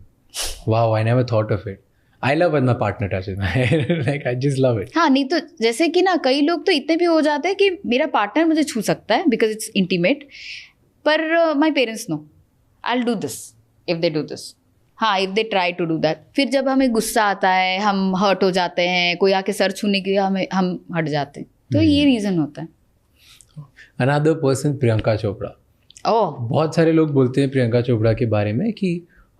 Wow, I never thought of it. I love when my partner touches my hair. Like, I just love it. हाँ, नहीं तो जैसे कि ना कई लोग तो इतने भी हो जाते हैं कि मेरा पार्टनर मुझे छू सकता है बिकॉज इट्स इंटीमेट, पर my parents know, I will do this if they do this. हाँ, if they try to do that. फिर जब हमें गुस्सा आता है, हम हर्ट हो जाते हैं, कोई आके सर छूने के लिए हम हट जाते हैं. तो ये रीज़न होता है. Another person, Priyanka Chopra. बहुत सारे लोग बोलते हैं प्रियंका चोपड़ा के बारे में कि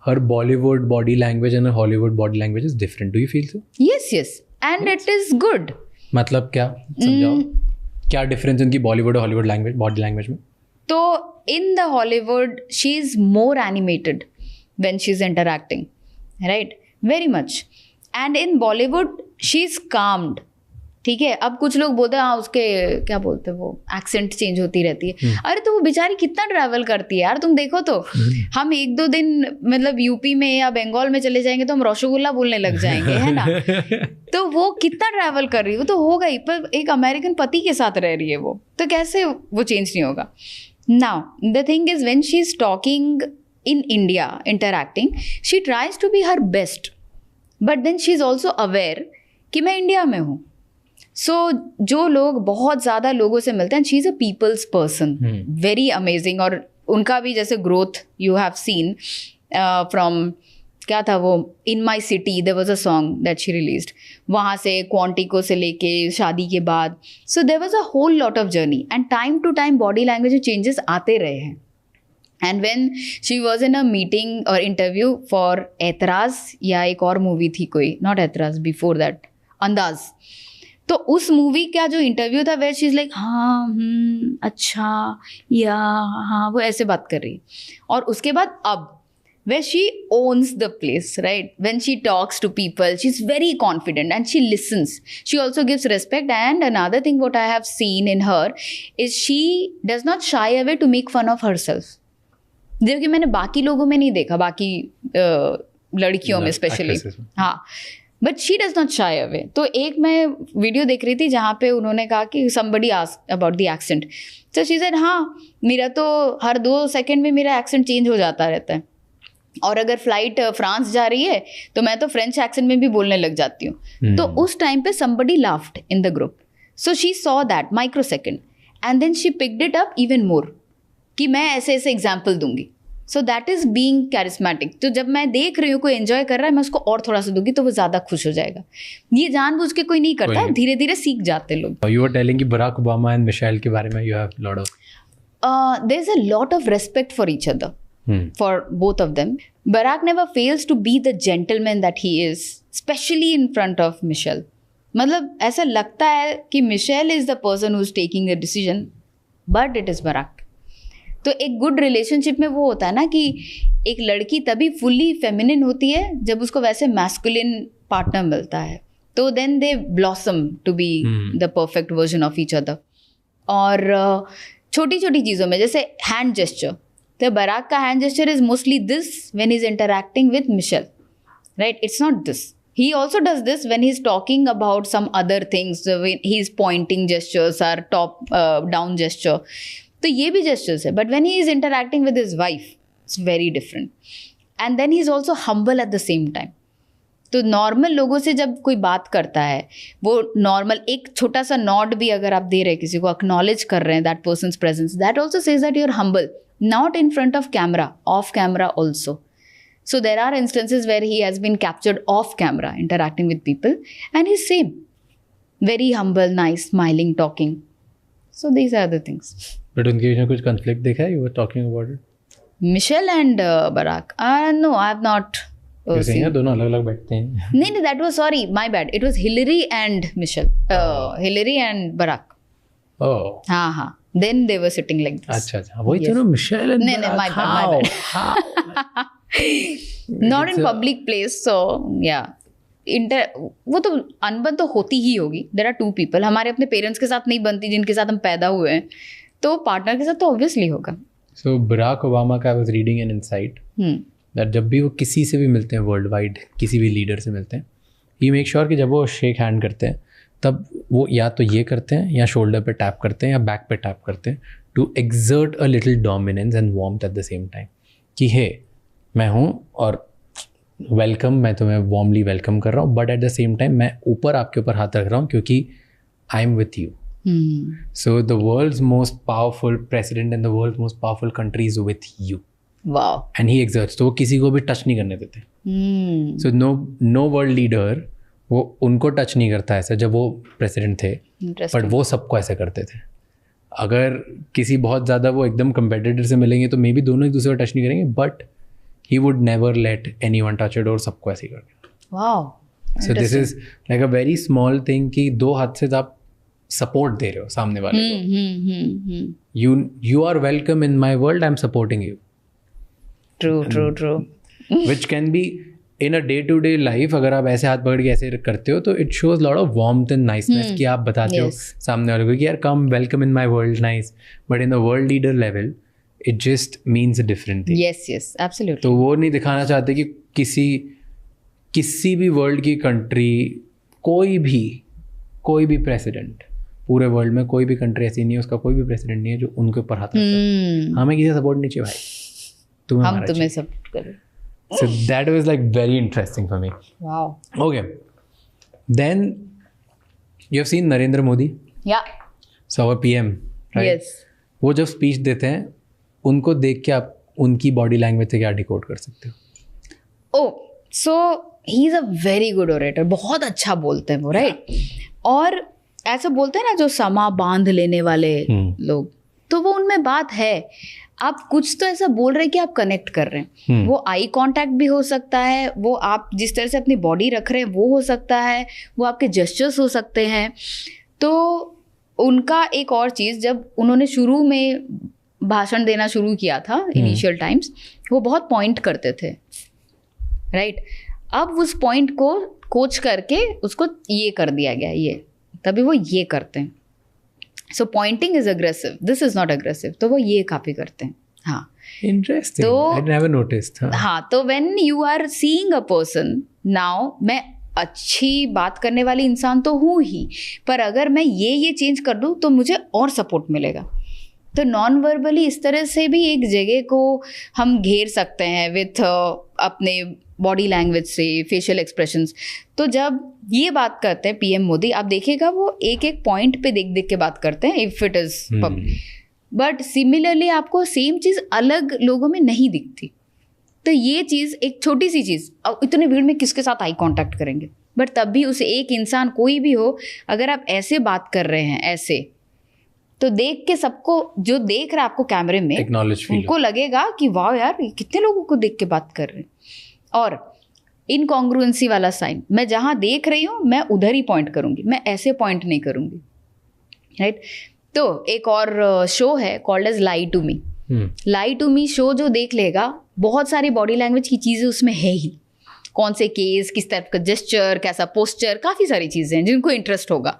हर Bollywood body language and Hollywood body language is different. Do you feel so? Yes yes, and it is good. मतलब क्या, समझाओ क्या डिफरेंस उनकी बॉलीवुड और हॉलीवुड लैंग्वेज बॉडी लैंग्वेज में? तो in the Hollywood she is more animated when she is interacting, right, very much. And in Bollywood she is calmed. ठीक है, अब कुछ लोग बोलते हैं हाँ उसके क्या बोलते हैं वो एक्सेंट चेंज होती रहती है. अरे तो वो बेचारी कितना ट्रैवल करती है यार, तुम देखो तो. हम 1-2 दिन मतलब यूपी में या बंगाल में चले जाएंगे तो हम रसगुल्ला बोलने लग जाएंगे, है ना. तो वो कितना ट्रैवल कर रही है, वो तो होगा ही, पर एक अमेरिकन पति के साथ रह रही है वो, तो कैसे वो चेंज नहीं होगा. Now the thing is when she is talking in India interacting, she tries to be her best, but then she is also aware कि मैं इंडिया में हूँ. सो जो लोग बहुत ज़्यादा लोगों से मिलते हैं, she is a people's person, very amazing. और उनका भी जैसे growth you have seen from, क्या था वो, in my city there was a song that she released, वहाँ से क्वांटिको से लेके शादी के बाद. So there was a whole lot of journey and time to time body language में चेंजेस आते रहे हैं. And when she was in a meeting or interview for ऐतराज़ या एक और मूवी थी कोई, नॉट ऐतराज़, बिफोर दैट अंदाज़. तो उस मूवी का जो इंटरव्यू था वेयर शी इज़ लाइक हाँ अच्छा या हाँ, वो ऐसे बात कर रही है. और उसके बाद अब where she owns the place, right? When she talks to people, she's very confident and she listens. She also gives respect. And another thing what I have seen in her is she does not shy away to make fun of herself. जो कि मैंने बाकी लोगों में नहीं देखा, बाकी लड़कियों में स्पेशली. हाँ, but she does not shy away. तो एक मैं वीडियो देख रही थी जहाँ पे उन्होंने कहा कि somebody asked about the accent. So she said हाँ, मेरा तो हर 2 सेकेंड में मेरा एक्सेंट चेंज हो जाता रहता है. और अगर फ्लाइट फ्रांस जा रही है तो मैं तो फ्रेंच एक्सेंट में भी बोलने लग जाती हूँ. तो उस टाइम पे somebody laughed in the group. So she saw that microsecond and then she picked it up even more कि मैं ऐसे ऐसे एग्जाम्पल दूंगी. So that is being charismatic. तो जब मैं देख रही हूँ कोई एंजॉय कर रहा है, मैं उसको और थोड़ा सा दूंगी तो वो ज़्यादा खुश हो जाएगा. ये जानबूझ के कोई नहीं करता, धीरे धीरे सीख जाते लोग. यू आर टेलिंग कि बराक ओबामा एंड मिशेल के बारे में you have lot of their is a lot of respect for each other, for both of them. Barack never fails to be the gentleman that he is, especially in front of Michelle. मतलब ऐसा लगता है कि Michelle is the person who's taking the decision, but it is Barack. तो एक good relationship में वो होता है ना कि एक लड़की तभी फुल्ली फेमिनिन होती है जब उसको वैसे मैस्कुलिन पार्टनर मिलता है. तो then they blossom to be the perfect version of each other. और छोटी छोटी चीज़ों में जैसे हैंड जेस्चर, तो बराक का hand gesture is mostly this when he is interacting with Michelle, right? It's not this. He also does this when he's talking about some other things. When he's pointing gestures or top down gesture. तो ये भी gestures है. But when he is interacting with his wife, it's very different. And then he's also humble at the same time. तो normal लोगों से जब कोई बात करता है, वो नॉर्मल एक छोटा सा नॉड भी अगर आप दे रहे हैं किसी को, एक्नॉलेज कर रहे हैं that person's presence, that also says that you are humble, not in front of camera, of camera also. So there are instances where he has been captured off camera interacting with people and he's same, very humble, nice, smiling, talking. So these are the things. But उनके बीच में कुछ conflict देखा है? You were talking about it. Michelle and Barack. No, I have not. You're saying दोनों अलग-अलग बैठते हैं. नहीं, that was, sorry, my bad. It was Hillary and Michelle. Hillary and Barack. Oh. हाँ. Then they were sitting like this. अच्छा. वही तो ना, Michelle and Barack. No, my bad. How? Not in public place, so yeah. वो तो अनबन तो होती ही होगी. There are two people. हमारे अपने पेरेंट्स के साथ नहीं बनती जिनके साथ हम पैदा हुए हैं, तो पार्टनर के साथ तो ऑब्वियसली होगा. So Barack Obama का I was reading an insight that जब भी वो किसी से भी मिलते हैं वर्ल्ड वाइड, किसी भी लीडर से मिलते हैं, he make sure कि जब वो शेक हैंड करते हैं तब वो या तो ये करते हैं या शोल्डर पे टैप करते हैं या बैक पे टैप करते हैं, to exert a little dominance and warmth at the same time कि हे मैं हूँ और वेलकम, मैं तुम्हें वार्मली वेलकम कर रहा हूँ, but at the same time मैं ऊपर आपके ऊपर हाथ रख रहा हूँ क्योंकि I am with you. So the world's most powerful president and the world's most powerful country is with you. Wow. And he exerts, तो वो किसी को भी टच नहीं करने देते. सो नो वर्ल्ड लीडर वो उनको टच नहीं करता ऐसा जब वो प्रेसिडेंट थे, बट वो सबको ऐसे करते थे. अगर किसी बहुत ज़्यादा वो एकदम कंपेटिटर से मिलेंगे तो मे बी दोनों एक दूसरे को टच नहीं करेंगे, but he would never let anyone touch it और सबको ऐसे ही करके. Wow. So this is like a very small thing कि दो हाथ से आप सपोर्ट दे रहे हो सामने वाले को. You are welcome in my world, I'm supporting you. True. Which can be in a day-to-day life. अगर आप ऐसे हाथ पकड़ के ऐसे करते हो तो it shows lot of warmth and niceness कि आप बताते हो सामने वाले को कि यार come welcome in my world, nice. But in the world leader level it just means a different thing. Yes, absolutely. तो वो नहीं दिखाना चाहते कि किसी भी वर्ल्ड की कंट्री, कोई भी प्रेसिडेंट, पूरे वर्ल्ड में कोई भी कंट्री ऐसी नहीं है, उसका कोई भी प्रेसिडेंट नहीं है जो उनके ऊपर हाथ रखता है. हमें किसी सपोर्ट नहीं चाहिए भाई, हम तुम्हें सपोर्ट करें. So that was like very interesting for me. Wow. Okay. Then you have seen Narendra Modi? Yeah. So our PM, right? Yes. वो जब स्पीच देते हैं उनको देख के आप उनकी बॉडी लैंग्वेज से क्या डिकोड कर सकते हो? Oh, so he is a very good orator. बहुत अच्छा बोलते हैं वो, राइट? और ऐसा बोलते हैं ना जो समा बांध लेने वाले लोग, तो वो उनमें बात है. आप कुछ तो ऐसा बोल रहे हैं कि आप कनेक्ट कर रहे हैं. वो आई कांटेक्ट भी हो सकता है, वो आप जिस तरह से अपनी बॉडी रख रहे हैं वो हो सकता है, वो आपके जेस्चर्स हो सकते हैं. तो उनका एक और चीज़, जब उन्होंने शुरू में भाषण देना शुरू किया था इनिशियल टाइम्स, वो बहुत पॉइंट करते थे, राइट? अब उस पॉइंट को कोच करके उसको ये कर दिया गया, ये तभी वो ये करते हैं. So pointing is aggressive, this is not aggressive, तो वो ये काफ़ी करते हैं. हाँ, इंटरेस्टिंग. I never noticed. हाँ, तो when you are seeing a person, now मैं अच्छी बात करने वाली इंसान तो हूँ ही, पर अगर मैं ये चेंज कर दूँ तो मुझे और सपोर्ट मिलेगा. तो नॉन वर्बली इस तरह से भी एक जगह को हम घेर सकते हैं विथ अपने बॉडी लैंग्वेज से, फेशियल एक्सप्रेशंस. तो जब ये बात करते हैं पीएम मोदी, आप देखिएगा वो एक पॉइंट पे देख के बात करते हैं, if it is public. But similarly आपको सेम चीज़ अलग लोगों में नहीं दिखती. तो ये चीज़ एक छोटी सी चीज़, अब इतने भीड़ में किसके साथ आई कांटेक्ट करेंगे, बट तब भी उसे एक इंसान कोई भी हो, अगर आप ऐसे बात कर रहे हैं ऐसे, तो देख के सबको जो देख रहा है आपको कैमरे में, उनको लगेगा कि वाह यार कितने लोगों को देख के बात कर रहे हैं. और इनकॉन्ग्रुएंसी वाला साइन, मैं जहाँ देख रही हूँ मैं उधर ही पॉइंट करूँगी, मैं ऐसे पॉइंट नहीं करूँगी, राइट? तो एक और शो है called as lie to me. Lie to me show जो देख लेगा, बहुत सारी बॉडी लैंग्वेज की चीज़ें उसमें है ही, कौन से केस, किस तरह का जेस्चर, कैसा पोस्चर, काफ़ी सारी चीज़ें हैं जिनको इंटरेस्ट होगा.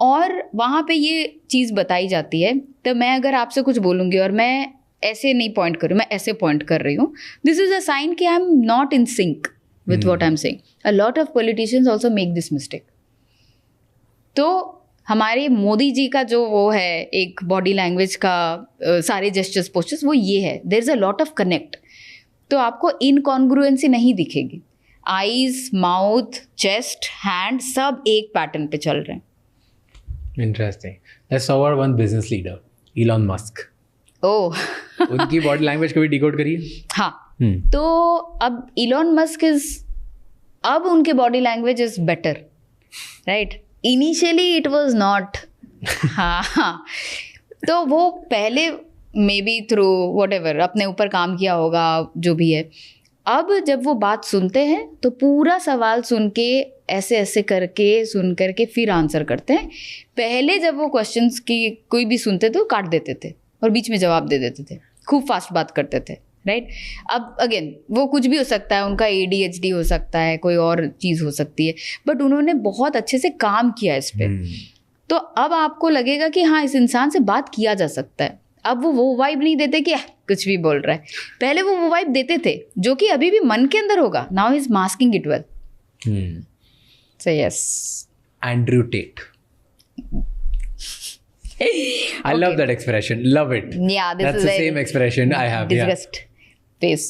और वहाँ पे ये चीज़ बताई जाती है. तो मैं अगर आपसे कुछ बोलूँगी और मैं ऐसे नहीं पॉइंट कर रही हूँ, मैं ऐसे पॉइंट कर रही हूँ, दिस इज़ अ साइन कि I am not in sync with what I am saying. A lot of politicians also make this mistake. तो हमारे मोदी जी का जो वो है एक बॉडी लैंग्वेज का सारे जेस्चर्स पोस्चर्स, वो ये है, there is a lot of connect. तो आपको इनकॉन्ग्रुएंसी नहीं दिखेगी. आईज, माउथ, चेस्ट, हैंड सब एक पैटर्न पे चल रहे हैं। Interesting. Let's talk about one business leader, Elon Musk. Oh उनकी बॉडी लैंग्वेज कभी डिकोड करिए? हाँ, तो अब इलॉन मस्क अब उनके body language is better, right? Initially it was not. हाँ, तो वो पहले मे बी थ्रू व्हाटएवर अपने ऊपर काम किया होगा, जो भी है। अब जब वो बात सुनते हैं तो पूरा सवाल सुन के ऐसे ऐसे करके सुन करके फिर आंसर करते हैं। पहले जब वो क्वेश्चंस की कोई भी सुनते थे तो काट देते थे और बीच में जवाब दे देते थे, खूब फास्ट बात करते थे, राइट? अब अगेन वो कुछ भी हो सकता है, उनका ADHD हो सकता है, कोई और चीज़ हो सकती है, बट उन्होंने बहुत अच्छे से काम किया इस पर। तो अब आपको लगेगा कि हाँ, इस इंसान से बात किया जा सकता है। अब वो वाइब नहीं देते कि कुछ भी बोल रहा है। पहले वो वाइब देते थे जो कि अभी भी मन के अंदर होगा। Now he is masking it well. So yes, Andrew Tate. I love that expression. Love it. Yeah, this That's is the same expression I have. disgust face.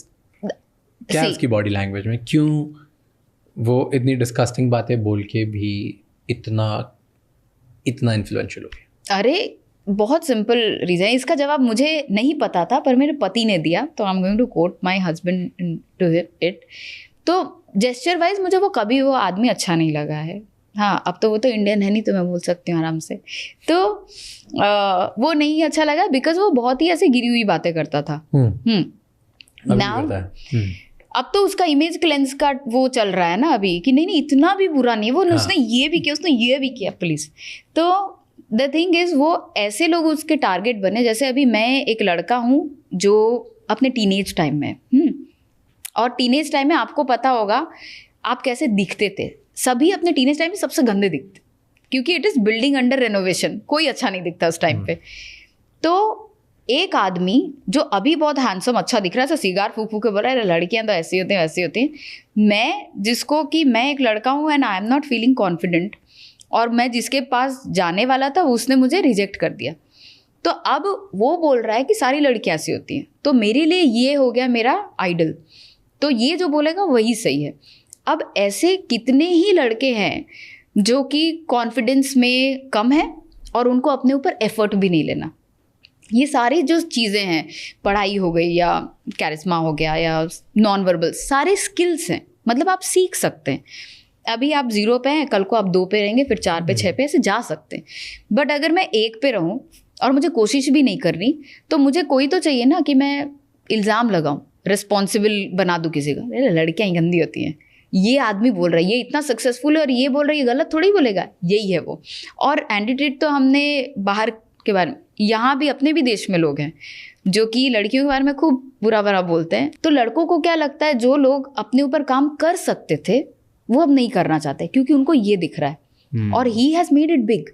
क्या है उसकी बॉडी लैंग्वेज में? क्यों वो इतनी डिस्कस्टिंग बातें बोल के भी इतना इन्फ्लुएंशियल हो गया? अरे बहुत सिंपल रीज़न है। इसका जवाब मुझे नहीं पता था पर मेरे पति ने दिया, तो I am going to quote my husband to it. तो जेस्चर वाइज मुझे वो आदमी अच्छा नहीं लगा है। हाँ, अब तो वो तो इंडियन है नहीं, तो मैं बोल सकती हूँ आराम से। तो वो नहीं अच्छा लगा बिकॉज वो बहुत ही ऐसे गिरी हुई बातें करता था। नाउ अब तो उसका इमेज क्लेंस का वो चल रहा है ना अभी, कि नहीं इतना भी बुरा नहीं, वो उसने ये भी किया, उसने ये भी किया, प्लीज। तो द थिंग इज वो ऐसे लोग उसके टारगेट बने। जैसे अभी मैं एक लड़का हूँ जो अपने टीनेज टाइम में और टीनेज टाइम में आपको पता होगा आप कैसे दिखते थे। सभी अपने टीनेज टाइम में सबसे गंदे दिखते, क्योंकि it is building under renovation, कोई अच्छा नहीं दिखता उस टाइम पे। तो एक आदमी जो अभी बहुत हैंडसम अच्छा दिख रहा है, सिगार फूक फूक के बोल रहा है लड़कियां तो ऐसी होती हैं वैसी होती हैं। मैं एक लड़का हूँ and I am not feeling confident, और मैं जिसके पास जाने वाला था उसने मुझे रिजेक्ट कर दिया। तो अब वो बोल रहा है कि सारी लड़कियां ऐसी होती हैं, तो मेरे लिए ये हो गया मेरा आइडल। तो ये जो बोलेगा वही सही है। अब ऐसे कितने ही लड़के हैं जो कि कॉन्फिडेंस में कम है और उनको अपने ऊपर एफर्ट भी नहीं लेना। ये सारी जो चीज़ें हैं, पढ़ाई हो गई या कैरिस्मा हो गया या नॉन वर्बल, सारे स्किल्स हैं, मतलब आप सीख सकते हैं। अभी आप 0 पे हैं, कल को आप 2 पे रहेंगे, फिर 4 पे 6 पे ऐसे जा सकते हैं। बट अगर मैं 1 पे रहूं और मुझे कोशिश भी नहीं करनी, तो मुझे कोई तो चाहिए ना कि मैं इल्ज़ाम लगाऊं, रिस्पॉन्सिबल बना दूं किसी का। लड़कियां ही गंदी होती हैं, ये आदमी बोल रहा है, ये इतना सक्सेसफुल है और ये बोल रहा है, ये गलत थोड़ी बोलेगा, यही है वो। और एंटीट्रेट तो हमने बाहर के बारे में, यहाँ भी अपने भी देश में लोग हैं जो कि लड़कियों के बारे में खूब बुरा बोलते हैं। तो लड़कों को क्या लगता है, जो लोग अपने ऊपर काम कर सकते थे वो अब नहीं करना चाहते, क्योंकि उनको ये दिख रहा है और he has made it big.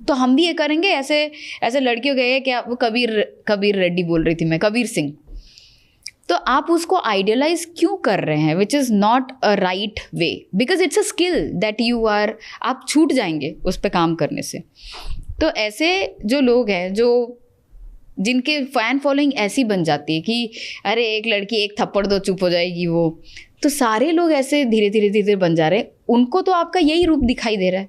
तो हम भी ये करेंगे। ऐसे लड़कियों के क्या, वो कबीर रेड्डी बोल रही थी मैं, कबीर सिंह। तो आप उसको आइडियलाइज क्यों कर रहे हैं, which is not a right way, because it's a skill that you are, आप छूट जाएंगे उस पर काम करने से। तो ऐसे जो लोग हैं जिनके फैन फॉलोइंग ऐसी बन जाती है कि अरे एक लड़की एक थप्पड़ दो चुप हो जाएगी वो, तो सारे लोग ऐसे धीरे धीरे बन जा रहे हैं। उनको तो आपका यही रूप दिखाई दे रहा है।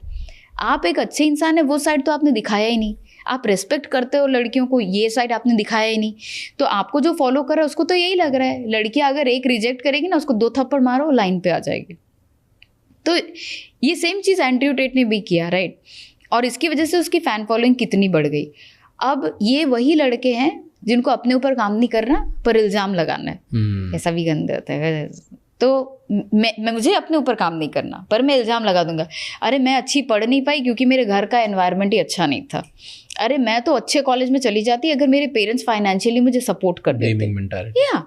आप एक अच्छे इंसान है, वो साइड तो आपने दिखाया ही नहीं। आप रेस्पेक्ट करते हो लड़कियों को, ये साइड आपने दिखाया ही नहीं। तो आपको जो फॉलो कर रहा है उसको तो यही लग रहा है, लड़की अगर एक रिजेक्ट करेगी ना, उसको 2 थप्पड़ मारो, लाइन पे आ जाएगी। तो ये सेम चीज़ एंड्रयू टेट ने भी किया, राइट? और इसकी वजह से उसकी फ़ैन फॉलोइंग कितनी बढ़ गई। अब ये वही लड़के हैं जिनको अपने ऊपर काम नहीं करना पर इल्ज़ाम लगाना है। ऐसा भी गंदे होता है। तो मुझे अपने ऊपर काम नहीं करना पर मैं इल्ज़ाम लगा दूंगा, अरे मैं अच्छी पढ़ नहीं पाई क्योंकि मेरे घर का एनवायरनमेंट ही अच्छा नहीं था, अरे मैं तो अच्छे कॉलेज में चली जाती अगर मेरे पेरेंट्स फाइनेंशियली मुझे सपोर्ट कर देते। या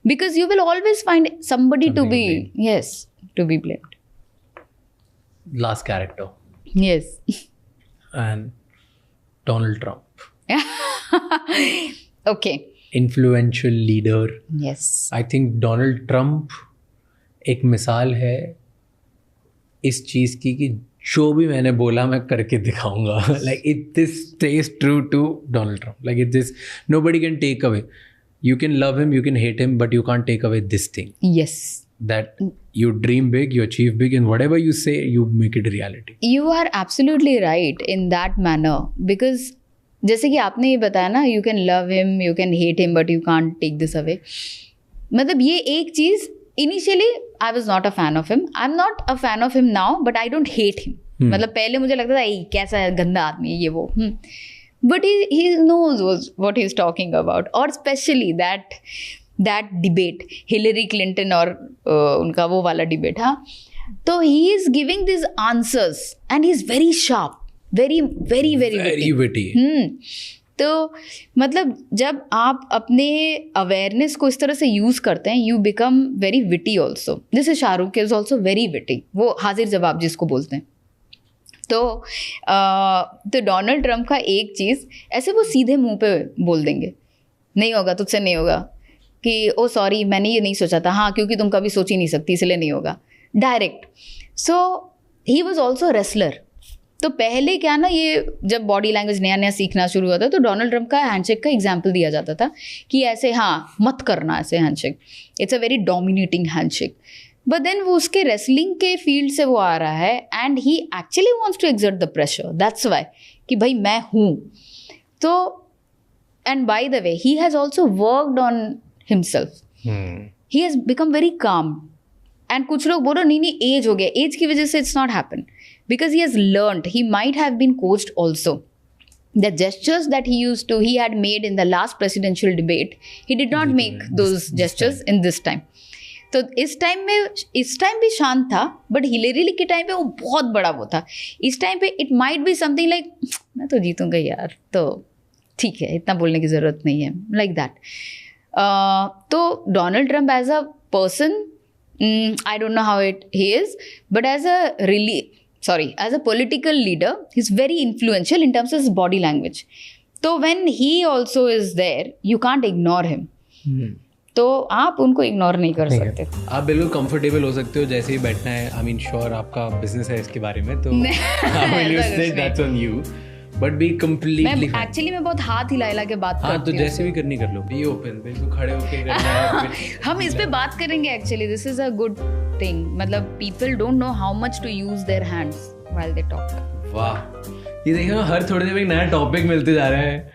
because you will always find somebody to be, yes, to be blamed. Last character, yes, and Donald Trump. Okay, influential leader. Yes, I think Donald Trump एक मिसाल है इस चीज़ की कि जो भी मैंने बोला मैं करके दिखाऊंगा। Like it this stage true to Donald Trump. Like it this nobody can take away. You can love him, you can hate him, but you can't take away this thing. Yes, that you dream big, you achieve big, and whatever you say, you make it reality. You are absolutely right in that manner, because जैसे कि आपने ये बताया ना, you can love him, you can hate him, but you can't take this away. मतलब ये एक चीज़, initially I was not a fan of him. I'm not a fan of him now, but I don't hate him. मतलब पहले मुझे लगता था कैसा गंदा आदमी है ये वो, but he knows what he's talking about. और especially that debate, Hillary Clinton और उनका वो वाला debate, हाँ, तो he is giving these answers and he's very sharp, very witty. तो मतलब जब आप अपने अवेयरनेस को इस तरह से यूज़ करते हैं, you become very witty also. जैसे Shahrukh is also very witty, वो हाजिर जवाब जिसको बोलते हैं. तो डोनाल्ड ट्रंप का एक चीज़ ऐसे वो सीधे मुंह पे बोल देंगे, नहीं होगा, तुझसे नहीं होगा, कि ओ सॉरी मैंने ये नहीं सोचा था, हाँ क्योंकि तुम कभी सोच ही नहीं सकती इसलिए नहीं होगा, direct. So he was also wrestler. तो पहले क्या ना, ये जब बॉडी लैंग्वेज नया नया सीखना शुरू हुआ था तो डोनाल्ड ट्रंप का हैंडशेक का एग्जाम्पल दिया जाता था कि ऐसे हाँ मत करना ऐसे handshake, it's a very dominating handshake. But then वो उसके रेसलिंग के फील्ड से वो आ रहा है and he actually wants to exert the pressure, that's why कि भाई मैं हूँ. तो and by the way he has also worked on himself, he has become very calm. And कुछ लोग बोलो नहीं एज हो गया, एज की वजह से it's not happen, because he has learned, he might have been coached also. The gestures that he had made in the last presidential debate, he did not make those gestures in this time. तो इस time भी शांत था, but Hillary के time पे वो बहुत बड़ा वो था. इस टाइम पे it might be something like मैं तो जीतूंगा यार, तो ठीक है इतना बोलने की ज़रूरत नहीं है, लाइक दैट. तो Donald Trump as a person, I don't know how he is, but as a political leader, he's very influential in terms of his body language. So when he also is there, you can't ignore him. तो आप उनको ignore नहीं कर सकते. आप बिल्कुल comfortable हो सकते हो जैसे ही बैठना है. आई मीन श्योर आपका बिजनेस है इसके बारे में, तो that's on you, but be completely. Actually मैं बहुत हाथ हिला के बात करती हूँ. तो जैसे भी करनी कर लो, बी ओपन, बिल्कुल खड़े होके करना है. हम इस पे बात करेंगे. Actually this is a good thing, मतलब people don't know how much to use their hands while they talk. वाह, ये देखो हर थोड़ी देर में एक नया टॉपिक मिलते जा रहा है.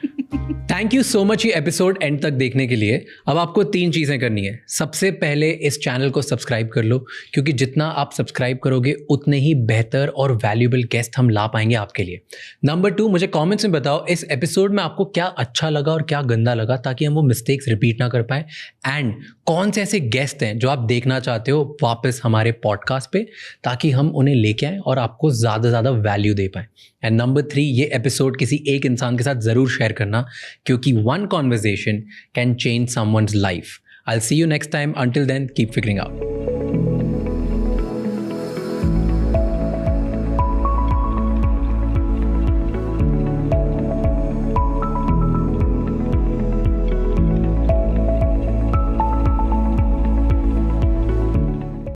थैंक यू सो मच ये एपिसोड एंड तक देखने के लिए. अब आपको 3 चीज़ें करनी है. सबसे पहले इस चैनल को सब्सक्राइब कर लो, क्योंकि जितना आप सब्सक्राइब करोगे उतने ही बेहतर और वैल्यूएबल गेस्ट हम ला पाएंगे आपके लिए. नंबर 2, मुझे कमेंट्स में बताओ इस एपिसोड में आपको क्या अच्छा लगा और क्या गंदा लगा, ताकि हम वो मिस्टेक्स रिपीट ना कर पाए. एंड कौन से ऐसे गेस्ट हैं जो आप देखना चाहते हो वापस हमारे पॉडकास्ट पे, ताकि हम उन्हें लेके आएँ और आपको ज़्यादा से ज़्यादा वैल्यू दे पाएँ. एंड नंबर 3, ये एपिसोड किसी एक इंसान के साथ ज़रूर शेयर करना, क्योंकि one conversation can change someone's life. I'll see you next time. Until then, keep figuring out.